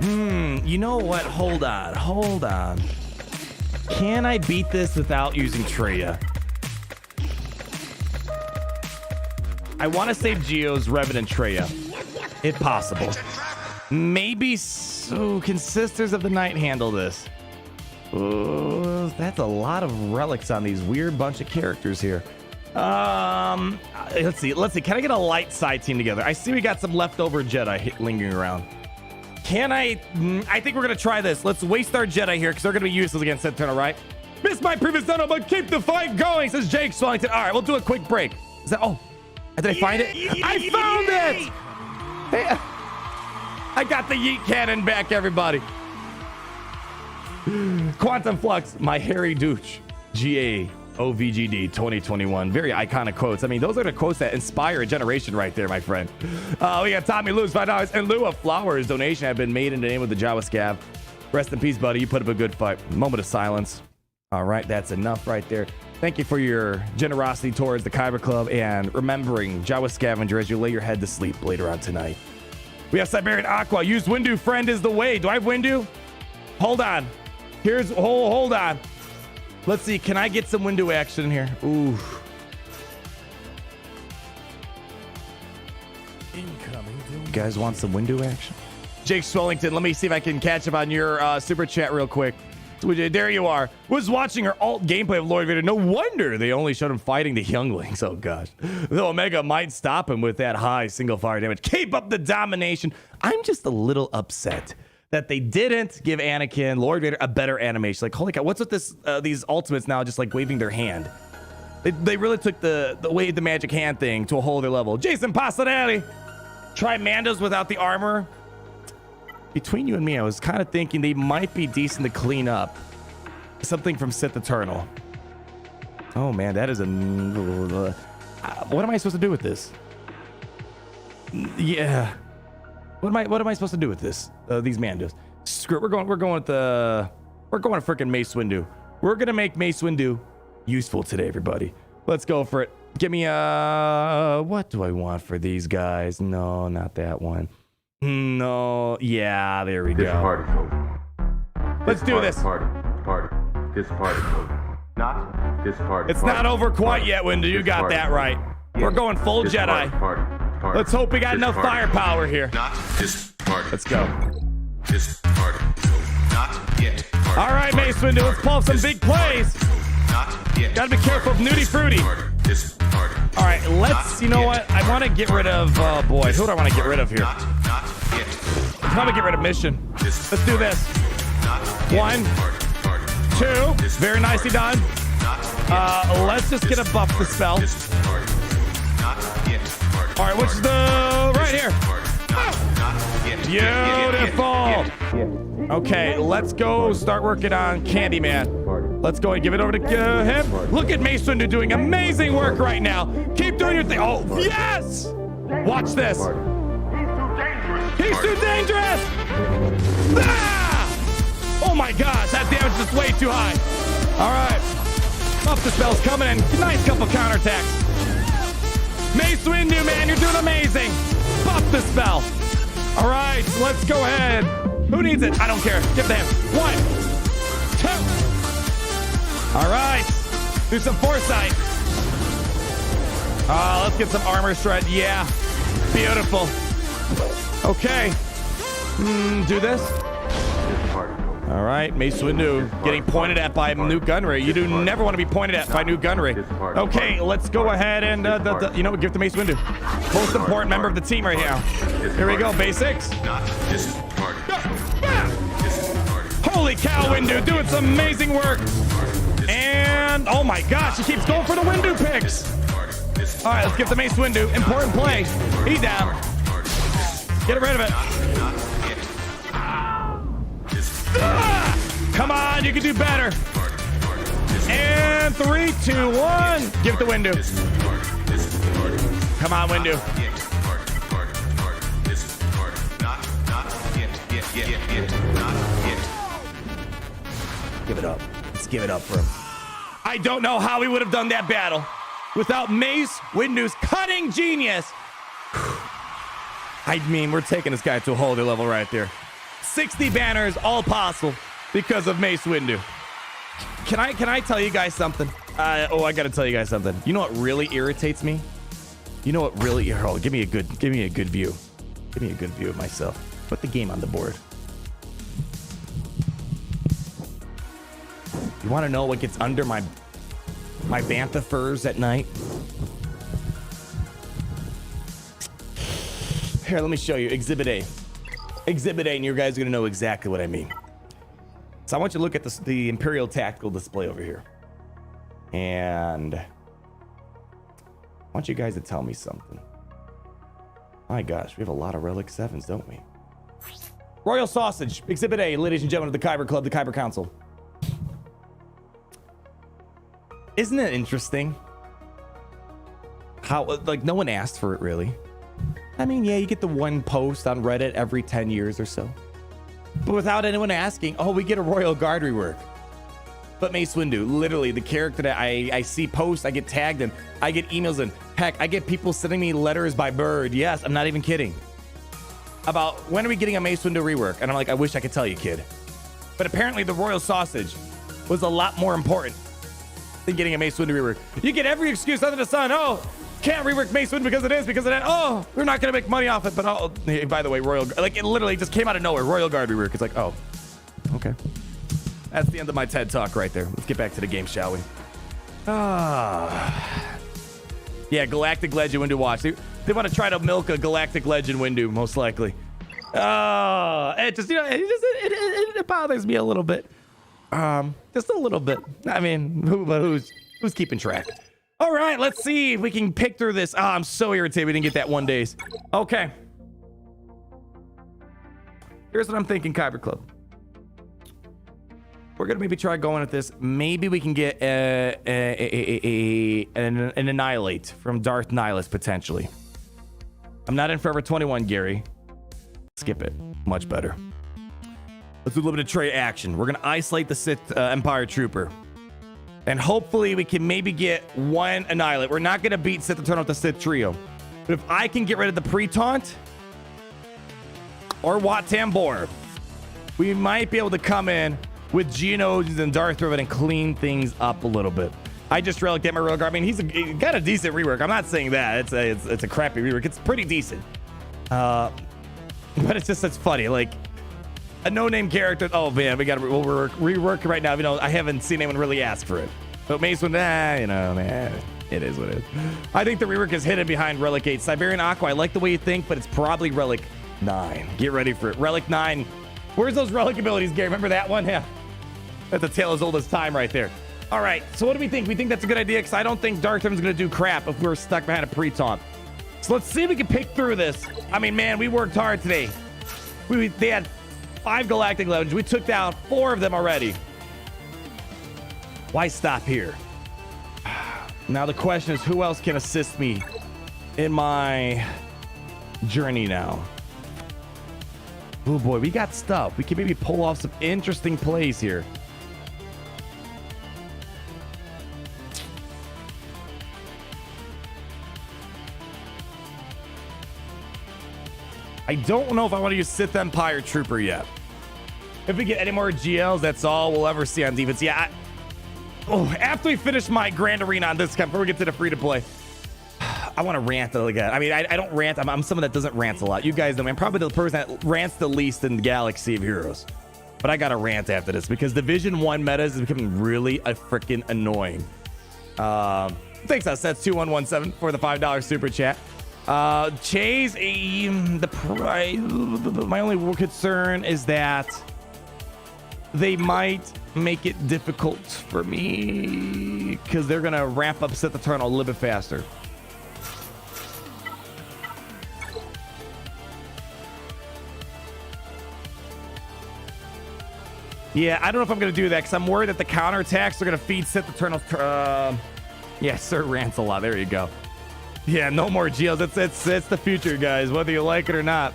You know what? Hold on. Can I beat this without using Traya? I want to save Geos, Revan, and Traya, if possible. Maybe so. Can Sisters of the Night handle this? That's a lot of relics on these weird bunch of characters here. Let's see. Can I get a light side team together? I see we got some leftover Jedi lingering around. Can I think we're going to try this. Let's waste our Jedi here because they're going to be useless against Sith Eternal, right? Missed my previous tunnel, but keep the fight going, says Jake Swellington. All right, we'll do a quick break. Is that, did I find it? I found it! Hey, I got the yeet cannon back, everybody. Quantum Flux, my Harry Dooch, GAOVGD 2021. Very iconic quotes. I mean, those are the quotes that inspire a generation right there, my friend. We got Tommy Lou's $5 in lieu of flowers. Donation have been made in the name of the Jawas Scav. Rest in peace, buddy. You put up a good fight. Moment of silence. All right, that's enough right there. Thank you for your generosity towards the Kyber Club and remembering Jawas Scavenger as you lay your head to sleep later on tonight. We have Siberian Aqua. Use Windu. Friend is the way. Do I have Windu? Hold on. Hold on. Let's see. Can I get some Windu action here? Ooh. Incoming. You guys want some Windu action? Jake Swellington, let me see if I can catch up on your super chat real quick. There you are. Was watching her alt gameplay of Lord Vader. No wonder they only showed him fighting the younglings. Oh gosh. The Omega might stop him with that high single fire damage. Keep up the domination. I'm just a little upset that they didn't give Anakin, Lord Vader, a better animation. Like, holy cow, what's with this? These ultimates now just like waving their hand. They really took the wave the magic hand thing to a whole other level. Jason Passanelli. Try Mandos without the armor. Between you and me, I was kind of thinking they might be decent to clean up. Something from Sith Eternal. Oh man, that is a... what am I supposed to do with this? Yeah. What am I supposed to do with this? These Mandos. Screw it. We're going with freaking Mace Windu. We're gonna make Mace Windu useful today, everybody. Let's go for it. Give me what do I want for these guys? No, not that one. No, yeah, there we go. Party code. Let's do this. Party. This party code. Not this party. It's not over quite yet, Windu. You got that right. We're going full Jedi. Party. Let's hope we got enough firepower here. Not this party. Let's go. This party code. Not yet. All right, Mace Windu. Let's pull some big plays. Not yet. Gotta be careful of Nudie Fruity. This party. All right, let's. You know what? I want to get rid of. Boy, who do I want to get rid of here? Not yet. Probably get rid of Mission. Let's do this. 1, 2. Very nicely done. Let's just get a buff to spell. All right, which is the right here? Beautiful. Okay, let's go start working on Candyman. Let's go and give it over to him. Look at Mace Windu doing amazing work right now. Keep doing your thing. Oh, yes! Watch this. He's too dangerous! Ah! Oh my gosh, that damage is way too high. All right. Buff the spell's coming in. Nice couple counterattacks. Mace Windu, man, you're doing amazing. Buff the spell. All right, let's go ahead. Who needs it? I don't care. Give them 1, 2. All right. Do some foresight. Let's get some armor shred. Yeah. Beautiful. Okay. Do this. All right, Mace Windu getting pointed at by Nute Gunray. You do never want to be pointed at by Nute Gunray. Okay, let's go ahead and give it to Mace Windu. Most important member of the team right now. Here we go, basics. Holy cow, Windu doing some amazing work. And oh my gosh, he keeps going for the Windu picks. All right, let's give the Mace Windu. Important play. He's down. Get rid of it. Come on, you can do better. And 3, 2, 1. Give it to Windu. Come on, Windu. Give it up. Let's give it up for him. I don't know how we would have done that battle without Mace Windu's cutting genius. I mean, we're taking this guy to a whole other level right there. 60 banners, all possible because of Mace Windu. Can I tell you guys something? I gotta tell you guys something. You know what really irritates me? You know what really? Oh, give me a good view. Give me a good view of myself. Put the game on the board. You want to know what gets under my bantha furs at night? Here, let me show you. Exhibit A. Exhibit A, and you guys are going to know exactly what I mean. So I want you to look at the Imperial tactical display over here. And I want you guys to tell me something. My gosh, we have a lot of Relic 7s, don't we? Royal Sausage, Exhibit A, ladies and gentlemen of the Kyber Club, the Kyber Council. Isn't it interesting how, like, no one asked for it, really? I mean, yeah, you get the one post on Reddit every 10 years or so. But without anyone asking, oh, we get a Royal Guard rework. But Mace Windu, literally, the character that I see posts, I get tagged in, I get emails in. Heck, I get people sending me letters by bird. Yes, I'm not even kidding. About when are we getting a Mace Windu rework? And I'm like, I wish I could tell you, kid. But apparently the Royal Sausage was a lot more important than getting a Mace Windu rework. You get every excuse under the sun. Oh, can't rework Mace Windu because of that. Oh, we're not going to make money off it. But oh, hey, by the way, Royal, like it literally just came out of nowhere. Royal Guard rework. It's like, oh, okay. That's the end of my TED talk right there. Let's get back to the game, shall we? Yeah, Galactic Legend Windu watch. They want to try to milk a Galactic Legend Windu, most likely. It just, you know, it bothers me a little bit. Just a little bit. I mean, who's keeping track? All right, let's see if we can pick through this. I'm so irritated we didn't get that 1 days. Okay. Here's what I'm thinking, Kyber Club. We're gonna maybe try going at this. Maybe we can get an Annihilate from Darth Nihilus, potentially. I'm not in Forever 21, Gary. Skip it. Much better. Let's do a little bit of trade action. We're gonna isolate the Sith Empire Trooper. And hopefully we can maybe get one Annihilate. We're not gonna beat Sith Eternal with the Sith Trio. But if I can get rid of the pre-taunt or Wat Tambor, we might be able to come in with Geos and Darth Revan and clean things up a little bit. I just relicked at my Royal Guard. I mean, he got a decent rework. I'm not saying that. It's a crappy rework. It's pretty decent. But it's funny. Like, a no-name character. Oh, man, we'll rework right now. You know, I haven't seen anyone really ask for it. But Mace Windu, you know, man, it is what it is. I think the rework is hidden behind Relic 8. Siberian Aqua, I like the way you think, but it's probably Relic 9. Get ready for it. Relic 9. Where's those relic abilities, Gary? Remember that one? Yeah. That's a tale as old as time right there. All right, so what do we think? We think that's a good idea because I don't think Darth Revan's going to do crap if we're stuck behind a pre-taunt. So let's see if we can pick through this. I mean, man, we worked hard today. They had 5 Galactic Legends. We took down 4 of them already. Why stop here? Now the question is, who else can assist me in my journey now? Oh boy, we got stuff. We can maybe pull off some interesting plays here. I don't know if I want to use Sith Empire Trooper yet. If we get any more GLs, that's all we'll ever see on defense. Yeah. After we finish my Grand Arena on this camp, before we get to the free-to-play, I want to rant again. I mean, I don't rant. I'm someone that doesn't rant a lot. You guys know me. I'm probably the person that rants the least in the galaxy of heroes. But I got to rant after this because Division 1 metas is becoming really freaking annoying. Thanks, that's 2117 for the $5 super chat. Chase, my only concern is that they might make it difficult for me because they're gonna ramp up Sith Eternal a little bit faster. Yeah, I don't know if I'm gonna do that because I'm worried that the counterattacks are gonna feed Sith Eternal. Yeah, Sir rants a lot. There you go. Yeah, no more Geos. It's the future, guys, whether you like it or not.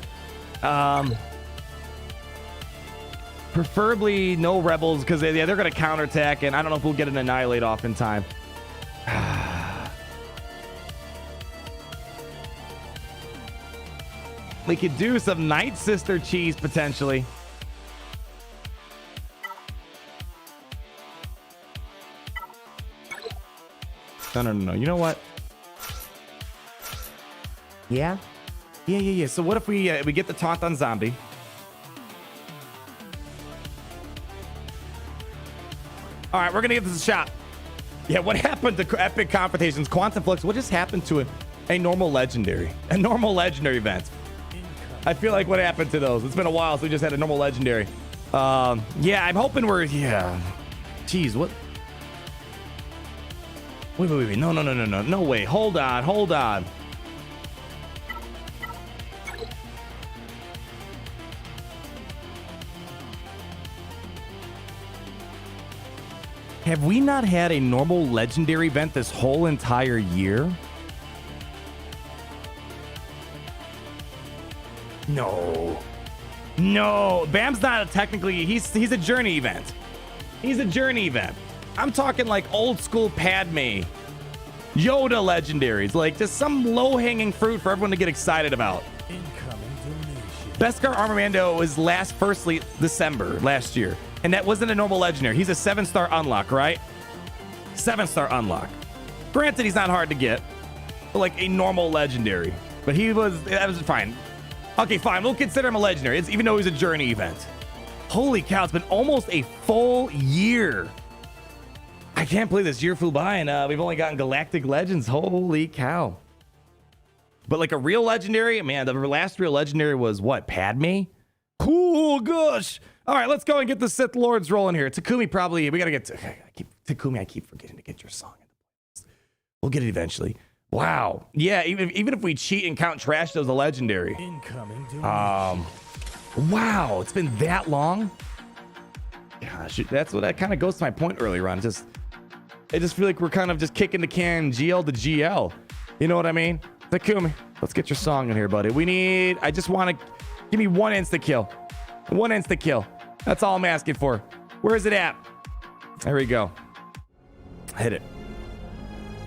Preferably no rebels because they're going to counterattack, and I don't know if we'll get an Annihilate off in time. We could do some Nightsister cheese potentially. No. You know what? Yeah. So what if we get the taunt on zombie? All right, we're gonna give this a shot. Yeah, what happened to epic confrontations? Quantum Flux. What just happened to a normal legendary? A normal legendary event. I feel like what happened to those? It's been a while since we just had a normal legendary. Yeah, I'm hoping we're Jeez, what? Wait. No way. Hold on. Have we not had a normal legendary event this whole entire year? No. No. Bam's not technically, he's a journey event. He's a journey event. I'm talking like old school Padme, Yoda legendaries, like just some low-hanging fruit for everyone to get excited about. Beskar Armamando was firstly December last year, and that wasn't a normal legendary. He's a 7-star unlock, right? 7-star unlock. Granted, he's not hard to get, but like a normal legendary. But that was fine. Okay, fine. We'll consider him a legendary, even though he's a journey event. Holy cow, it's been almost a full year. I can't believe this year flew by, and we've only gotten Galactic Legends. Holy cow. But like a real legendary, man, the last real legendary was what? Padme? Cool, gosh. All right, let's go and get the Sith Lords rolling here. Takumi probably, we got to get Takumi, I keep forgetting to get your song. We'll get it eventually. Wow. Yeah, even if we cheat and count trash, that was a legendary. Wow, it's been that long? Gosh, that kind of goes to my point earlier on. I just feel like we're kind of just kicking the can GL to GL. You know what I mean? Takumi, let's get your song in here, buddy. I just want to, give me one insta kill. One insta kill. That's all I'm asking for. Where is it at? There we go. Hit it.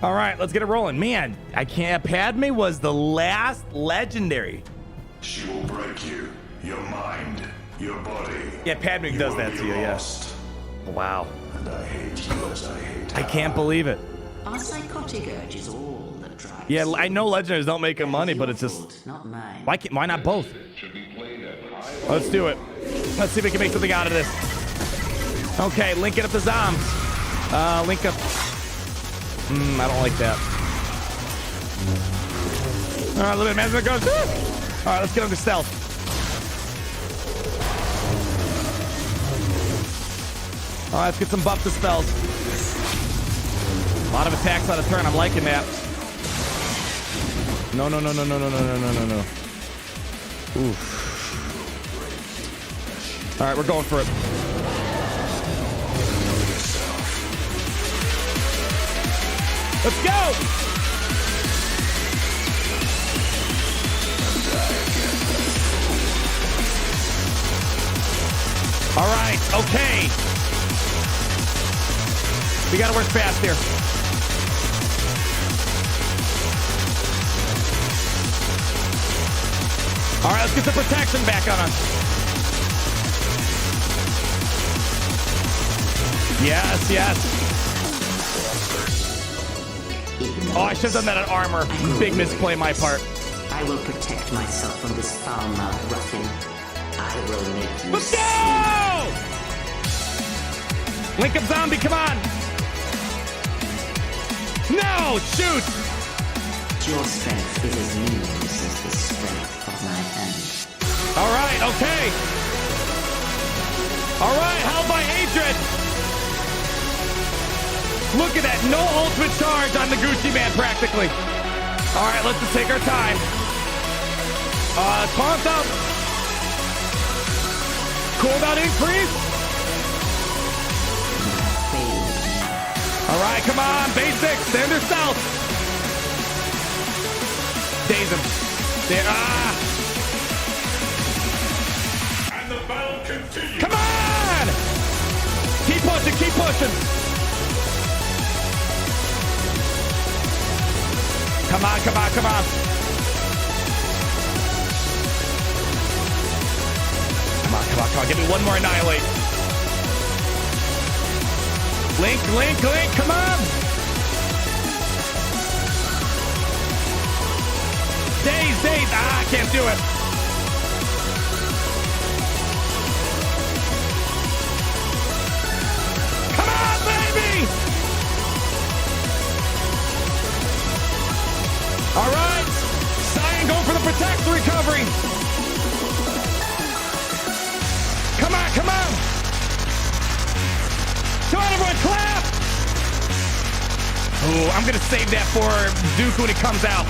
All right, let's get it rolling. Man, I can't. Padme was the last legendary. She will break you, your mind, your body. Yeah, Padme does that to you, yes. Wow. And I hate you as I hate her. I can't believe it. Our psychotic urge is all that drives. Yeah, I know legendaries don't make money, but it's just not mine. why not both? Let's do it. Let's see if we can make something out of this. Okay, link it up to Zombs. Link up. I don't like that. All right, a little bit of magic goes. All right, let's get under stealth. All right, let's get some buff to spells. A lot of attacks on a turn. I'm liking that. No. Oof. All right, we're going for it. Let's go! All right, okay. We gotta work fast here. All right, let's get the protection back on us. Yes. Oh, I should have done that on armor. Big misplay my part. I will protect myself from this foul-mouthed ruffian. I will make you Let's go! Link up zombie, come on! No, shoot! Your strength is as meaningless as the strength of my hand. All right, okay. All right, held by hatred. Look at that, no ultimate charge on the Gucci man practically. All right, let's just take our time. Taunt up. Cooldown increase. All right, come on, basics, standard south. Daze him. There, And the battle continues. Come on! Keep pushing, keep pushing. Come on. Come on. Give me one more annihilate. Link, come on. Daze. I can't do it. Come on, baby. All right. Cyan going for the protect recovery. Come on. Come on, everyone, clap. Ooh, I'm going to save that for Duke when he comes out.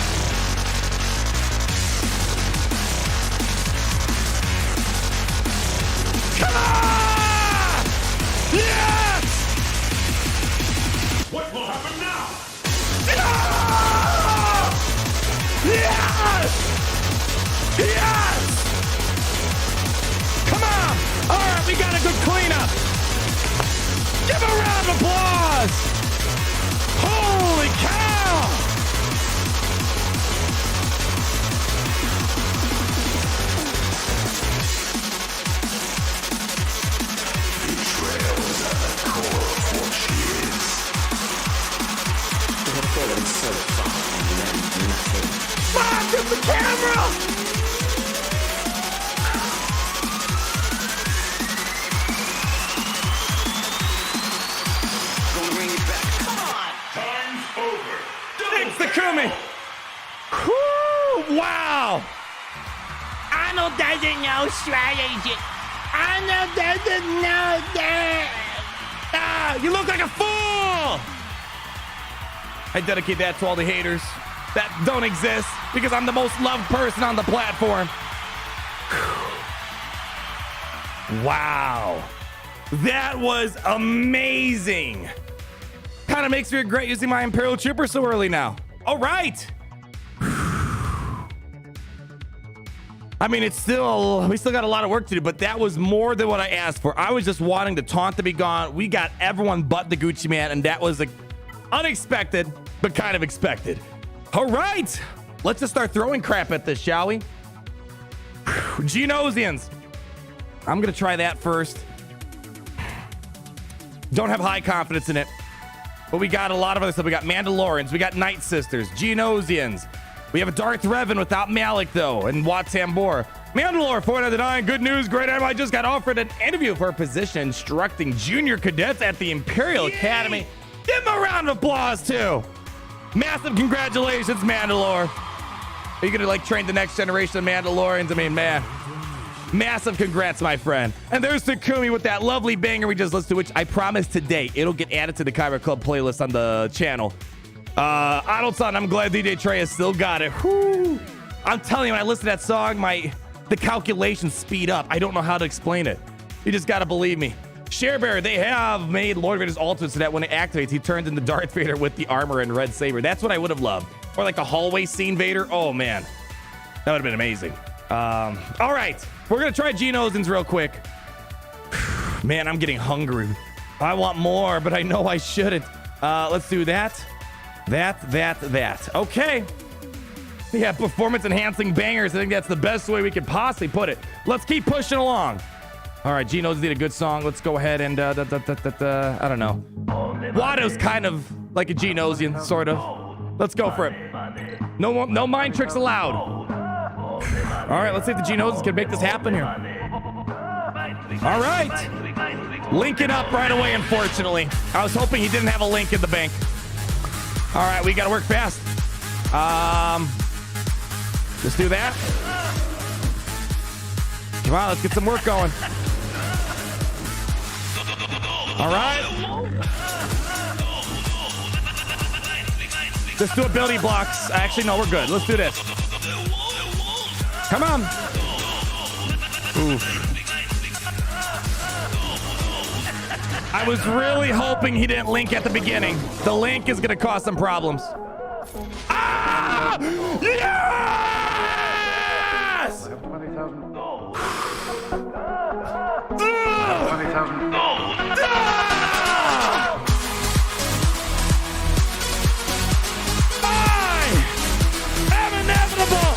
Come on! Yes! Yes! Yes! Come on! All right, we got a good cleanup. Give a round of applause! Holy cow! Betrayal is at the core of what she is. You have fallen so far and learned nothing. Fuck, it's the camera! Gonna bring you back. Come on! Time's over. It's the Kumi! Whew, wow! Arnold doesn't know strategy. Arnold doesn't know that. Ah, you look like a fool! I dedicate that to all the haters that don't exist because I'm the most loved person on the platform. Wow. That was amazing. Kind of makes me regret using my Imperial Trooper so early now. All right. I mean, we still got a lot of work to do, but that was more than what I asked for. I was just wanting the taunt to be gone. We got everyone but the Gucci Man, and that was unexpected, but kind of expected. All right, let's just start throwing crap at this, shall we? Genosians. I'm gonna try that first. Don't have high confidence in it, but we got a lot of other stuff. We got Mandalorians, we got Nightsisters, Genosians. We have a Darth Revan without Malak, though, and Wat Tambor. Mandalore 499, good news, great item. I just got offered an interview for a position instructing junior cadets at the Imperial Academy. Give him a round of applause, too. Massive congratulations, Mandalore. Are you gonna train the next generation of Mandalorians? I mean, man, massive congrats, my friend. And there's Takumi with that lovely banger we just listened to, which I promise today it'll get added to the Kyber Club playlist on the channel. Adolson, I'm glad DJ Trey has still got it. Whew. I'm telling you, when I listen to that song, the calculations speed up. I don't know how to explain it. You just gotta believe me. Sharebear, they have made Lord Vader's ultimate so that when it activates, he turns into Darth Vader with the armor and red saber. That's what I would have loved. Or like a hallway scene Vader. Oh, man. That would have been amazing. All right. We're going to try Genosins real quick. Man, I'm getting hungry. I want more, but I know I shouldn't. Let's do that. That. Okay. Yeah, performance-enhancing bangers. I think that's the best way we could possibly put it. Let's keep pushing along. All right, Genos did a good song. Let's go ahead and, I don't know. Watto's kind of like a Genosian, sort of. Let's go for it. No mind tricks allowed. All right, let's see if the Genos can make this happen here. All right. Linking up right away, unfortunately. I was hoping he didn't have a link in the bank. All right, we got to work fast. Let's do that. Come on, let's get some work going. All right. Let's do ability blocks. Actually, no, we're good. Let's do this. Come on. Oof. I was really hoping he didn't link at the beginning. The link is going to cause some problems. Ah! Yes! 20,000 gold. Ugh! 20,000 gold. I am inevitable.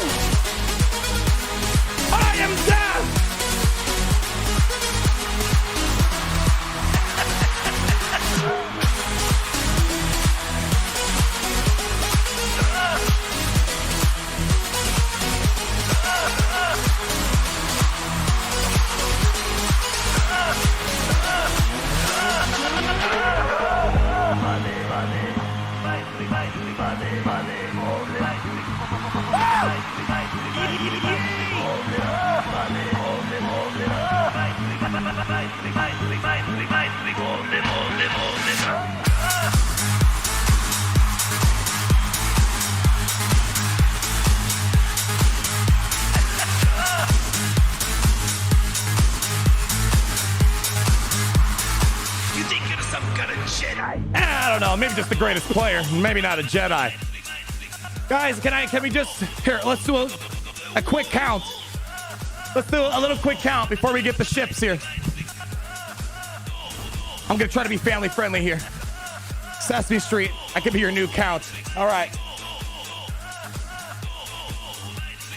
I am death. I don't know. Maybe I'm just the greatest player, maybe not a Jedi. Guys, can we just, here, let's do a quick count. Let's do a little quick count before we get the ships here. I'm gonna try to be family friendly here. Sesame Street, I could be your new count. All right.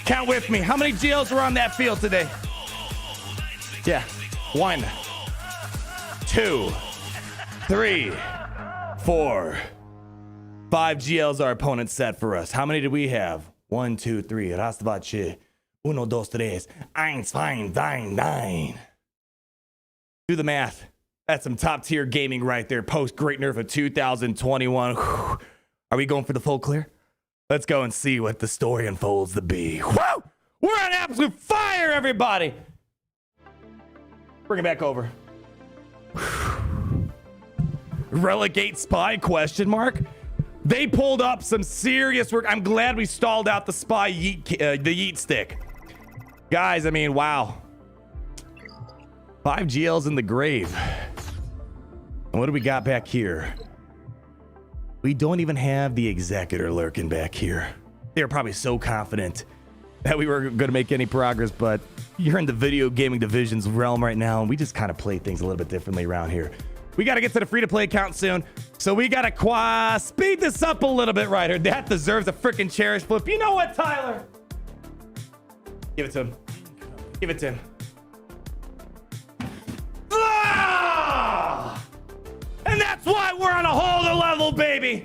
Count with me. How many Geos were on that field today? Yeah. 1, 2, 3, 4, 5 GLs our opponent set for us. How many did we have? 1, 2, 3. Rastavache. 1, 2, 3. 1, 2, 3, 9. Do the math. That's some top tier gaming right there. Post great nerf of 2021. Whew. Are we going for the full clear? Let's go and see what the story unfolds to be. Woo! We're on absolute fire, everybody. Bring it back over. Relegate spy question mark. They pulled up some serious work. I'm glad we stalled out the spy yeet, the yeet stick. Guys, I mean, wow. 5 GLs in the grave. And what do we got back here? We don't even have the Executor lurking back here. They were probably so confident that we were going to make any progress, but you're in the video gaming division's realm right now, and we just kind of play things a little bit differently around here. We got to get to the free-to-play account soon, so we got to speed this up a little bit right here. That deserves a freaking cherish flip. You know what, Tyler? Give it to him. Give it to him. Ah! And that's why we're on a whole other level, baby.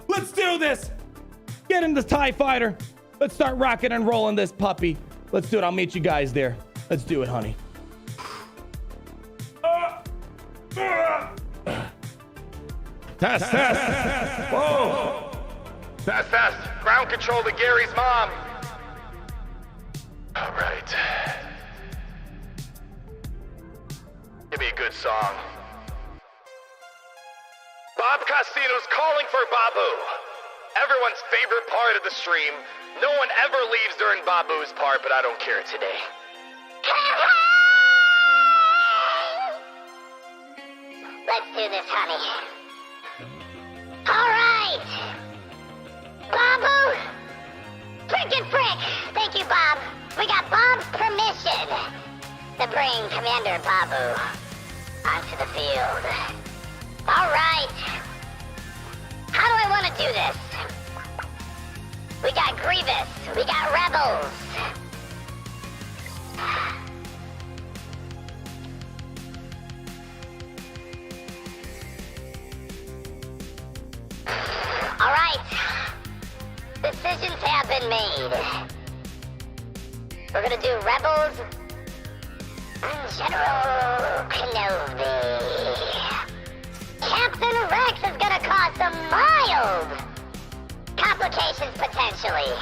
Let's do this. Get in the TIE Fighter. Let's start rocking and rolling this puppy. Let's do it. I'll meet you guys there. Let's do it, honey. Test, test. Whoa. Test, test. Ground control to Gary's mom. All right. Give me a good song. Bob Costino's calling for Babu. Everyone's favorite part of the stream. No one ever leaves during Babu's part, but I don't care today. Let's do this, honey. All right. Babu. Frickin' frick. Thank you, Bob. We got Bob's permission to bring Commander Babu onto the field. All right. How do I want to do this? We got Grievous. We got Rebels. All right. Decisions have been made. We're gonna do Rebels and General Kenobi. Captain Rex is gonna cause some mild complications potentially.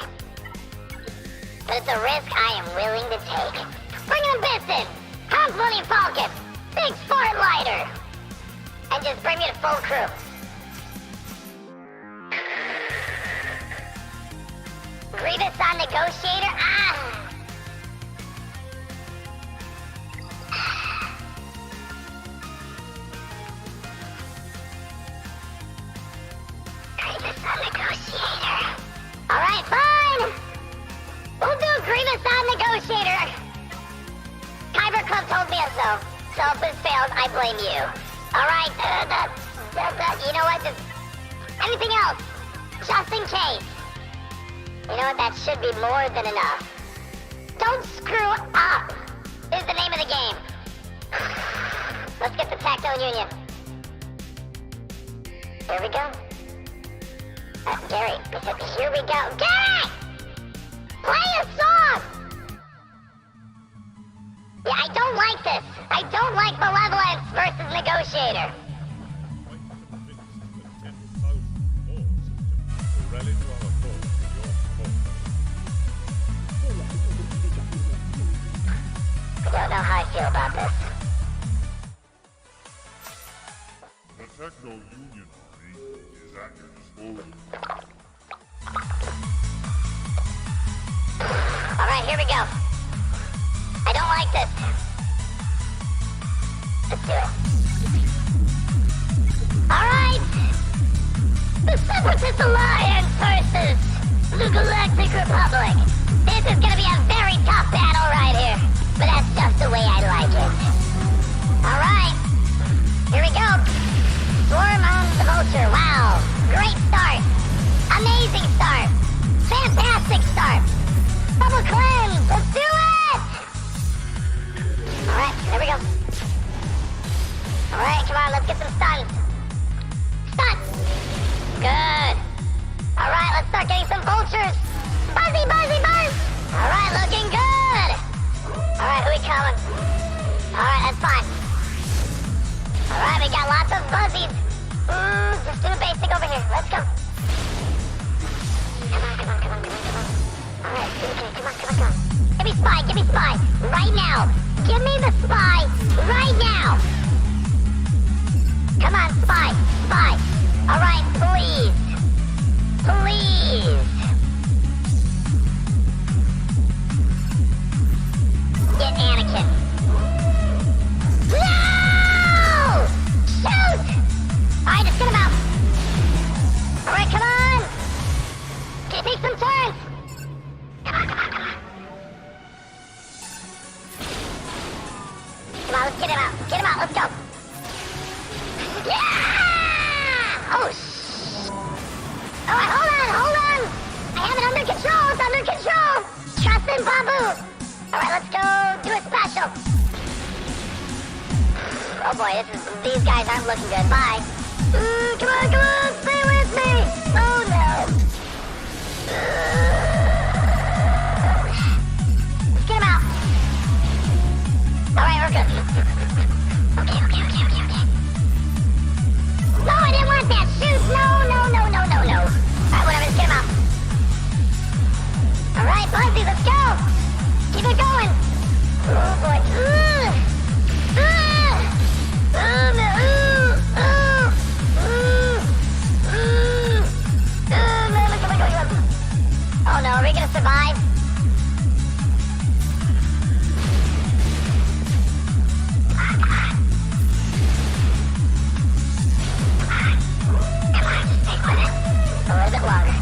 But it's a risk I am willing to take. Bring in Bisson, Hans Money Falcon, Big Sport Lighter, and just bring me to full crew. Grievous on Negotiator? Grievous on Negotiator. Alright, fine! We'll do Grievous on Negotiator. Kyber Club told me so. So if this fails, I blame you. Alright, you know what? Just anything else, just in case. You know what? That should be more than enough. Don't screw up is the name of the game. Let's get the Tactile Union. Here we go. Gary, he said, here we go. Gary! Play a song! Yeah, I don't like this. I don't like Malevolence versus Negotiator. I don't know how I feel about this. The Techno Union Army is at your disposal. Alright, here we go. I don't like this. Let's do it. Alright! The Separatist Alliance versus the Galactic Republic. This is gonna be a very tough battle right here. But that's just the way I like it. Alright. Here we go. Swarm on the vulture. Wow. Great start. Amazing start. Fantastic start. Double cleanse. Let's do it! Alright, there we go. Alright, come on, let's get some stuns. Stuns! Good. Alright, let's start getting some vultures. Buzzy, buzzy, buzz! Alright, looking good! Alright, who we calling? Alright, that's fine. Alright, we got lots of buzzies. Just do a basic over here. Let's go. Come on, come on, come on, come on, come on. Alright, okay, come on, come on, come on. Give me spy, give me spy. Right now. Give me the spy right now. Come on, spy, spy. Alright, please. Please. Get Anakin. No! Shoot! Alright, just get him out. Alright, come on. Can you take some turns? Come on, come on, come on. Come on, let's get him out. Get him out, let's go. Yeah! Oh, Alright, hold on. I have it under control, it's under control. Trust in Babu. Alright, let's go do a special. Oh boy, these guys aren't looking good. Bye. Come on, stay with me. Oh no. Let's get him out. Alright, we're good. Okay. No, I didn't want that. Shoot. No. Alright, whatever, let's get him out. Alright, Buzzy, let's go. Keep it going. Oh boy. Oh no, are we gonna survive? Come on, just stick with it. A little bit longer.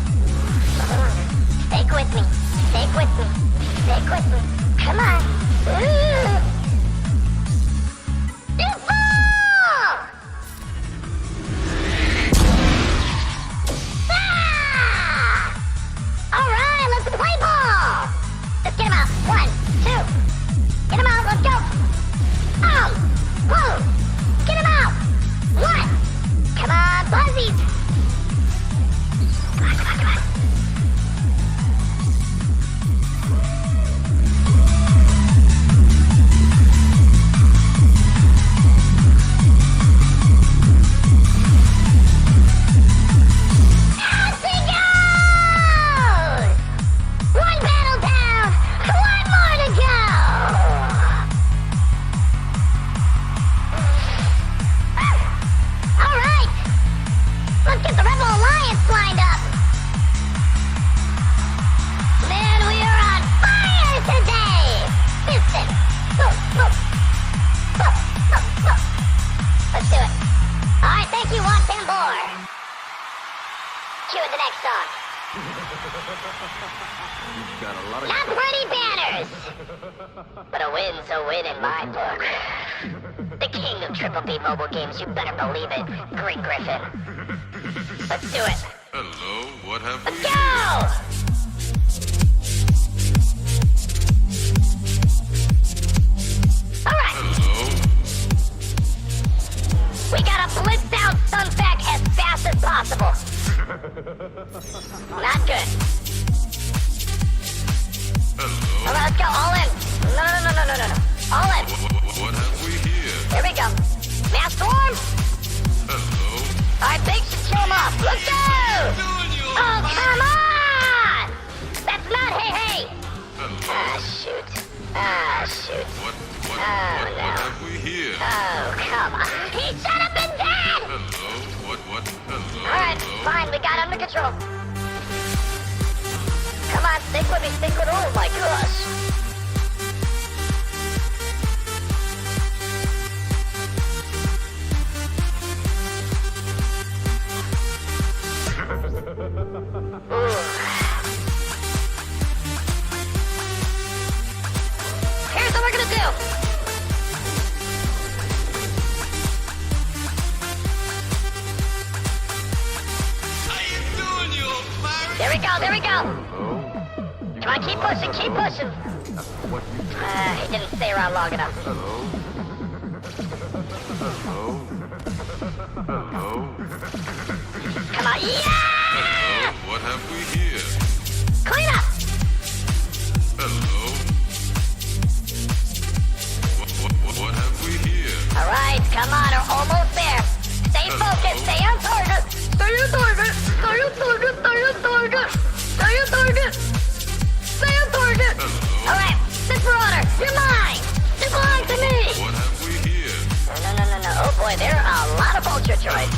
Stick with me. Come on. Alright, let's play ball. Let's get him out. 1, 2. Get him out, let's go. Whoa. Get him out. 1. Come on, Buzzies. Come on. Not pretty banners, but a win's a win in my book. The king of Triple B mobile games, you better believe it, Green Griffin. Let's do it. Hello, what have Let's we go! Alright. Hello. We gotta blitz down Sunfac as fast as possible. Not good. Hello. Alright, let's go, all in. No. All in. What have we here? Here we go. Mass storm. Hello. Alright, Big should kill him off. Let's go! Oh, come on! That's not hey. Hello. Ah, shoot. What no. have we here? Oh, come on. He should have been dead! Hello. What? Hello. Alright, fine, we got it under control. Come on, stick with me. Oh my gosh. Here's what we're gonna do. There we go, there we go. Come on, keep pushing, keep pushing. He didn't stay around long enough. Come on, yeah! What have we here? Clean up! Hello. What have we here? Alright, come on, we're almost there. Stay focused, stay on target. Stay on target, stay on target, stay on target. Stay on target. Stay on target. Alright, sit for honor, you're mine. You belong to me. What have we here? No. Oh boy, there are a lot of vulture droids.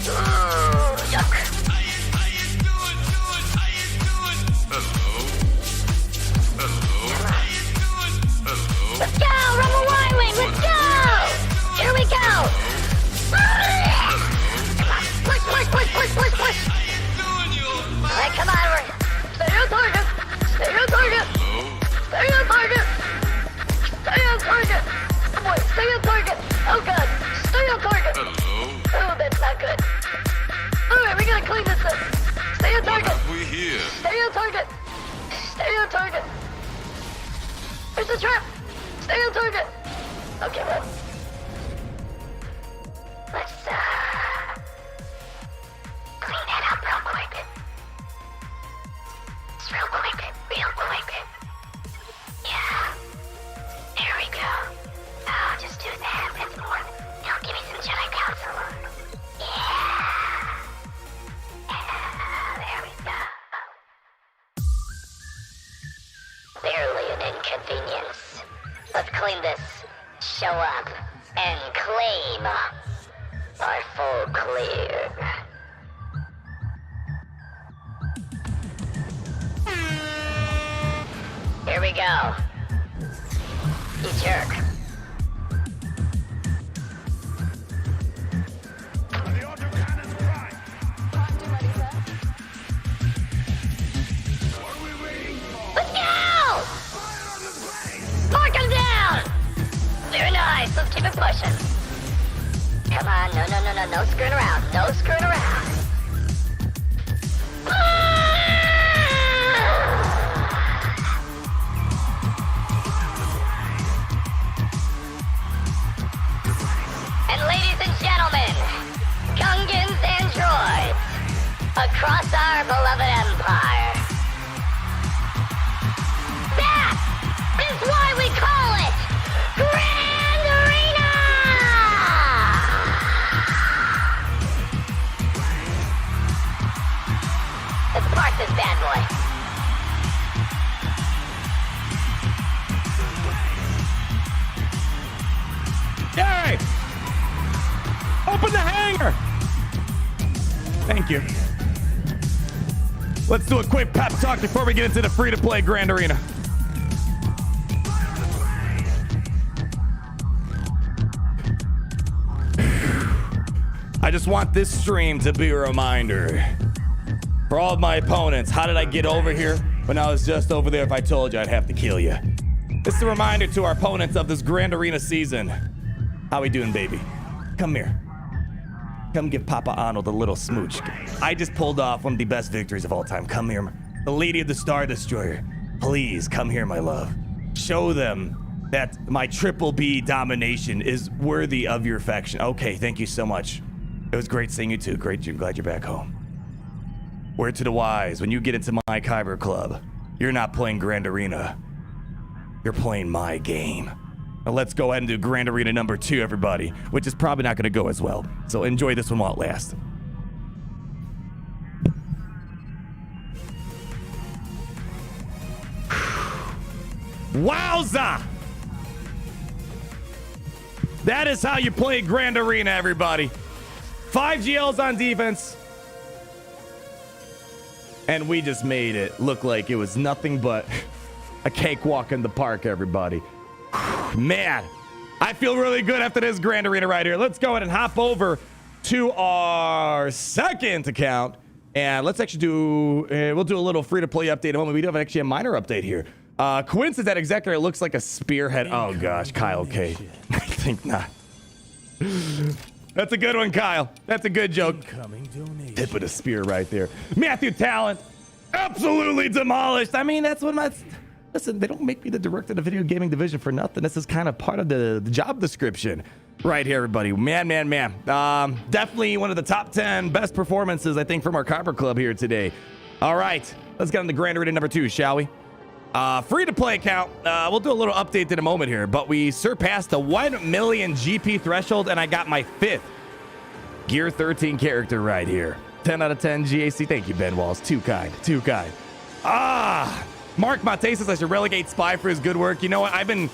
Ooh, yuck. How you doing? Hello. How you doing? Hello. Let's go, Rumble Y-Wing, let's go! Here we go! Come on, push! Alright, come on, stay on target! Stay on target! Stay on target! Stay on target! Boy, stay on target! Oh god, stay on target! Oh, that's not good. Alright, we gotta clean this up. Stay on target! What have we here? Stay on target! Stay on target! There's a trap! Stay on target! Okay, well. Let's, clean that up real quick. Just real quick. Yeah. There we go. Oh, just do that. That's more. Give me some Jedi Council. Yeah. There we go. Barely an inconvenience. Let's clean this. Show up and claim our full clear. Here we go. You jerk. Let's go! Mark him down! Very nice, let's keep it pushing. Come on, no screwing around, no screwing around. And ladies and gentlemen, Gungans and droids, across our beloved empire. That is why we call it Grand Arena! Let's park this bad boy. Yay! Open the hangar! Thank you. Let's do a quick pep talk before we get into the free-to-play Grand Arena. I just want this stream to be a reminder for all of my opponents. How did I get over here when I was just over there? If I told you, I'd have to kill you. It's a reminder to our opponents of this Grand Arena season. How we doing, baby? Come here. Come give Papa Arnold a little smooch. I just pulled off one of the best victories of all time. Come here. The Lady of the Star Destroyer. Please, come here, my love. Show them that my triple B domination is worthy of your affection. Okay, thank you so much. It was great seeing you too. Great, glad you're back home. Word to the wise, when you get into my Kyber Club, you're not playing Grand Arena. You're playing my game. Now let's go ahead and do Grand Arena number 2, everybody, which is probably not going to go as well. So enjoy this one while it lasts. Wowza! That is how you play Grand Arena, everybody. 5 GLs on defense. And we just made it look like it was nothing but a cakewalk in the park, everybody. Man, I feel really good after this Grand Arena right here. Let's go ahead and hop over to our second account. And let's actually do, we'll do a little free-to-play update in a moment. We do have actually a minor update here. Quince is that exactly? It looks like a spearhead. Oh gosh, Kyle K. I think not. That's a good one, Kyle. That's a good joke. Tip of the spear right there. Matthew Talent, absolutely demolished. I mean, that's what my... Listen, they don't make me the director of the video gaming division for nothing. This is kind of part of the job description right here, everybody. Man. Definitely one of the top 10 best performances, I think, from our Kyber Club here today. All right, let's get on the Grand Arena number 2, shall we? Free-to-play account. We'll do a little update in a moment here, but we surpassed the 1 million GP threshold, and I got my 5th Gear 13 character right here. 10 out of 10 GAC. Thank you, Ben Walls. Too kind. Mark Mate says I should relegate Spy for his good work. You know what? I've been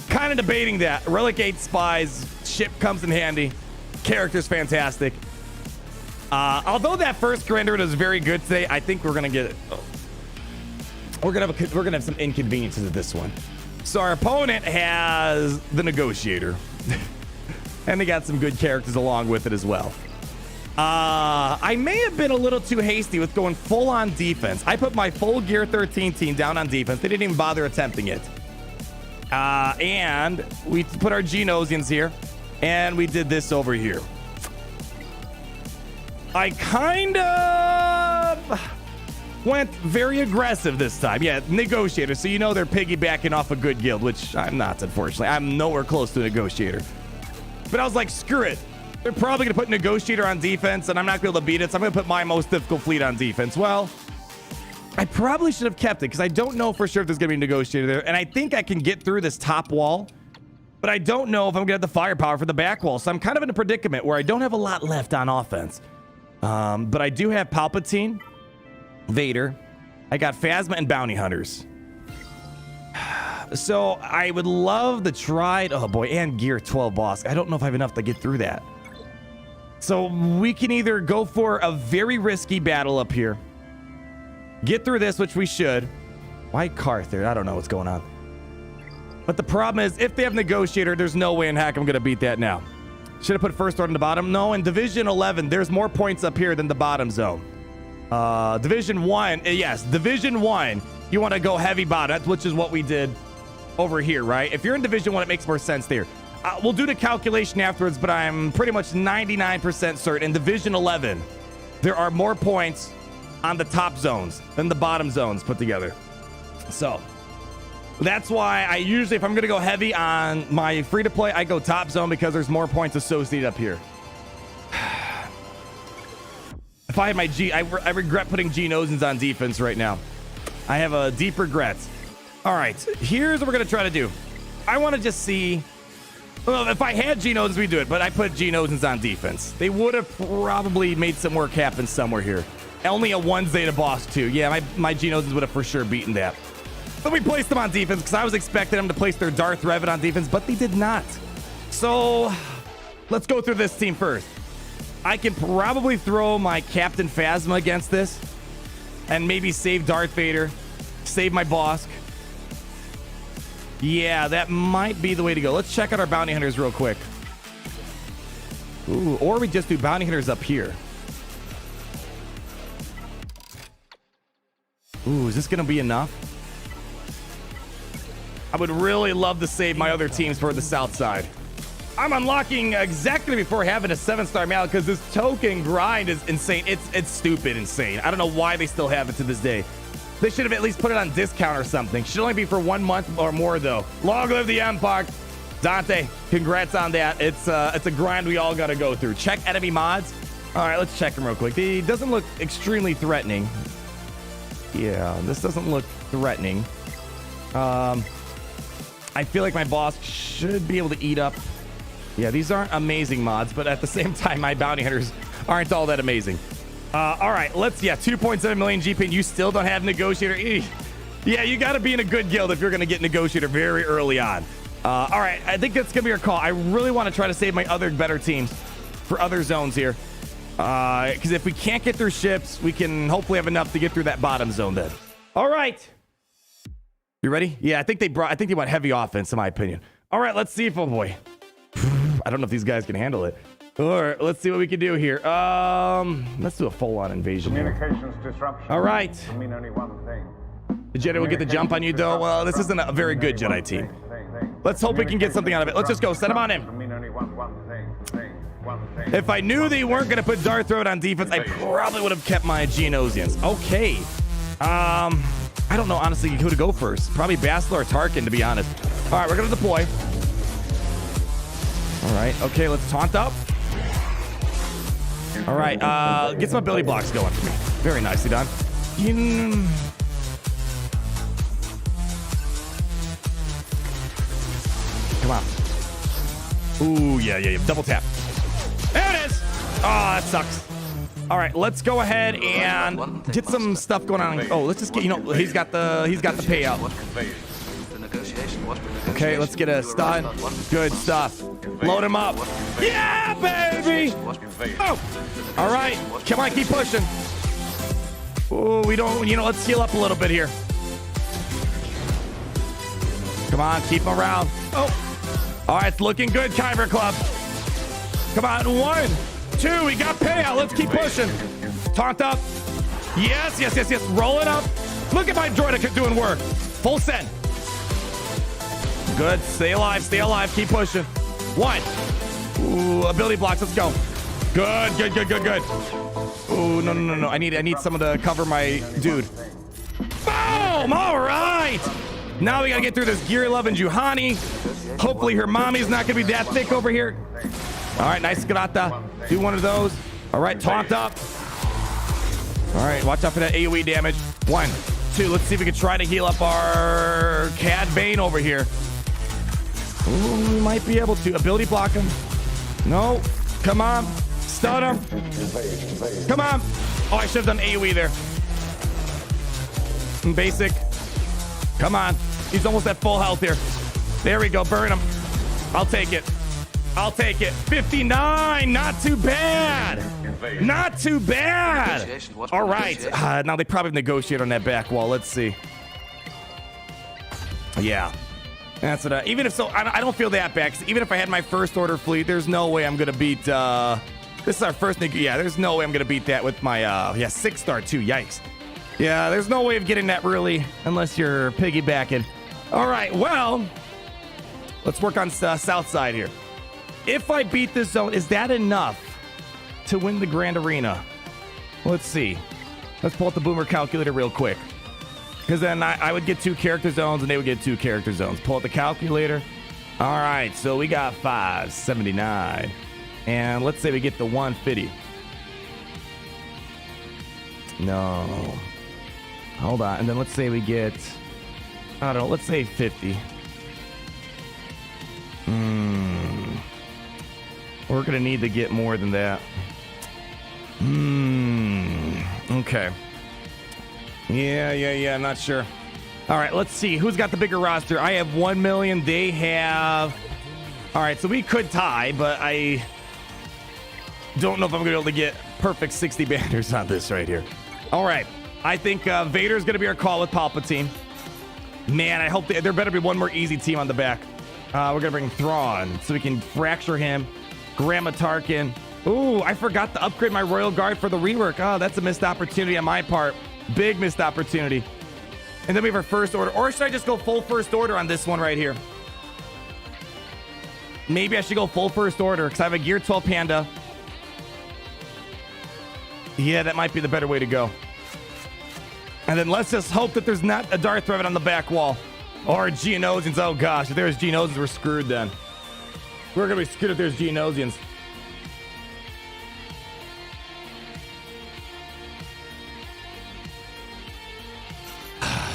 kind of debating that. Relegate Spy's ship comes in handy. Character's fantastic. Although that first Grand Arena is very good today, I think we're gonna get... We're gonna have some inconveniences with this one. So our opponent has the Negotiator. And they got some good characters along with it as well. I may have been a little too hasty with going full on defense. I put my full Gear 13 team down on defense. They didn't even bother attempting it. And we put our Genosians here. And we did this over here. I kind of went very aggressive this time. Yeah, Negotiator. So you know they're piggybacking off a good guild, which I'm not, unfortunately. I'm nowhere close to a Negotiator. But I was like, screw it. They're probably going to put Negotiator on defense, and I'm not going to be able to beat it, so I'm going to put my most difficult fleet on defense. Well, I probably should have kept it, because I don't know for sure if there's going to be a Negotiator there, and I think I can get through this top wall, but I don't know if I'm going to have the firepower for the back wall, so I'm kind of in a predicament where I don't have a lot left on offense. But I do have Palpatine, Vader, I got Phasma and Bounty Hunters. So I would love to try, oh boy, and Gear 12 boss. I don't know if I have enough to get through that. So we can either go for a very risky battle up here, get through this, which we should. Why Carther? I don't know what's going on. But the problem is, if they have Negotiator, there's no way in heck I'm going to beat that now. Should have put First Order in the bottom. No, in Division 11, there's more points up here than the bottom zone. Division 1, yes, Division 1, you want to go heavy bottom, which is what we did over here, right? If you're in Division 1, it makes more sense there. We'll do the calculation afterwards, but I'm pretty much 99% certain in Division 11, there are more points on the top zones than the bottom zones put together. So that's why I usually, if I'm going to go heavy on my free-to-play, I go top zone because there's more points associated up here. If I had my I regret putting Geonosians on defense right now. I have deep regrets. All right, here's what we're going to try to do. I want to just see... Well, if I had Geonosians, we'd do it, but I put Geonosians on defense. They would have probably made some work happen somewhere here. Only a 1 Zeta boss, too. Yeah, my Geonosians would have for sure beaten that. But we placed them on defense because I was expecting them to place their Darth Revan on defense, but they did not. So let's go through this team first. I can probably throw my Captain Phasma against this and maybe save Darth Vader, save my Bosk. Yeah, that might be the way to go. Let's check out our Bounty Hunters real quick. Ooh, or we just do Bounty Hunters up here. Ooh, is this going to be enough? I would really love to save my other teams for the south side. I'm unlocking exactly before having a 7-star Malak because this token grind is insane. It's stupid insane. I don't know why they still have it to this day. They should have at least put it on discount or something. Should only be for 1 month or more though. Long live the Empire. Dante, congrats on that. It's a grind we all got to go through. Check enemy mods. All right, let's check them real quick. He doesn't look extremely threatening. Yeah, this doesn't look threatening. I feel like my boss should be able to eat up. Yeah, these aren't amazing mods, but at the same time, my bounty hunters aren't all that amazing. All right, let's, 2.7 million GP, and you still don't have Negotiator. Yeah, you got to be in a good guild if you're going to get Negotiator very early on. All right, I think that's going to be our call. I really want to try to save my other better teams for other zones here. Because if we can't get through ships, we can hopefully have enough to get through that bottom zone then. All right. You ready? Yeah, I think they went heavy offense, in my opinion. All right, let's see if, oh boy. I don't know if these guys can handle it. All right, let's see what we can do here. Let's do a full-on invasion here. Communications disruption. All right. I mean only one thing. The Jedi will get the jump on you, though. Well, this isn't a very good Jedi team. Let's hope we can get something out of it. Let's just go. Set him on him. I mean only one thing. If I knew they weren't going to put Darth Throat on defense, I probably would have kept my Geonosians. Okay. I don't know, honestly, who to go first. Probably Bastila or Tarkin, to be honest. All right, we're going to deploy. All right. Okay, let's taunt up. All right. Get some ability blocks going for me. Very nicely done. Come on. Ooh, yeah. Double tap. There it is. Oh, that sucks. All right, let's go ahead and get some stuff going on. Oh, let's just get, he's got the payout. Okay, let's get a stun. Good stuff. Load him up. Yeah, baby. Oh, all right. Come on, keep pushing. Oh, we don't, let's heal up a little bit here. Come on, keep him around. Oh, all right, it's looking good, Kyber Club. Come on, 1, 2, we got payout. Let's keep pushing. Taunt up. Yes. Roll it up. Look at my droid doing work. Full send. Good. Stay alive. Keep pushing. 1. Ooh, ability blocks. Let's go. Good. Ooh, no. I need some of the cover my dude. Boom! All right. Now we gotta get through this Gear 11 Juhani. Hopefully her mommy's not gonna be that thick over here. All right, nice Grata. Do one of those. All right, taunt up. All right, watch out for that AoE damage. 1, 2. Let's see if we can try to heal up our Cad Bane over here. Ooh, we might be able to. Ability block him. No. Come on. Stun him. Come on. Oh, I should have done AoE there. Basic. Come on. He's almost at full health here. There we go. Burn him. I'll take it. 59. Not too bad. All right. Now they probably negotiate on that back wall. Let's see. Yeah. That's what. Even if so, I don't feel that bad. 'Cause even if I had my first order fleet, there's no way I'm gonna beat. This is our first. Yeah, there's no way I'm gonna beat that with my 6-star too. Yikes. Yeah, there's no way of getting that really unless you're piggybacking. All right. Well, let's work on south side here. If I beat this zone, is that enough to win the Grand Arena? Let's see. Let's pull out the boomer calculator real quick. Because then I would get 2 character zones and they would get 2 character zones. Pull out the calculator. All right, so we got 579. And let's say we get the 150. No. Hold on. And then let's say we get, I don't know, let's say 50. We're going to need to get more than that. Okay. Yeah, I'm not sure. All right, let's see. Who's got the bigger roster? I have 1 million. They have... All right, so we could tie, but I don't know if I'm going to be able to get perfect 60 banners on this right here. All right. I think Vader's going to be our call with Palpatine. Man, I hope there better be one more easy team on the back. We're going to bring Thrawn so we can fracture him. Grandma Tarkin. Ooh, I forgot to upgrade my Royal Guard for the rework. Oh, that's a missed opportunity on my part. Big missed opportunity. And then we have our first order. Or should I just go full first order on this one right here? Maybe I should go full first order because I have a Gear 12 Panda. Yeah, that might be the better way to go. And then let's just hope that there's not a Darth Revan on the back wall. Or Geonosians. Oh gosh, if there's Geonosians, we're screwed then. We're going to be screwed if there's Geonosians.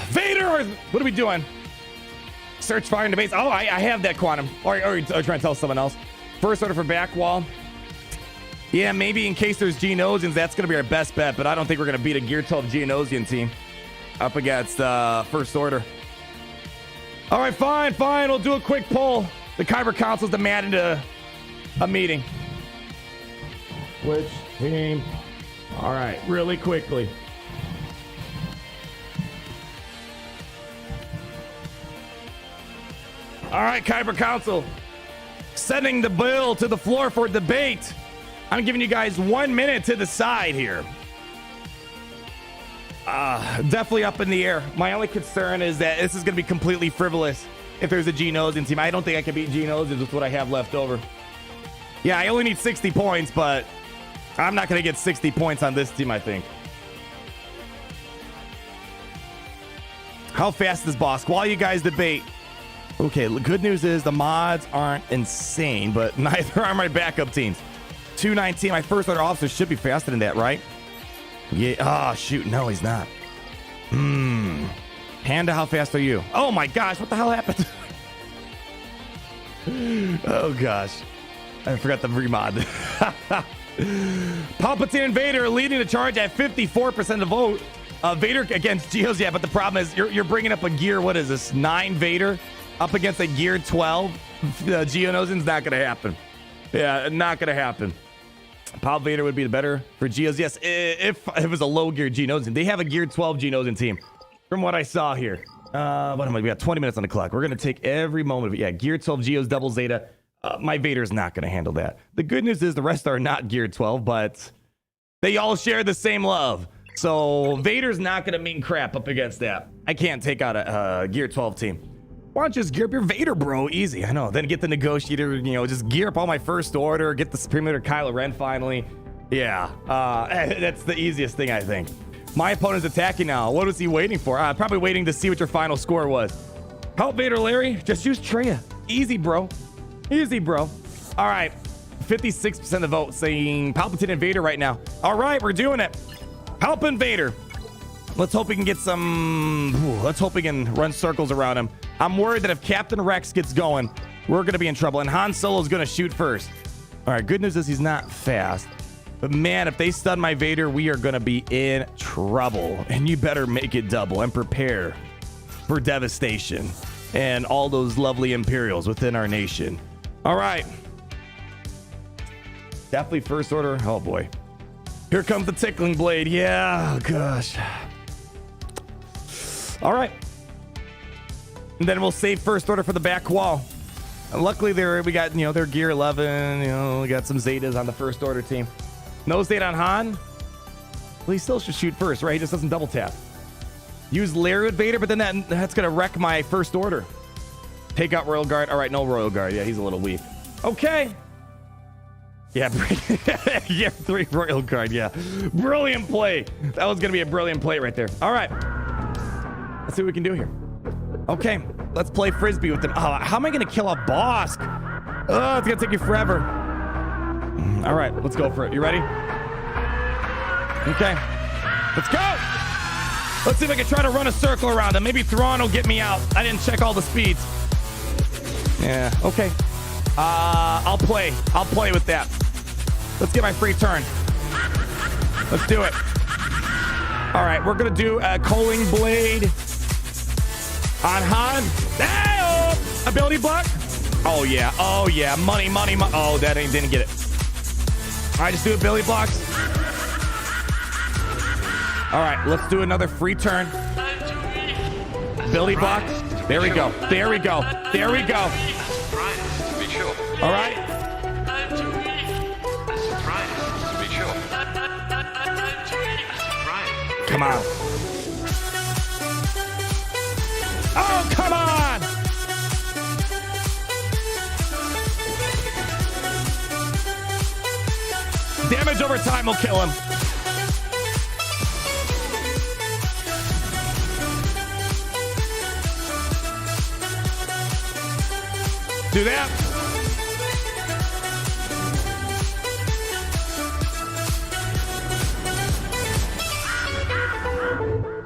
Vader! What are we doing? Search fire into base. Oh, I have that quantum. Or trying to tell someone else. First order for back wall. Yeah, maybe in case there's Geonosians, that's going to be our best bet. But I don't think we're going to beat a Gear 12 Geonosian team up against first order. All right, fine. We'll do a quick poll. The Kyber Council's demanding a meeting. Which team? All right, really quickly. All right, Kyber Council. Sending the bill to the floor for debate. I'm giving you guys 1 minute to decide here. Definitely up in the air. My only concern is that this is going to be completely frivolous if there's a Geos in team. I don't think I can beat Geos with what I have left over. Yeah, I only need 60 points, but I'm not going to get 60 points on this team, I think. How fast is boss? While you guys debate. Okay, the good news is the mods aren't insane, but neither are my backup teams. 219, my first order officer should be faster than that, right? Yeah. Oh, shoot. No, he's not. Panda, how fast are you? Oh, my gosh. What the hell happened? Oh, gosh. I forgot the remod. Palpatine and Vader are leading the charge at 54% of the vote. Vader against Geos, yeah, but the problem is you're bringing up a gear, what is this, 9 Vader up against a gear 12? Geonosin's not going to happen. Yeah, not going to happen. Pal Vader would be the better for Geos. Yes, if it was a low gear Geonosin. They have a gear 12 Geonosin team from what I saw here. We got 20 minutes on the clock. We're going to take every moment of it. Yeah, gear 12 Geos double Zeta. My Vader's not going to handle that. The good news is the rest are not gear 12, but they all share the same love. So Vader's not going to mean crap up against that. I can't take out a gear 12 team. Why don't you just gear up your Vader, bro? Easy, I know. Then get the negotiator, you know, just gear up all my first order, get the Supreme Leader Kylo Ren finally. Yeah, that's the easiest thing, I think. My opponent's attacking now. What was he waiting for? Probably waiting to see what your final score was. Help Vader, Larry. Just use Traya. Easy, bro. Easy, bro. All right. 56% of the vote saying Palpatine and Vader right now. All right, we're doing it. Palpatine Vader. Let's hope we can get some... let's hope we can run circles around him. I'm worried that if Captain Rex gets going, we're going to be in trouble. And Han Solo's going to shoot first. All right, good news is he's not fast. But man, if they stun my Vader, we are going to be in trouble. And you better make it double and prepare for devastation and all those lovely Imperials within our nation. All right. Definitely first order. Oh, boy. Here comes the tickling blade. Yeah, oh, gosh. All right. And then we'll save first order for the back wall. And luckily, we got, you know, their gear 11. You know, we got some Zetas on the first order team. No Zeta on Han. Well, he still should shoot first, right? He just doesn't double tap. Use Larry with Vader, but then that's going to wreck my first order. Take out Royal Guard. All right, no Royal Guard. Yeah, he's a little weak. Okay. Yeah, yeah, 3 Royal Guard. Yeah, brilliant play. That was going to be a brilliant play right there. All right. Let's see what we can do here. Okay, let's play Frisbee with them. Oh, how am I going to kill a boss? Oh, it's going to take you forever. All right, let's go for it. You ready? Okay, let's go. Let's see if I can try to run a circle around him. Maybe Thrawn will get me out. I didn't check all the speeds. Yeah, okay. I'll play with that. Let's get my free turn. Let's do it. All right, we're going to do a Coaling Blade on Han. Oh, ability block. Oh, yeah. Oh, yeah. Money. Oh, that didn't get it. All right, just do ability blocks. All right, let's do another free turn. Ability block. There we go. There we go. There we go. All right. Come on. Oh, come on. Damage over time will kill him. Do that.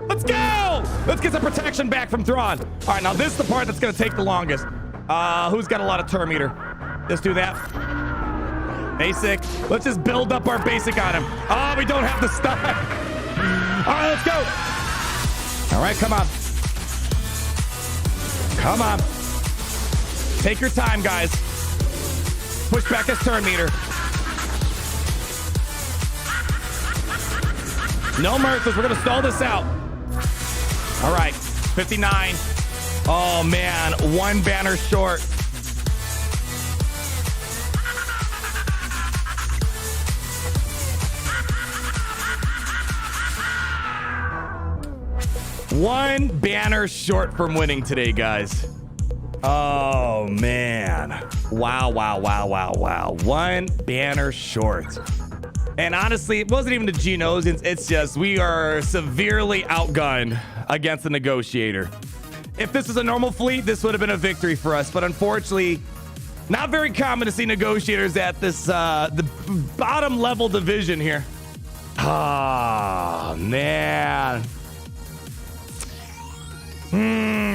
Let's go! Let's get some protection back from Thrawn. All right, now this is the part that's going to take the longest. Who's got a lot of turn meter? Let's do that. Basic. Let's just build up our basic on him. Oh, we don't have to stop. All right, let's go. All right, come on. Come on. Take your time, guys. Push back his turn meter. No mercies. We're going to stall this out. All right. 59. Oh, man. 1 banner short. One banner short from winning today, guys. Oh, man. Wow. One banner short. And honestly, it wasn't even the Genos. It's just we are severely outgunned against the Negotiator. If this was a normal fleet, this would have been a victory for us. But unfortunately, not very common to see Negotiators at this the bottom level division here. Oh, man.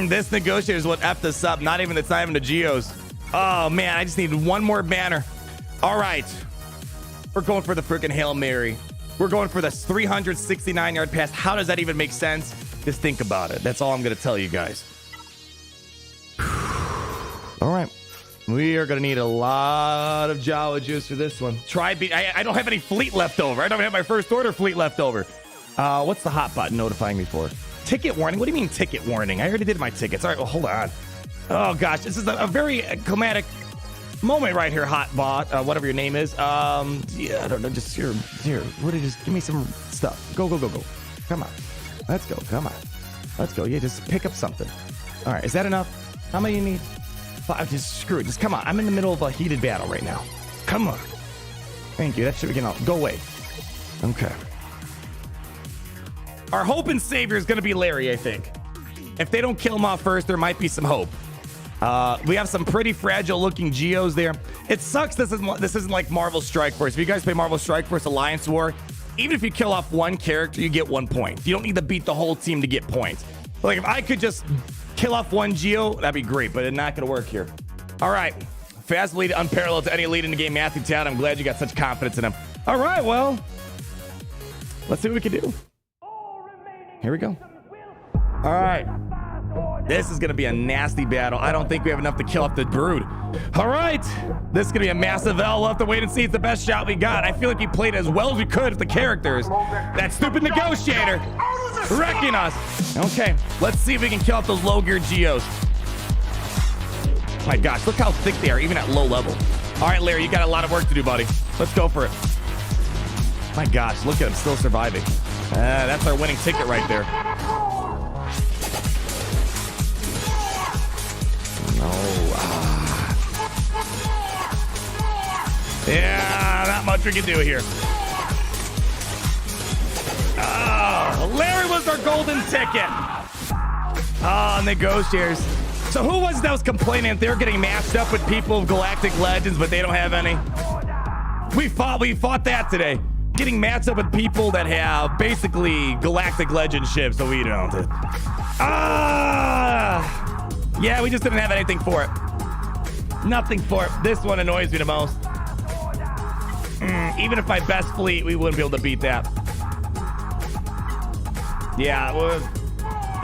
This Negotiator is what effed us up. It's not even the Geos. Oh, man, I just need one more banner. All right. We're going for the freaking Hail Mary. We're going for the 369-yard pass. How does that even make sense? Just think about it. That's all I'm going to tell you guys. All right. We are going to need a lot of Jawa juice for this one. I don't have any fleet left over. I don't have my first order fleet left over. What's the hot button notifying me for? Ticket warning? What do you mean ticket warning? I already did my tickets. All right, well, hold on. Oh, gosh. This is a very climatic moment right here, hot bot, whatever your name is. Yeah, I don't know. Just here. Just give me some stuff. Go. Come on. Let's go. Come on. Let's go. Yeah, just pick up something. All right. Is that enough? How many you need? Just screw it. Just come on. I'm in the middle of a heated battle right now. Come on. Thank you. That should go away. Okay. Our hope and savior is going to be Larry, I think. If they don't kill him off first, there might be some hope. We have some pretty fragile looking Geos there. It sucks this isn't like Marvel Strike Force. If you guys play Marvel Strike Force Alliance War, even if you kill off one character, you get 1 point. You don't need to beat the whole team to get points. Like if I could just kill off one Geo, that'd be great, but it's not going to work here. All right. Fast lead, unparalleled to any lead in the game. Matthew Town, I'm glad you got such confidence in him. All right, well, let's see what we can do. Here we go. All right. This is going to be a nasty battle. I don't think we have enough to kill off the Brood. All right. This is going to be a massive L. We'll have to wait and see. It's the best shot we got. I feel like we played as well as we could with the characters. That stupid Negotiator wrecking us. Okay. Let's see if we can kill off those low gear Geos. My gosh, look how thick they are, even at low level. All right, Larry, you got a lot of work to do, buddy. Let's go for it. My gosh, look at him still surviving. That's our winning ticket right there. Yeah, not much we can do here. Oh, Larry was our golden ticket. Oh, Negotiators. So who was that was complaining that they're getting matched up with people of Galactic Legends, but they don't have any? We fought that today. Getting matched up with people that have basically Galactic Legend ships, so we don't. Yeah, we just didn't have anything for it. Nothing for it. This one annoys me the most. Even if my best fleet, we wouldn't be able to beat that. Yeah,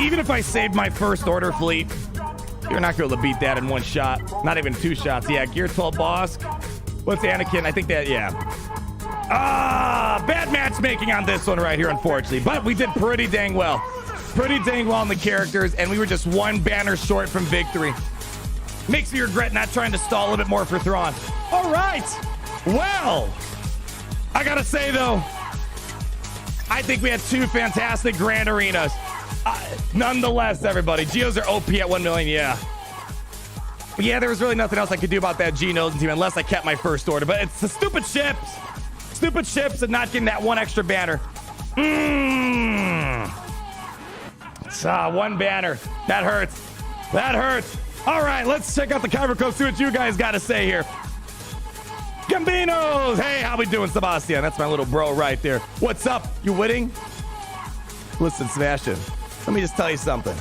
even if I saved my first order fleet, you're not going to beat that in one shot. Not even 2 shots. Yeah, Gear 12 boss. What's Anakin? I think that, yeah. Bad matchmaking on this one right here, unfortunately. But we did pretty dang well. Pretty dang well on the characters, and we were just 1 banner short from victory. Makes me regret not trying to stall a little bit more for Thrawn. All right. Well, I got to say, though, I think we had 2 fantastic grand arenas. Nonetheless, everybody, Geos are OP at 1 million, yeah. Yeah, there was really nothing else I could do about that Genos team unless I kept my first order. But it's the stupid ships. Stupid ships and not getting that 1 extra banner. It's 1 banner. That hurts. That hurts. All right, let's check out the Kyber Club, see what you guys got to say here. Gambinos! Hey, how we doing, Sebastian? That's my little bro right there. What's up? You winning? Listen, Sebastian, let me just tell you something.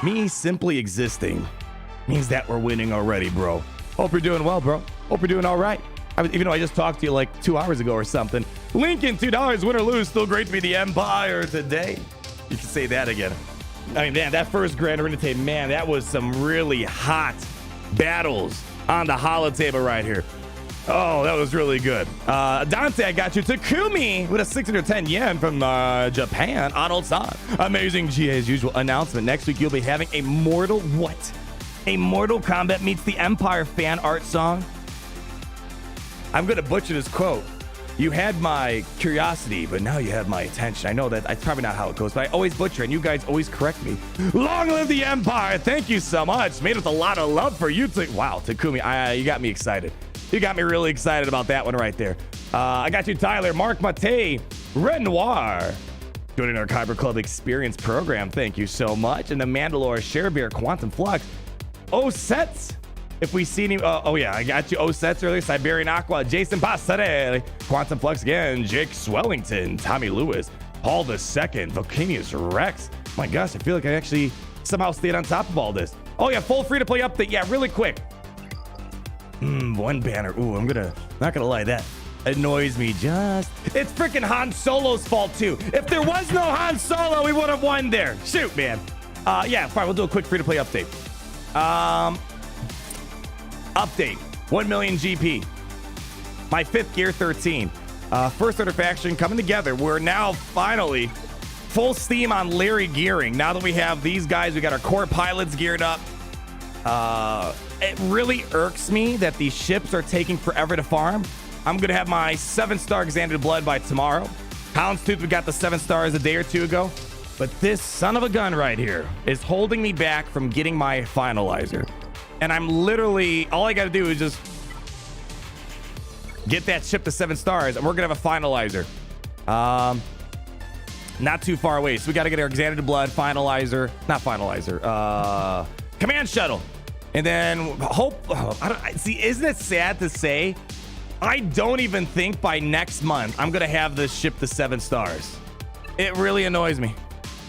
Me simply existing means that we're winning already, bro. Hope you're doing well, bro. Hope you're doing all right. Even though I just talked to you like 2 hours ago or something. Lincoln, $2, win or lose, still great to be the Empire today. You can say that again. I mean, man, that first Grand Arena tape, man, that was some really hot battles on the Holotable right here. Oh, that was really good. Dante, I got you. Takumi with a 610 yen from Japan. Arnold-san. Amazing GA as usual. Announcement. Next week, you'll be having a Mortal Kombat meets the Empire fan art song. I'm going to butcher this quote. You had my curiosity, but now you have my attention. I know that that's probably not how it goes, but I always butcher, and you guys always correct me. Long live the Empire! Thank you so much. Made with a lot of love for you. Wow, Takumi, you got me excited. You got me really excited about that one right there. I got you, Tyler, Mark Mate, Renoir. Joining our Kyber Club Experience program. Thank you so much. And the Mandalore, Sharebeer, Quantum Flux, Osets. If we see any, oh yeah, I got you. Osets earlier, Siberian Aqua, Jason Passare, Quantum Flux again, Jake Swellington, Tommy Lewis, Paul II, Volcanius Rex. My gosh, I feel like I actually somehow stayed on top of all this. Oh yeah, full free to play update. Yeah, really quick. One banner. Ooh, not gonna lie, that annoys me just. It's freaking Han Solo's fault too. If there was no Han Solo, we would have won there. Shoot, man. Yeah, fine. We'll do a quick free to play update. Update 1 million GP. My 5th gear 13. First order faction coming together. We're now finally full steam on Larry gearing. Now that we have these guys, we got our core pilots geared up. It really irks me that these ships are taking forever to farm. I'm gonna have my 7-star Xanadu Blood by tomorrow. Houndstooth, we got the 7 stars a day or two ago. But this son of a gun right here is holding me back from getting my finalizer. And I'm literally, all I gotta do is just get that ship to 7 stars, and we're gonna have a finalizer. Not too far away. So we gotta get our Xanadu Blood finalizer, not finalizer, command shuttle. And then see, isn't it sad to say, I don't even think by next month I'm gonna have this ship to 7 stars. It really annoys me.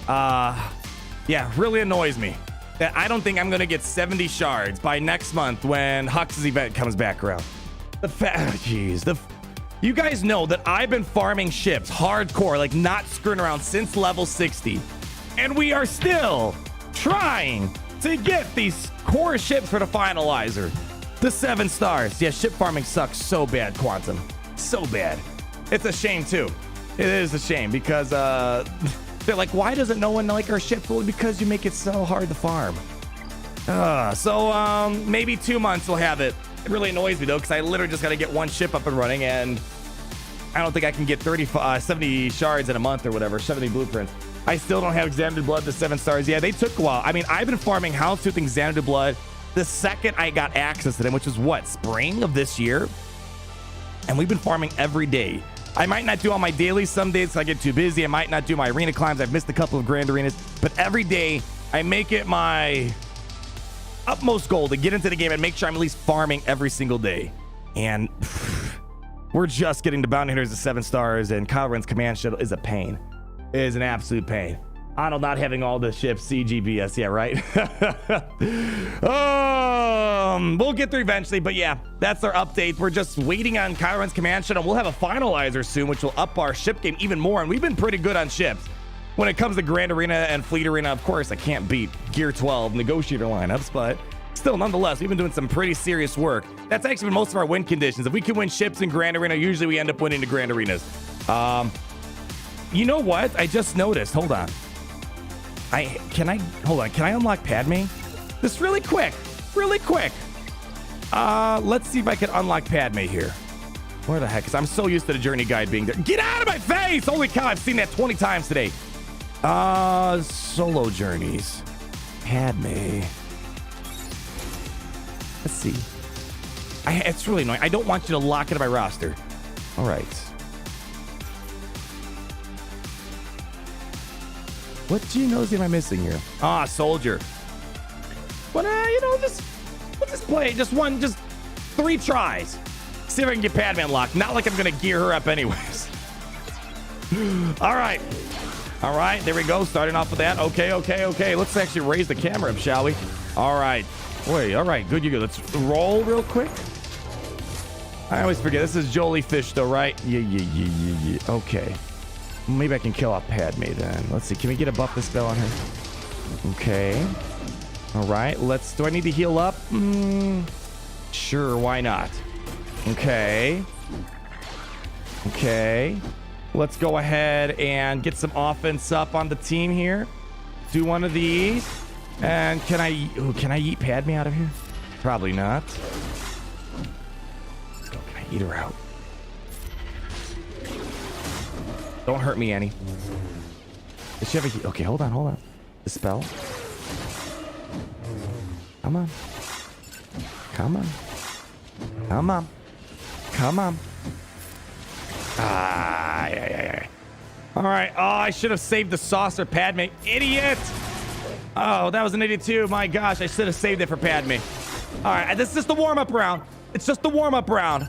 Yeah, really annoys me that I don't think I'm gonna get 70 shards by next month when Hux's event comes back around. You guys know that I've been farming ships hardcore, like not screwing around, since level 60, and we are still trying to get these core ships for the finalizer, the 7 stars. Yeah, ship farming sucks so bad, Quantum, so bad. It's a shame too. It is a shame because they're like, why doesn't no one like our ships? Well, because you make it so hard to farm. So maybe 2 months we'll have it. It really annoys me though, because I literally just got to get one ship up and running, and I don't think I can get 70 shards in a month or whatever, 70 blueprints. I still don't have Xanadu Blood to 7 stars. Yeah, they took a while. I mean, I've been farming Houndstooth and Xanadu Blood the second I got access to them, which was what, spring of this year? And we've been farming every day. I might not do all my dailies some days because I get too busy. I might not do my arena climbs. I've missed a couple of grand arenas, but every day I make it my utmost goal to get into the game and make sure I'm at least farming every single day. And we're just getting the bounty hunters to 7 stars, and Kyle Ren's command shuttle is a pain. It is an absolute pain. Arnold not having all the ships, CGBS, yeah, right? We'll get through eventually, but yeah, that's our update. We're just waiting on Kyle Ren's command shuttle. We'll have a finalizer soon, which will up our ship game even more, and we've been pretty good on ships. When it comes to Grand Arena and Fleet Arena, of course, I can't beat Gear 12 negotiator lineups, but still, nonetheless, we've been doing some pretty serious work. That's actually been most of our win conditions. If we can win ships in Grand Arena, usually we end up winning the Grand Arenas. You know what? I just noticed. Hold on. Can I unlock Padme? Just really quick. Let's see if I can unlock Padme here. Where the heck? Because I'm so used to the journey guide being there. Get out of my face! Holy cow, I've seen that 20 times today. Solo journeys. Padme. Let's see. It's really annoying. I don't want you to lock it in my roster. All right. What genos am I missing here? Soldier. But let's just play. Just 3 tries. See if I can get Padme unlocked. Not like I'm gonna gear her up anyways. All right, there we go. Starting off with that. Okay. Let's actually raise the camera up, shall we? All right. Wait, all right, good, you go. Let's roll real quick. I always forget. This is Jolie Fish though, right? Yeah. Okay. Maybe I can kill off Padme then. Let's see. Can we get a buff dispel on her? Okay. All right. Do I need to heal up? Sure. Why not? Okay. Let's go ahead and get some offense up on the team here. Do one of these. And can I eat Padme out of here? Probably not. Let's go. Can I eat her out? Don't hurt me, Annie. Does she have a... Okay, hold on. Dispel. Come on. Yeah. All right. Oh, I should have saved the saucer, Padme. Idiot. Oh, that was an idiot too. My gosh, I should have saved it for Padme. All right, this is just the warm-up round. It's just the warm-up round.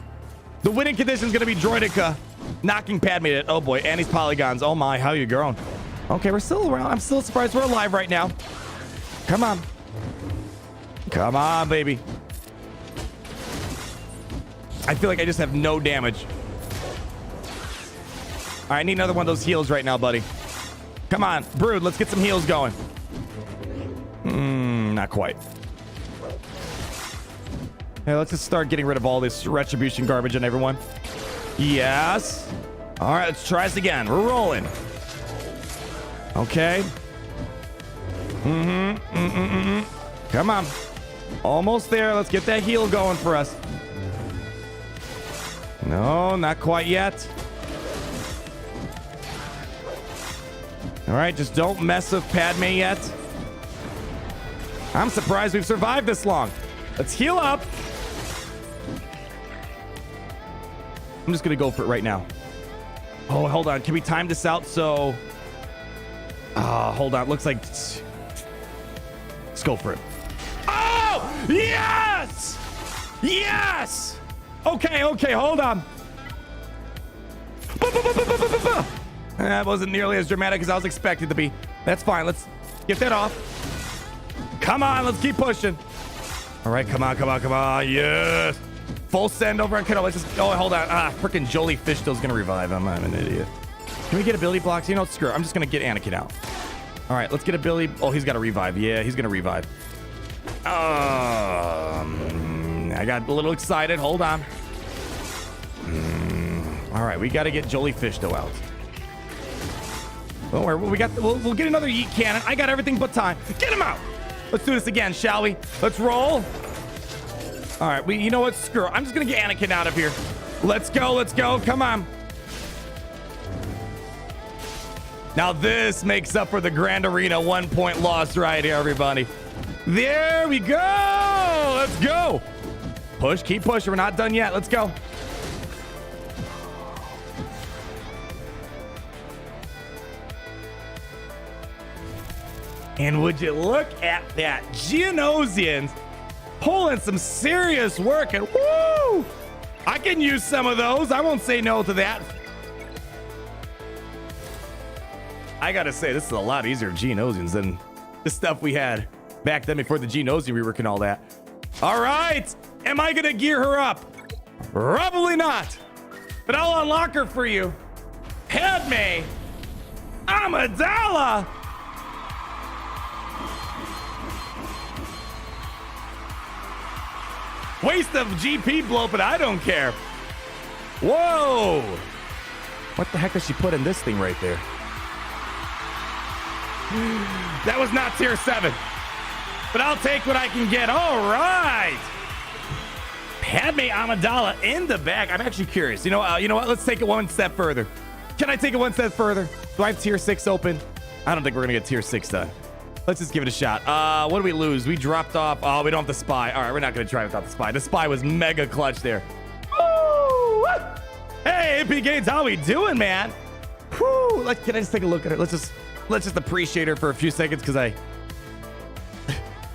The winning condition is going to be Droidica knocking Padme at... Oh boy, Annie's polygons. Oh my, how you growing? Okay, we're still around. I'm still surprised we're alive right now. Come on, baby. I feel like I just have no damage. All right, I need another one of those heals right now, buddy. Come on, Brood, let's get some heals going. Not quite. Hey, let's just start getting rid of all this retribution garbage on everyone. Yes. All right, let's try this again. We're rolling. Okay. Come on. Almost there. Let's get that heal going for us. No, not quite yet. All right, just don't mess with Padme yet. I'm surprised we've survived this long. Let's heal up. I'm just going to go for it right now. Oh, hold on. Can we time this out so... hold on. Looks like... Let's go for it. Oh! Yes! Yes! Okay. Hold on. That wasn't nearly as dramatic as I was expected to be. That's fine. Let's get that off. Come on. Let's keep pushing. All right. Come on. Yes. Full send over on Kenobi. Let's just... Oh, hold on. Freaking Jolie Fishtail's going to revive him. I'm an idiot. Can we get ability blocks? You know, screw it. I'm just going to get Anakin out. All right. Let's get ability... Oh, he's got to revive. Yeah, he's going to revive. I got a little excited. Hold on. All right. We got to get Jolie Fishtail out. Don't worry. We'll get another yeet cannon. I got everything but time. Get him out. Let's do this again, shall we? Let's roll. All right, you know what? Screw it. I'm just going to get Anakin out of here. Let's go. Come on. Now this makes up for the Grand Arena 1 point loss right here, everybody. There we go. Let's go. Push, keep pushing. We're not done yet. Let's go. And would you look at that? Geonosians pulling some serious work, and woo! I can use some of those. I won't say no to that. I gotta say, this is a lot easier Geonosians than the stuff we had back then before the Geonosian rework and all that. All right, am I gonna gear her up? Probably not, but I'll unlock her for you. Padme Amidala. Waste of GP blow, but I don't care. Whoa! What the heck does she put in this thing right there? That was not tier 7. But I'll take what I can get. All right. Padme Amidala in the back. I'm actually curious. You know what? Let's take it one step further. Can I take it one step further? Do I have tier 6 open? I don't think we're going to get tier 6 done. Let's just give it a shot. What did we lose? We dropped off. Oh, we don't have the spy. All right, we're not going to try without the spy. The spy was mega clutch there. Woo! Hey, AP Gates, how we doing, man? Woo! Can I just take a look at her? Let's just appreciate her for a few seconds because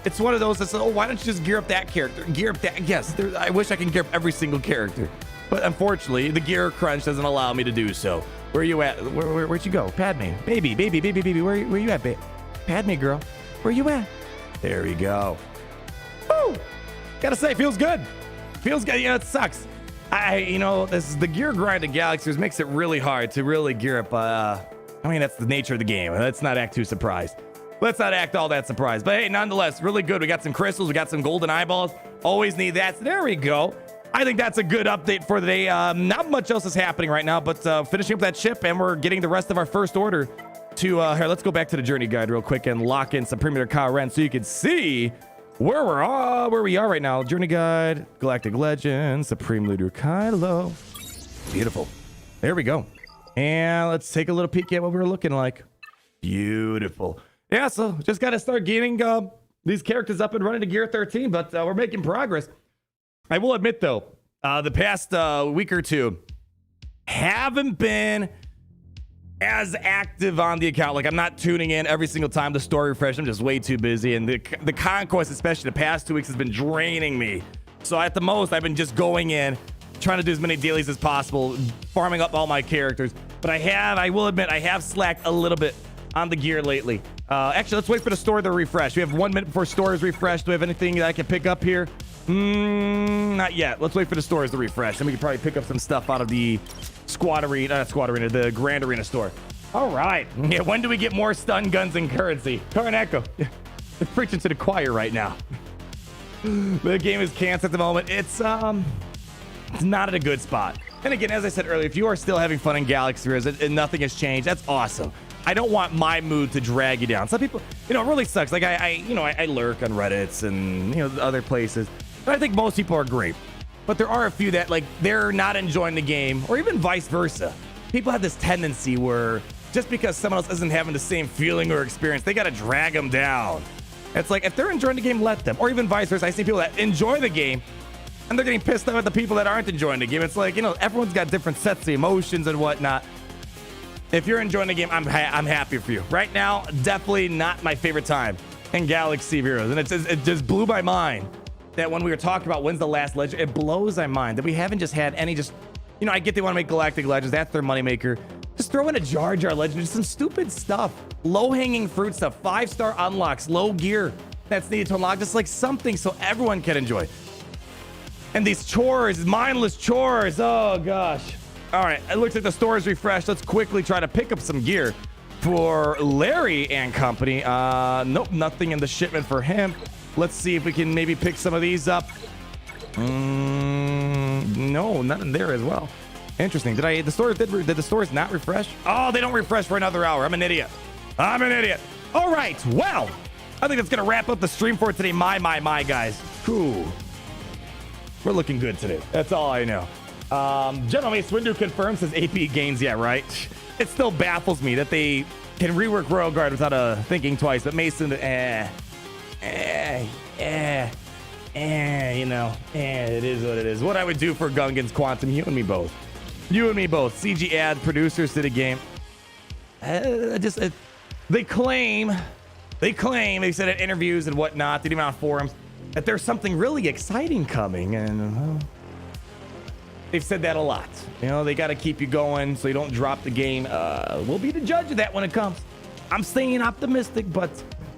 it's one of those that's, oh, why don't you just gear up that character? Gear up that. Yes, I wish I can gear up every single character. But unfortunately, the gear crunch doesn't allow me to do so. Where are you at? Where'd you go? Padme. Baby. Where you at, babe? Padme girl, where you at? There we go. Woo! Gotta say, feels good. Feels good. You know, it sucks. This is the gear grind of Galaxies makes it really hard to really gear up. That's the nature of the game. Let's not act too surprised. Let's not act all that surprised. But hey, nonetheless, really good. We got some crystals. We got some golden eyeballs. Always need that. So there we go. I think that's a good update for the day. Not much else is happening right now, but finishing up that ship, and we're getting the rest of our first order to here. Let's go back to the journey guide real quick and lock in Supreme Leader Kyle Ren so you can see where we are right now. Journey guide, Galactic Legends, Supreme Leader Kylo. Beautiful. There we go. And let's take a little peek at what we were looking like. Beautiful. Yeah, so just got to start getting these characters up and running to Gear 13, but we're making progress. I will admit, though, the past week or two haven't been as active on the account. Like, I'm not tuning in every single time the story refresh. I'm just way too busy. And the conquest, especially the past 2 weeks, has been draining me. So at the most, I've been just going in, trying to do as many dailies as possible, farming up all my characters. But I will admit, I have slacked a little bit on the gear lately. Actually, let's wait for the store to refresh. We have 1 minute before store is refreshed. Do we have anything that I can pick up here? Not yet. Let's wait for the stores to refresh. Then we can probably pick up some stuff out of the the Grand Arena store. All right. Yeah, when do we get more stun guns and currency? Current Echo. They're preaching to the choir right now. The game is canceled at the moment. It's not at a good spot. And again, as I said earlier, if you are still having fun in Galaxy Heroes and nothing has changed, that's awesome. I don't want my mood to drag you down. Some people, it really sucks. Like I lurk on Reddits and other places. But I think most people are great. But there are a few that they're not enjoying the game, or even vice versa. People have this tendency where just because someone else isn't having the same feeling or experience, they got to drag them down. It's like, if they're enjoying the game, let them. Or even vice versa. I see people that enjoy the game and they're getting pissed off at the people that aren't enjoying the game. It's like, everyone's got different sets of emotions and whatnot. If you're enjoying the game, I'm happy for you. Right now, definitely not my favorite time in Galaxy Heroes. And it just blew my mind that when we were talking about when's the last legend, it blows my mind that we haven't just had any I get they want to make Galactic Legends. That's their moneymaker. Just throw in a Jar Jar Legend. Just some stupid stuff. Low-hanging fruit stuff. 5-star unlocks. Low gear that's needed to unlock. Just something so everyone can enjoy. And these chores, mindless chores. Oh, gosh. All right, it looks like the store is refreshed. Let's quickly try to pick up some gear for Larry and company. Nope, nothing in the shipment for him. Let's see if we can maybe pick some of these up. No, nothing there as well. Interesting. Did the stores not refresh? Oh, they don't refresh for another hour. I'm an idiot. All right, well, I think that's gonna wrap up the stream for today. My guys. Cool. We're looking good today. That's all I know. General Mace Windu confirms his AP gains. Yeah, right. It still baffles me that they can rework Royal Guard without thinking twice. But Mason, it is what it is. What I would do for Gungan's Quantum, you and me both. CG ad producers to the game. They claim, they said in interviews and whatnot, they did on forums, that there's something really exciting coming, and they've said that a lot. They got to keep you going so you don't drop the game. We'll be the judge of that when it comes. I'm staying optimistic, but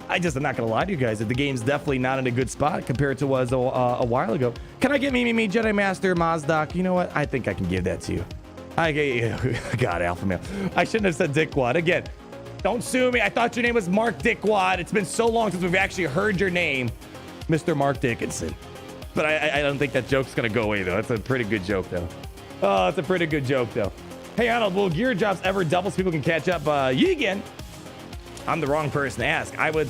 I'm not gonna lie to you guys that the game's definitely not in a good spot compared to what was a while ago. Can I get me Jedi Master Mazdak? You know what? I think I can give that to you. God, Alpha Male. I shouldn't have said Dickwad. Again, don't sue me. I thought your name was Mark Dickwad. It's been so long since we've actually heard your name, Mr. Mark Dickinson. But I don't think that joke's gonna go away though. That's a pretty good joke though. Oh, it's a pretty good joke though. Hey Arnold, will gear drops ever double so people can catch up? Yegan. I'm the wrong person to ask. I would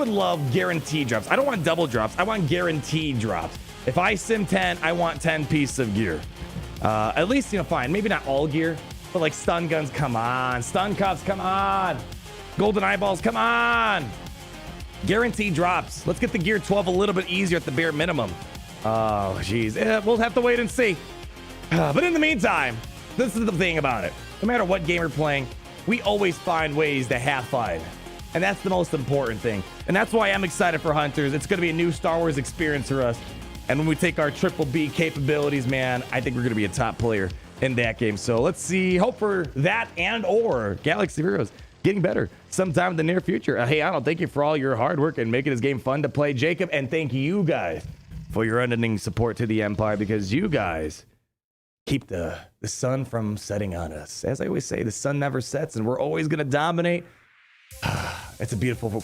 love guaranteed drops. I don't want double drops. I want guaranteed drops. If I sim 10, I want 10 pieces of gear. At least, fine. Maybe not all gear, but stun guns, come on. Stun cuffs, come on. Golden eyeballs, come on. Guaranteed drops. Let's get the gear 12 a little bit easier at the bare minimum. Oh, geez. We'll have to wait and see. But in the meantime, this is the thing about it. No matter what game we're playing, we always find ways to have fun. And that's the most important thing. And that's why I'm excited for Hunters. It's going to be a new Star Wars experience for us. And when we take our BBB capabilities, man, I think we're going to be a top player in that game. So let's see. Hope for that and or Galaxy Heroes getting better sometime in the near future. Hey, Arnold, thank you for all your hard work and making this game fun to play. Jacob, and thank you guys for your unending support to the Empire, because you guys keep the sun from setting on us. As I always say, the sun never sets, and we're always going to dominate. It's a beautiful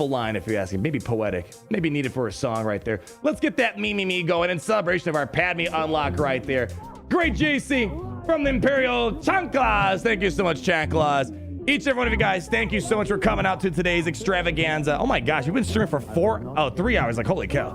line, if you ask me. Maybe poetic, maybe needed for a song right there. Let's get that me going in celebration of our Padme unlock right there. Great JC from the Imperial Chanclas. Thank you so much, Chanclas. Each and every one of you guys, thank you so much for coming out to today's extravaganza. Oh my gosh, we've been streaming for 3 hours. Like, holy cow.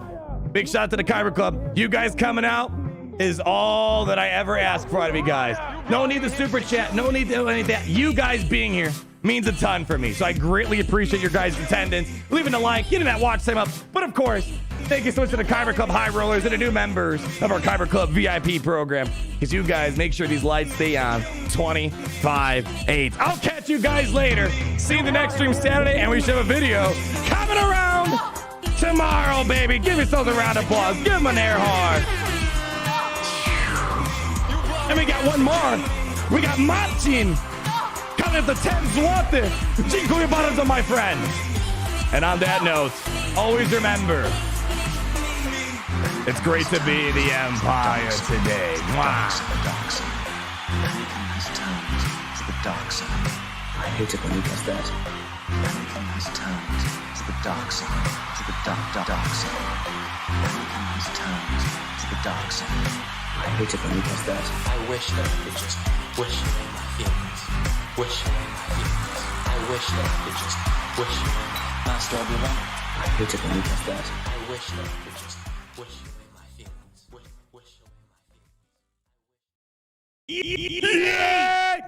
Big shout out to the Kyber Club. You guys coming out is all that I ever asked for out of you guys. No need the super chat. No need to do any of that. You guys being here means a ton for me. So I greatly appreciate your guys' attendance, leaving a like, getting that watch time up. But of course, thank you so much to the Kyber Club High Rollers and the new members of our Kyber Club VIP program. Because you guys make sure these lights stay on 25/8. I'll catch you guys later. See you in the next stream Saturday, and we should have a video coming around tomorrow, baby. Give yourselves a round of applause. Give them an air horn. And we got one more. We got Martin coming at the 10 złoty. Dziękuję bardzo, my friend. And on that note, always remember, it's great to be the Empire today. Mwah. To the dark side. I hate it when he does that. Everything has turned to the dark side. To the dark side. Everything has turned to the dark side. I hate it when he does that. I wish that I could just wish away my feelings. Wish away my feelings. I wish that I could just wish away my Master Obi-Wan. I hate it when he does that. I wish that I could just wish away my feelings. Wish away my feelings. Yeah!